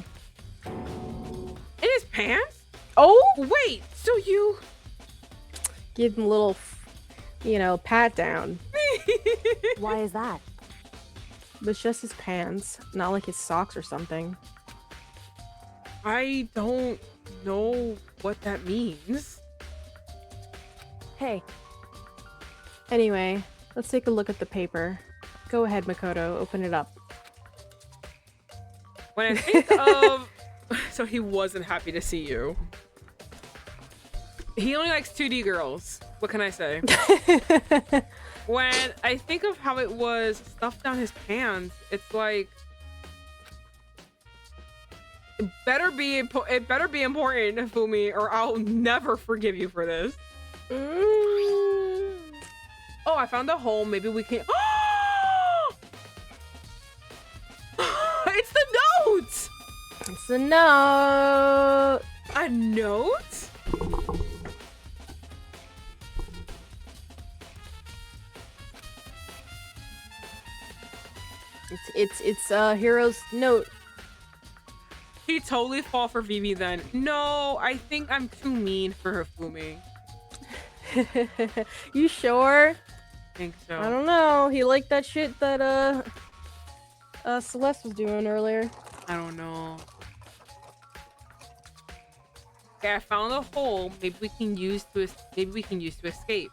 In his pants? Oh! Wait, so you... Give him a little, you know, pat down. Why is that? But it's just his pants, not like his socks or something. I don't know what that means. Hey, Anyway, let's take a look at the paper. Go ahead, Makoto, open it up. When I think of... So he wasn't happy to see you. He only likes 2D girls. What can I say? When I think of how it was stuffed down his pants, it's like... It better be important, Fumi, or I'll never forgive you for this. Oh, I found a hole. Maybe we can... It's the note! It's a note! A note? It's Hero's note. He totally fall for Vivi then. No, I think I'm too mean for Hifumi. You sure? I think so. I don't know. He liked that shit that Celeste was doing earlier. I don't know. Okay, I found a hole. Maybe we can use to escape.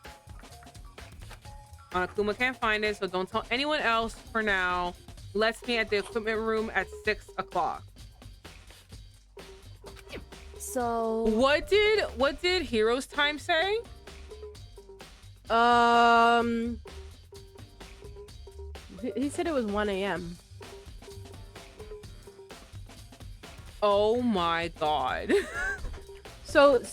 Akuma can't find it, so don't tell anyone else for now. Let's meet at the equipment room at 6 o'clock. so What did Hero's time say? He said it was 1 a.m. Oh my god. So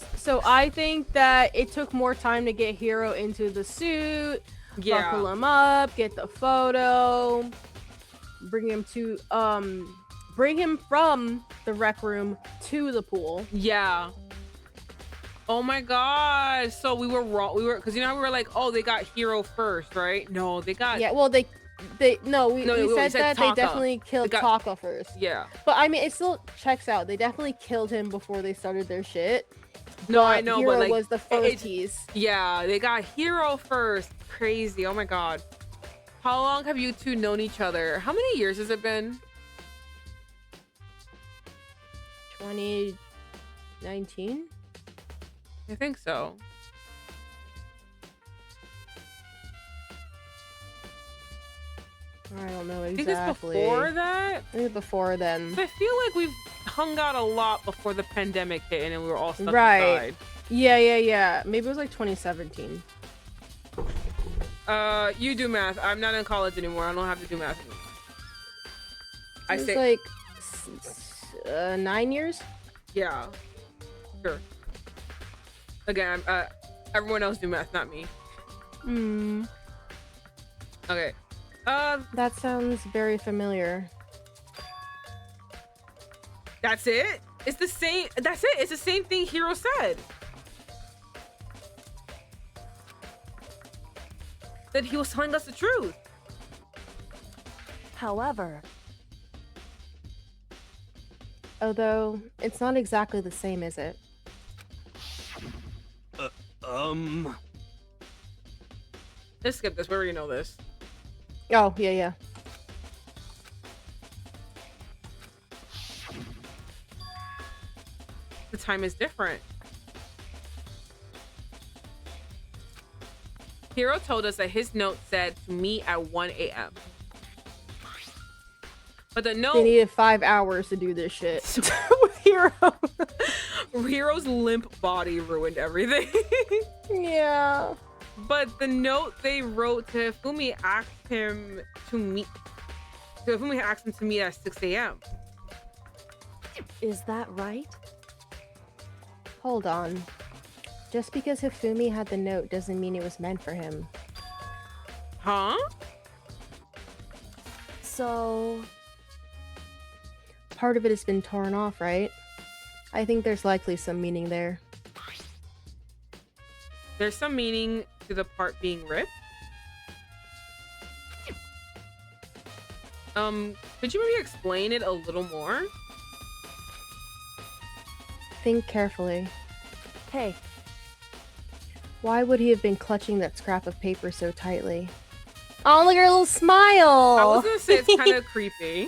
I think that it took more time to get Hero into the suit, buckle him up, get the photo, bring him from the rec room to the pool. Yeah. Oh my god. So we were wrong. Because you know we were like, oh, they got Hero first, right? No, they got... Yeah, well, we said that Taka. they definitely killed They got- Taka first. Yeah. But I mean, it still checks out. They definitely killed him before they started their shit. No, I know, Hero but like... was the first tease. Yeah, they got Hero first. Crazy. Oh my god. How long have you two known each other? How many years has it been? 2019? I think so. I don't know I exactly. think it's before that. I think before then. I feel like we've hung out a lot before the pandemic hit and then we were all stuck Right. inside. Yeah. Maybe it was like 2017. You do math. I'm not in college anymore. I don't have to do math anymore. I It was say... like 9 years? Yeah. Sure. Again, everyone else do math, not me. Okay. That sounds very familiar. That's it? It's the same. That's it. It's the same thing Hero said. That he was telling us the truth. however, Although, it's not exactly the same, is it? Let's skip this. We already know this. Oh, yeah. The time is different. Hero told us that his note said to meet at 1 a.m. But the note... They needed 5 hours to do this shit. With Hero. Hero's limp body ruined everything. Yeah. But the note they wrote to Hifumi asked him to meet... Hifumi asked him to meet at 6 a.m. is that right? Hold on. Just because Hifumi had the note doesn't mean it was meant for him. Huh? So, Part of it has been torn off, right? I think there's likely some meaning there. There's some meaning to the part being ripped. Could you maybe explain it a little more? Think carefully. Hey, Why would he have been clutching that scrap of paper so tightly? Oh, look at her little smile! I was gonna say it's kind of creepy.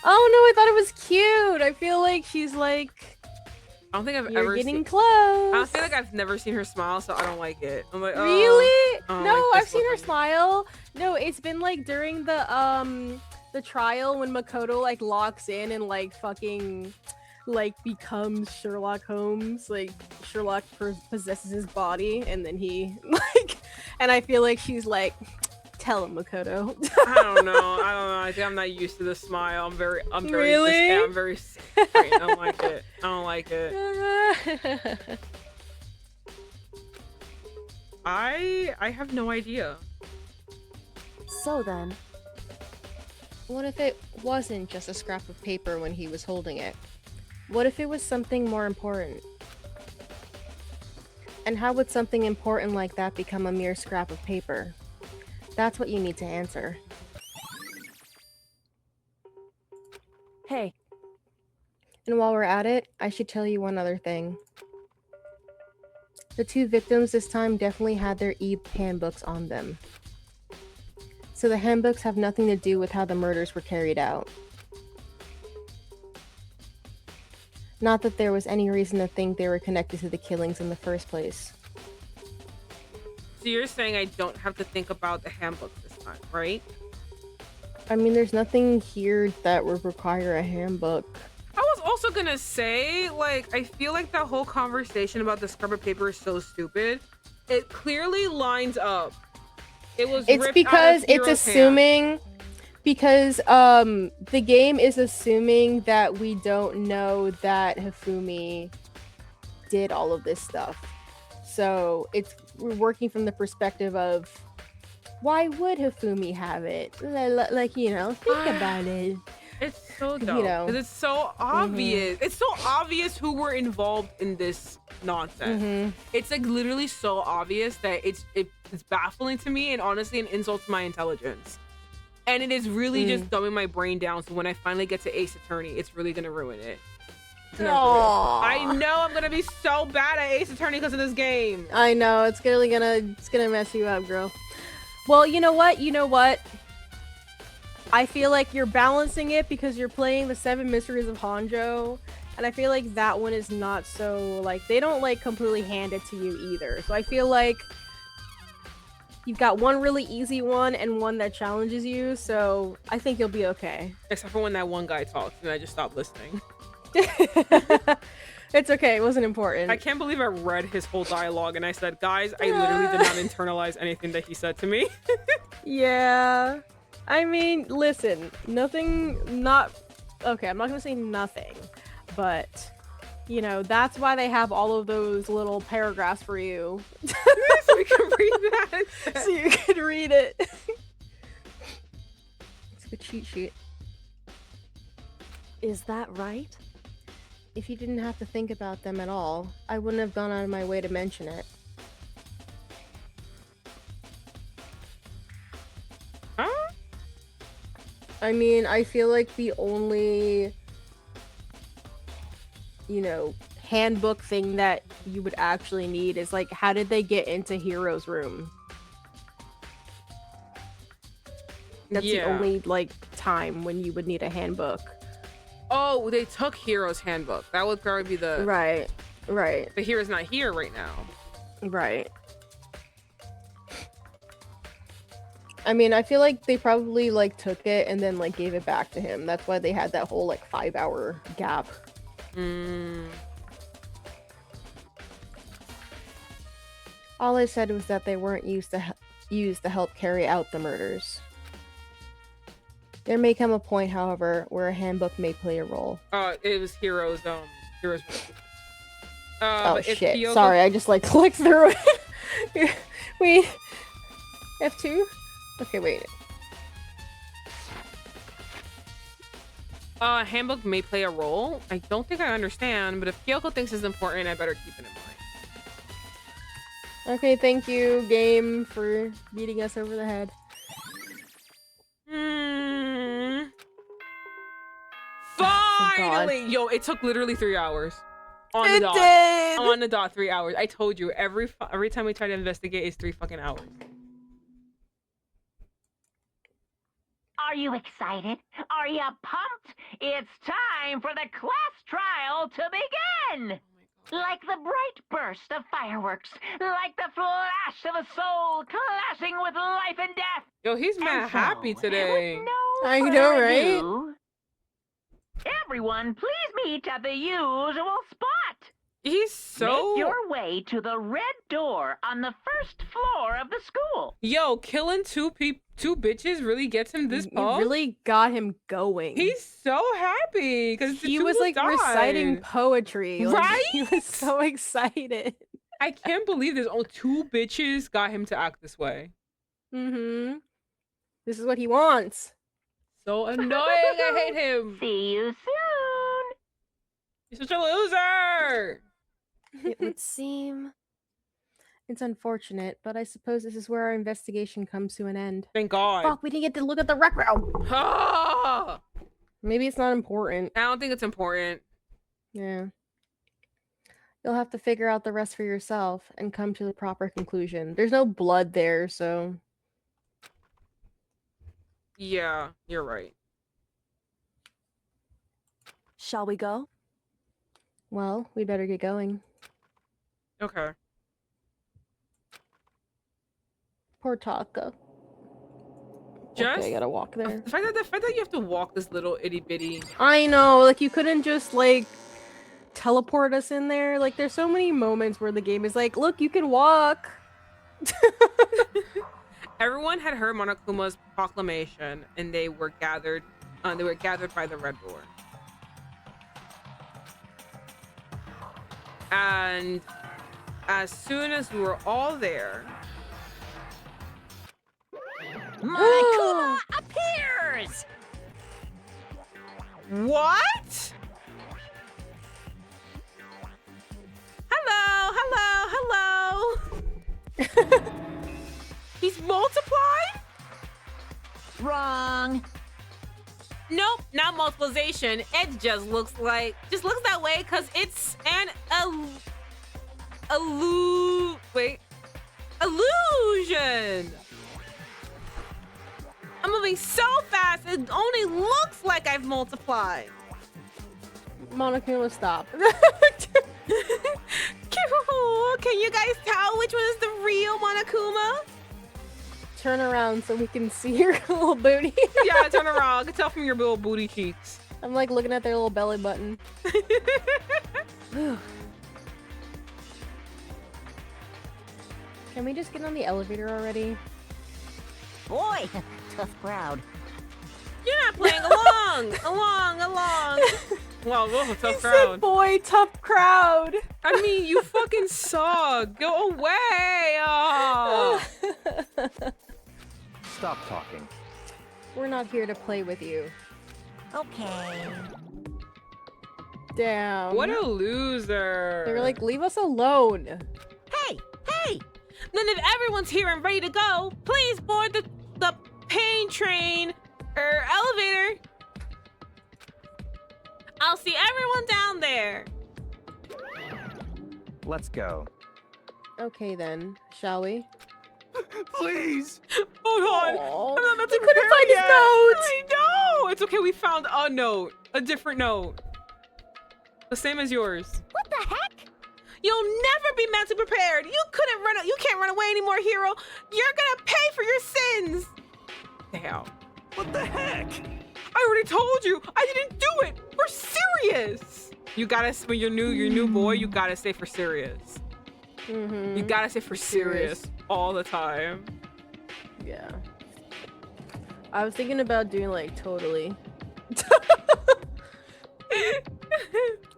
Oh no, I thought it was cute. I feel like she's like, I don't think I've you're ever getting seen. close. I feel like I've never seen her smile, so I don't like it. I'm like, oh, Really? I don't No, like I've this seen her looking. smile. No, it's been like during the trial when Makoto like locks in and like fucking like becomes Sherlock Holmes. Like Sherlock possesses his body and then he like, and I feel like she's like, tell him, Makoto. I don't know. I think I'm not used to the smile. I'm very Really? I'm very sick. I don't like it. I don't like it. I have no idea. so then, What if it wasn't just a scrap of paper when he was holding it? What if it was something more important? And how would something important like that become a mere scrap of paper? That's what you need to answer. hey, And while we're at it, I should tell you one other thing. The two victims this time definitely had their handbooks on them. So the handbooks have nothing to do with how the murders were carried out. Not that there was any reason to think they were connected to the killings in the first place. So you're saying I don't have to think about the handbook this time, right? I mean, there's nothing here that would require a handbook. I was also gonna say, like, I feel like that whole conversation about the scrub of paper is so stupid. It clearly lines up. It was. It's ripped because out of it's Hiro's hand. assuming, because the game is assuming that we don't know that Hifumi did all of this stuff. So we're working from the perspective of, why would Hifumi have it? Like, you know, think about it. It's so dumb. You know. Because it's so obvious. It's so obvious who were involved in this nonsense. It's like literally so obvious that it's baffling to me and honestly an insult to my intelligence. And it is really just dumbing my brain down. So when I finally get to Ace Attorney, it's really gonna ruin it. I know I'm gonna be so bad at Ace Attorney because of this game. I know, it's gonna mess you up, girl. Well, you know what? I feel like you're balancing it because you're playing the 7 Mysteries of Hanjo, and I feel like that one is not so, like, they don't, like, completely hand it to you either. So I feel like you've got one really easy one and one that challenges you, so I think you'll be okay. Except for when that one guy talks and I just stopped listening. It's okay, it wasn't important. I can't believe I read his whole dialogue and I said, guys, I literally did not internalize anything that he said to me. Yeah. I mean, listen, I'm not gonna say nothing, but, you know, that's why they have all of those little paragraphs for you. So we can read that. So you can read it. It's a good cheat sheet. is that right? If you didn't have to think about them at all, I wouldn't have gone out of my way to mention it. Huh? I mean, I feel like the only, you know, handbook thing that you would actually need is, like, how did they get into Hero's room? That's the only, like, time when you would need a handbook. Oh, they took Hero's handbook. That would probably be the... Right. But Hero's not here right now. Right. I mean, I feel like they probably, like, took it and then, like, gave it back to him. That's why they had that whole, like, 5-hour gap. All I said was that they weren't used to help carry out the murders. There may come a point, however, where a handbook may play a role. It was Hero's Oh but if shit! Kyoko- Sorry, I just like clicked through it. Wait, F2? Okay, wait. Handbook may play a role. I don't think I understand, but if Kyoko thinks it's important, I better keep it in mind. Okay, thank you, game, for beating us over the head. Finally! Yo, it took literally 3 hours. On the It dot. did! On the dot, 3 hours. I told you, every time we try to investigate, it's 3 fucking hours. Are you excited? Are you pumped? It's time for the class trial to begin! Like the bright burst of fireworks, like the flash of a soul clashing with life and death. Yo, he's mad And so, happy today. With no I know, further right? ado, everyone, please meet at the usual spot. He's so... Make your way to the red door on the first floor of the school. Yo, killing two bitches really gets him this It pumped? really got him going. He's so happy because He was like reciting poetry. Like, Right? He was so excited. I can't believe there's only 2 bitches got him to act this way. Mm-hmm. This is what he wants. So annoying. I hate him. See you soon. He's such a loser. It would seem. It's unfortunate, but I suppose this is where our investigation comes to an end. Thank God. Fuck, we didn't get to look at the rec room. Ah! Maybe it's not important. I don't think it's important. Yeah. You'll have to figure out the rest for yourself and come to the proper conclusion. There's no blood there, so... Yeah, you're right. Shall we go? Well, we better get going. Okay. Poor Taka. Just Okay, I gotta walk there. the fact that you have to walk this little itty bitty. I know, like you couldn't just like teleport us in there. Like there's so many moments where the game is like, look, you can walk. Everyone had heard Monokuma's proclamation, and they were gathered. They were gathered by the red door. And as soon as we were all there, Monokuma appears! what? Hello. He's multiplied? Wrong. Nope, not multiplication. It just looks that way because it's an illusion. I'm moving so fast, it only looks like I've multiplied. Monokuma, stop. Can you guys tell which one is the real Monokuma? Turn around so we can see your little booty. Yeah, turn around. I can tell from your little booty cheeks. I'm like looking at their little belly button. Can we just get on the elevator already? Boy, tough crowd. You're not playing along. along. Wow, whoa, tough He crowd. said, boy, tough crowd. I mean, you fucking suck. Go away. Oh. Stop talking. We're not here to play with you. Okay. Damn. What a loser. They're like, leave us alone. Hey! Then if everyone's here and ready to go, please board the pain train or elevator. I'll see everyone down there. Let's go. Okay then, shall we? Please! Hold on. Aw. I'm not He couldn't find his note. I know. It's okay. We found a note. A different note. The same as yours. What the heck? You'll never be mentally prepared. You can't run away anymore, hero. You're gonna pay for your sins. Damn. What the heck? I already told you. I didn't do it. We're serious. You gotta, when you're new boy, you gotta say for serious. Mm-hmm. You gotta say for serious all the time. Yeah. I was thinking about doing like totally.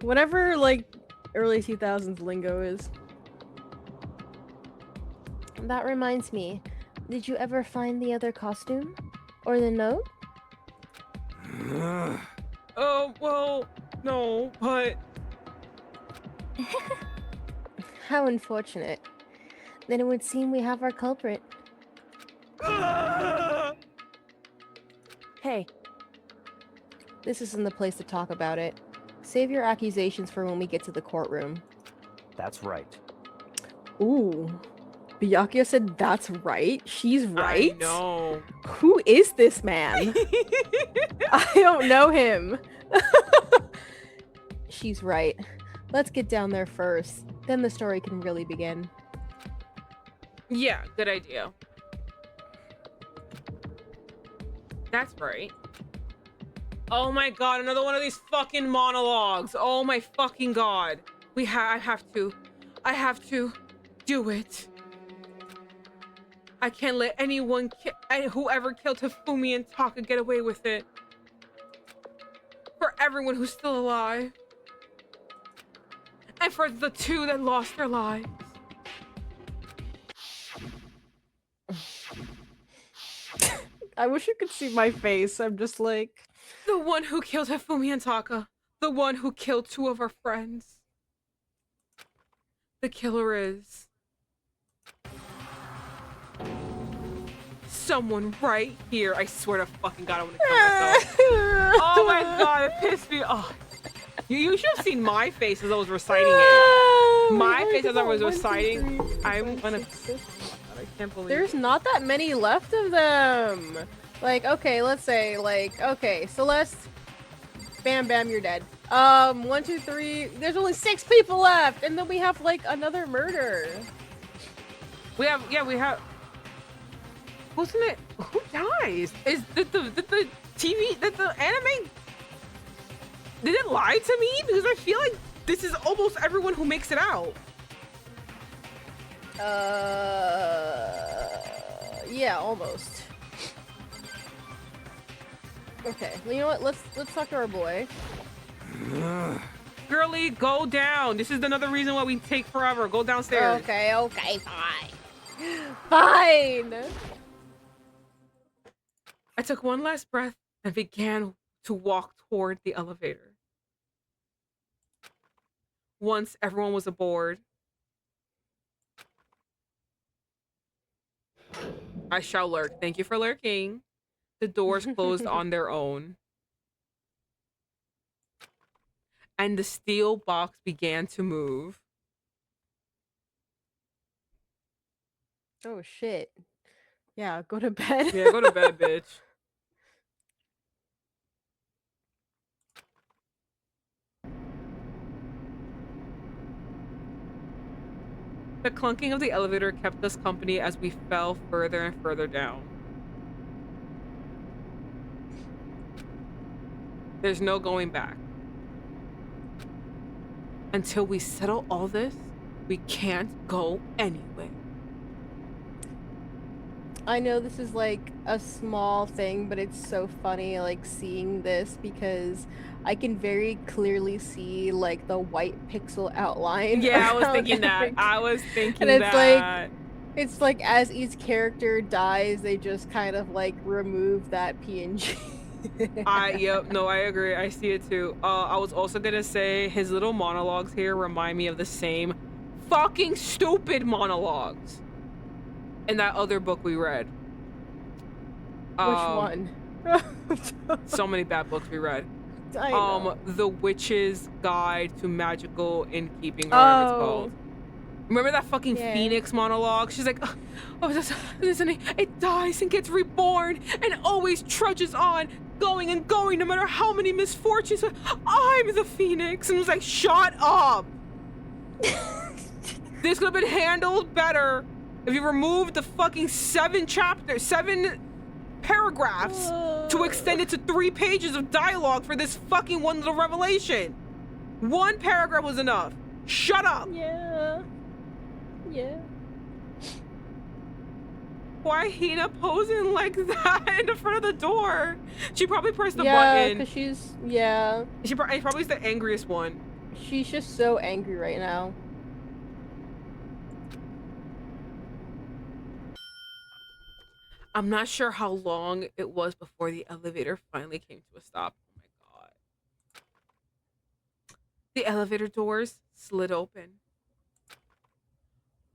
Whatever like early 2000s lingo is. That reminds me. Did you ever find the other costume? Or the note? Oh, well, no, but... How unfortunate. Then it would seem we have our culprit. Hey, This isn't the place to talk about it. Save your accusations for when we get to the courtroom. That's right. Ooh. Byakuya said that's right? She's right? I know. Who is this man? I don't know him. She's right. Let's get down there first. Then the story can really begin. Yeah, good idea. That's right. Oh my god, another one of these fucking monologues. Oh my fucking god. I have to do it. I can't let anyone whoever killed Hifumi and Taka get away with it. For everyone who's still alive. And for the two that lost their lives. I wish you could see my face. I'm just like... The one who killed Hifumi and Taka. The one who killed two of our friends. The killer is... someone right here. I swear to fucking god, I want to kill myself. Oh my god, it pissed me off. You should have seen my face as I was reciting it. My face as I was reciting. I'm gonna... I can't believe There's not that many left of them. Like, okay, let's say, like, okay, Celeste, bam, bam, you're dead. 1, 2, 3, there's only 6 people left, and then we have, like, another murder. We have... Wasn't it? Who dies? Is the TV, the anime? Did it lie to me? Because I feel like this is almost everyone who makes it out. Yeah, almost. Okay, well, you know what? Let's talk to our boy. Girlie, go down. This is another reason why we take forever. Go downstairs. Okay, fine. Fine! I took one last breath and began to walk toward the elevator. Once everyone was aboard, I shall lurk. Thank you for lurking. The doors closed on their own. And the steel box began to move. Oh, shit. Yeah, go to bed. Yeah, go to bed, bitch. The clunking of the elevator kept us company as we fell further and further down. There's no going back. Until we settle all this, we can't go anywhere. I know this is like a small thing, but it's so funny like seeing this because I can very clearly see like the white pixel outline. Yeah, I was around thinking that. everything. I was thinking And that. it's like as each character dies, they just kind of like remove that PNG. Yep, no, I agree. I see it too. I was also gonna say his little monologues here remind me of the same fucking stupid monologues in that other book we read. Which one? So many bad books we read. I know. The Witch's Guide to Magical Innkeeping, or whatever it's called. Remember that fucking Phoenix monologue? She's like, it dies and gets reborn and always trudges on, going and going no matter how many misfortunes. I'm the Phoenix. And it was like, shut up. This could have been handled better if you removed the fucking 7 paragraphs to extend it to 3 pages of dialogue for this fucking one little revelation. 1 paragraph was enough. Shut up. Yeah. Why Hina posing like that in the front of the door? She probably pressed the button. Yeah, because she's She probably is the angriest one. She's just so angry right now. I'm not sure how long it was before the elevator finally came to a stop. Oh my god. The elevator doors slid open,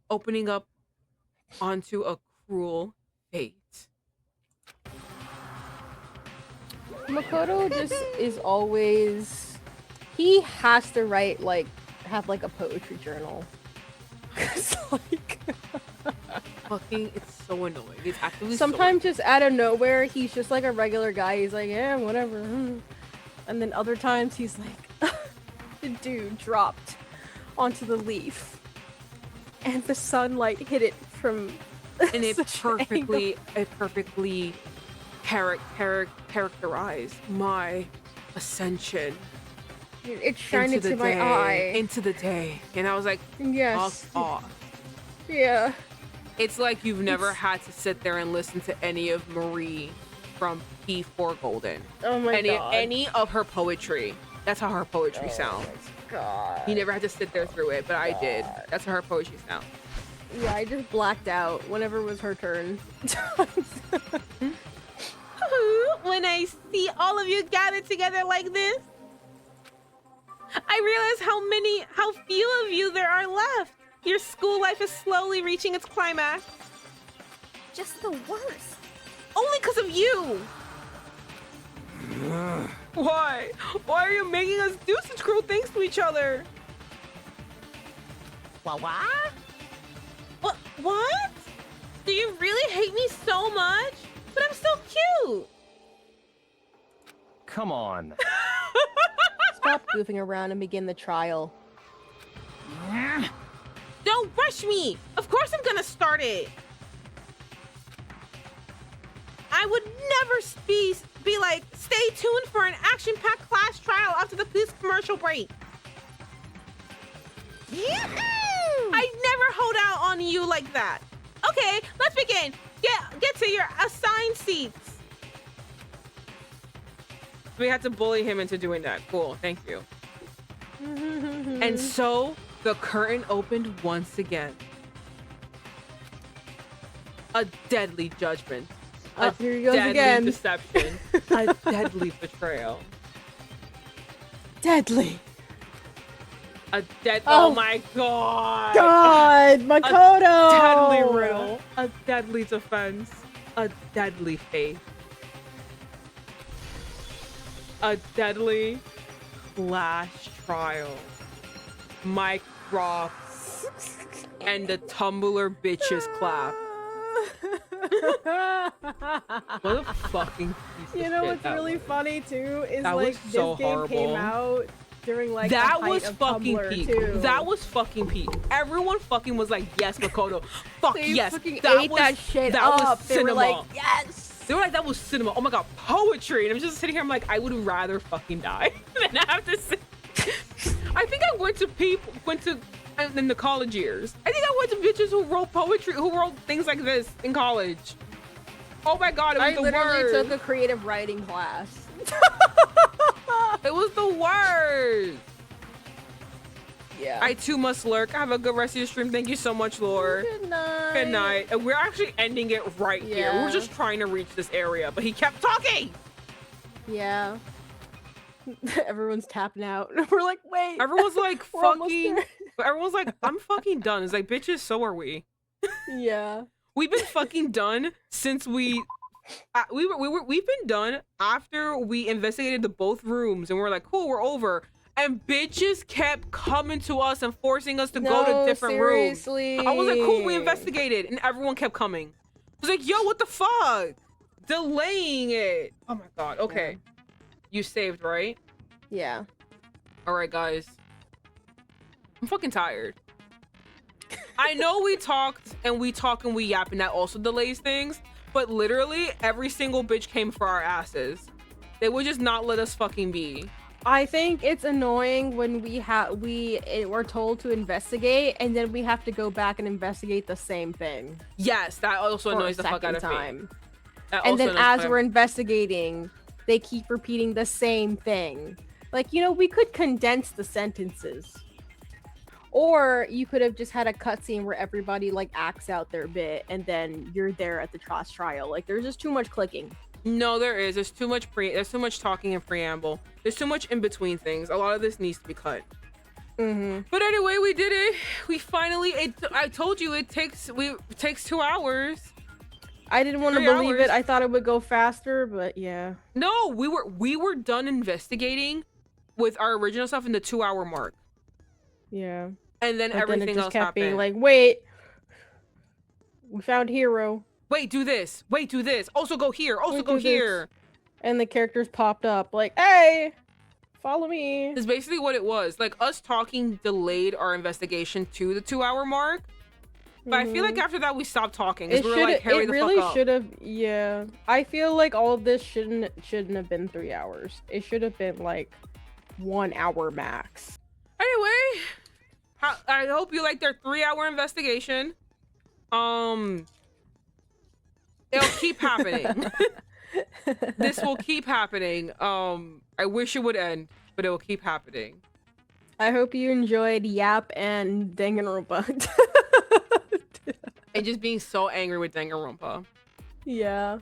opening up onto a cruel fate. Makoto just is always. He has to write have a poetry journal. 'Cause, Fucking, it's so annoying. It's actually sometimes just out of nowhere, he's just like a regular guy. He's like, yeah, whatever. And then other times he's like, the dude dropped onto the leaf, and the sunlight hit it from. And it perfectly characterized my ascension. It shined into my eye. Into the day. And I was like, yes. fuck off. Yeah. It's like you've never had to sit there and listen to any of Marie from P4 Golden. Oh my god. Any of her poetry. That's how her poetry sounds. God. You never had to sit there through it, but I did. That's how her poetry sounds. Yeah, I just blacked out whenever it was her turn. When I see all of you gathered together like this, I realize how few of you there are left. Your school life is slowly reaching its climax. Just the worst. Only because of you. Why? Why are you making us do such cruel things to each other? What? What? Do you really hate me so much? But I'm so cute. Come on. Stop goofing around and begin the trial. Don't rush me. Of course I'm gonna start it. I would never be like, stay tuned for an action-packed class trial after the police commercial break. I never hold out on you like that. Okay, let's begin. Get to your assigned seats. We had to bully him into doing that. Cool, thank you. And so the curtain opened once again. A deadly judgment. Here he goes deadly again. Deception. A deadly betrayal. Deadly. Oh my god. God, Makoto. A deadly riddle. A deadly defense. A deadly faith. A deadly flash trial. Mike drops and the Tumblr bitches clap. What a fucking piece of You know shit what's that really was. funny too is That like was this so game horrible. came out during like That the height was of fucking Tumblr, peak. too. That was fucking peak. Everyone fucking was like, yes, Makoto. Fuck They yes. fucking That ate was that shit that up. was They cinema. were like, yes. They were like, that was cinema. Oh my god, poetry. And I'm just sitting here, I'm like, I would rather fucking die than have to sit. I think I went in the college years. I think I went to bitches who wrote poetry, who wrote things like this in college. Oh my god, it was I the literally worst. took a creative writing class. It was the worst. Yeah. I too must lurk. Have a good rest of your stream. Thank you so much, Lore. Good night. Good night. And we're actually ending it right here. Yeah. We're just trying to reach this area, but he kept talking. Yeah. Everyone's tapping out. We're like, wait. Everyone's like, We're almost fucking. there. Everyone's like, I'm fucking done. It's like, bitches, so are we. Yeah. We've been fucking done since we've been done after we investigated the both rooms and we're like, cool, we're over. And bitches kept coming to us and forcing us to go to different seriously. rooms. I was like, cool, we investigated, and everyone kept coming. I was like, yo, what the fuck? Delaying it. Oh my god. Okay. You saved, right? Yeah. All right, guys. I'm fucking tired. I know we talked and we yap, and that also delays things. But literally, every single bitch came for our asses. They would just not let us fucking be. I think it's annoying when we're told to investigate and then we have to go back and investigate the same thing. Yes, that also for annoys a the fuck out of second me. time. That And also then annoys as the we're fuck- investigating, they keep repeating the same thing. Like, you know, we could condense the sentences. Or you could have just had a cutscene where everybody like acts out their bit and then you're there at the class trial. Like, there's just too much clicking. No, there is. There's too much talking and preamble. There's too much in between things. A lot of this needs to be cut. Mm-hmm. But anyway, we did it. We finally. I told you it takes 2 hours. I didn't want to 3 believe hours. it. I thought it would go faster, but yeah. No, we were done investigating with our original stuff in the 2-hour mark. Yeah. And then But everything then it just else kept happened. being like, wait, we found Hero. Wait, do this. Wait, do this. Also go here. Also Wait, go do this. here. And the characters popped up like, hey, follow me. It's basically what it was. Like, us talking delayed our investigation to the 2-hour mark. But I feel like after that we stopped talking because we were like, hurry It the really fuck up. should have. Yeah, I feel like all of this shouldn't have been 3 hours. It should have been like 1 hour max. Anyway, I hope you like their 3-hour investigation. It'll keep happening. This will keep happening. I wish it would end, but it will keep happening. I hope you enjoyed Yap and Danganronpa. And just being so angry with Danganronpa. Yeah.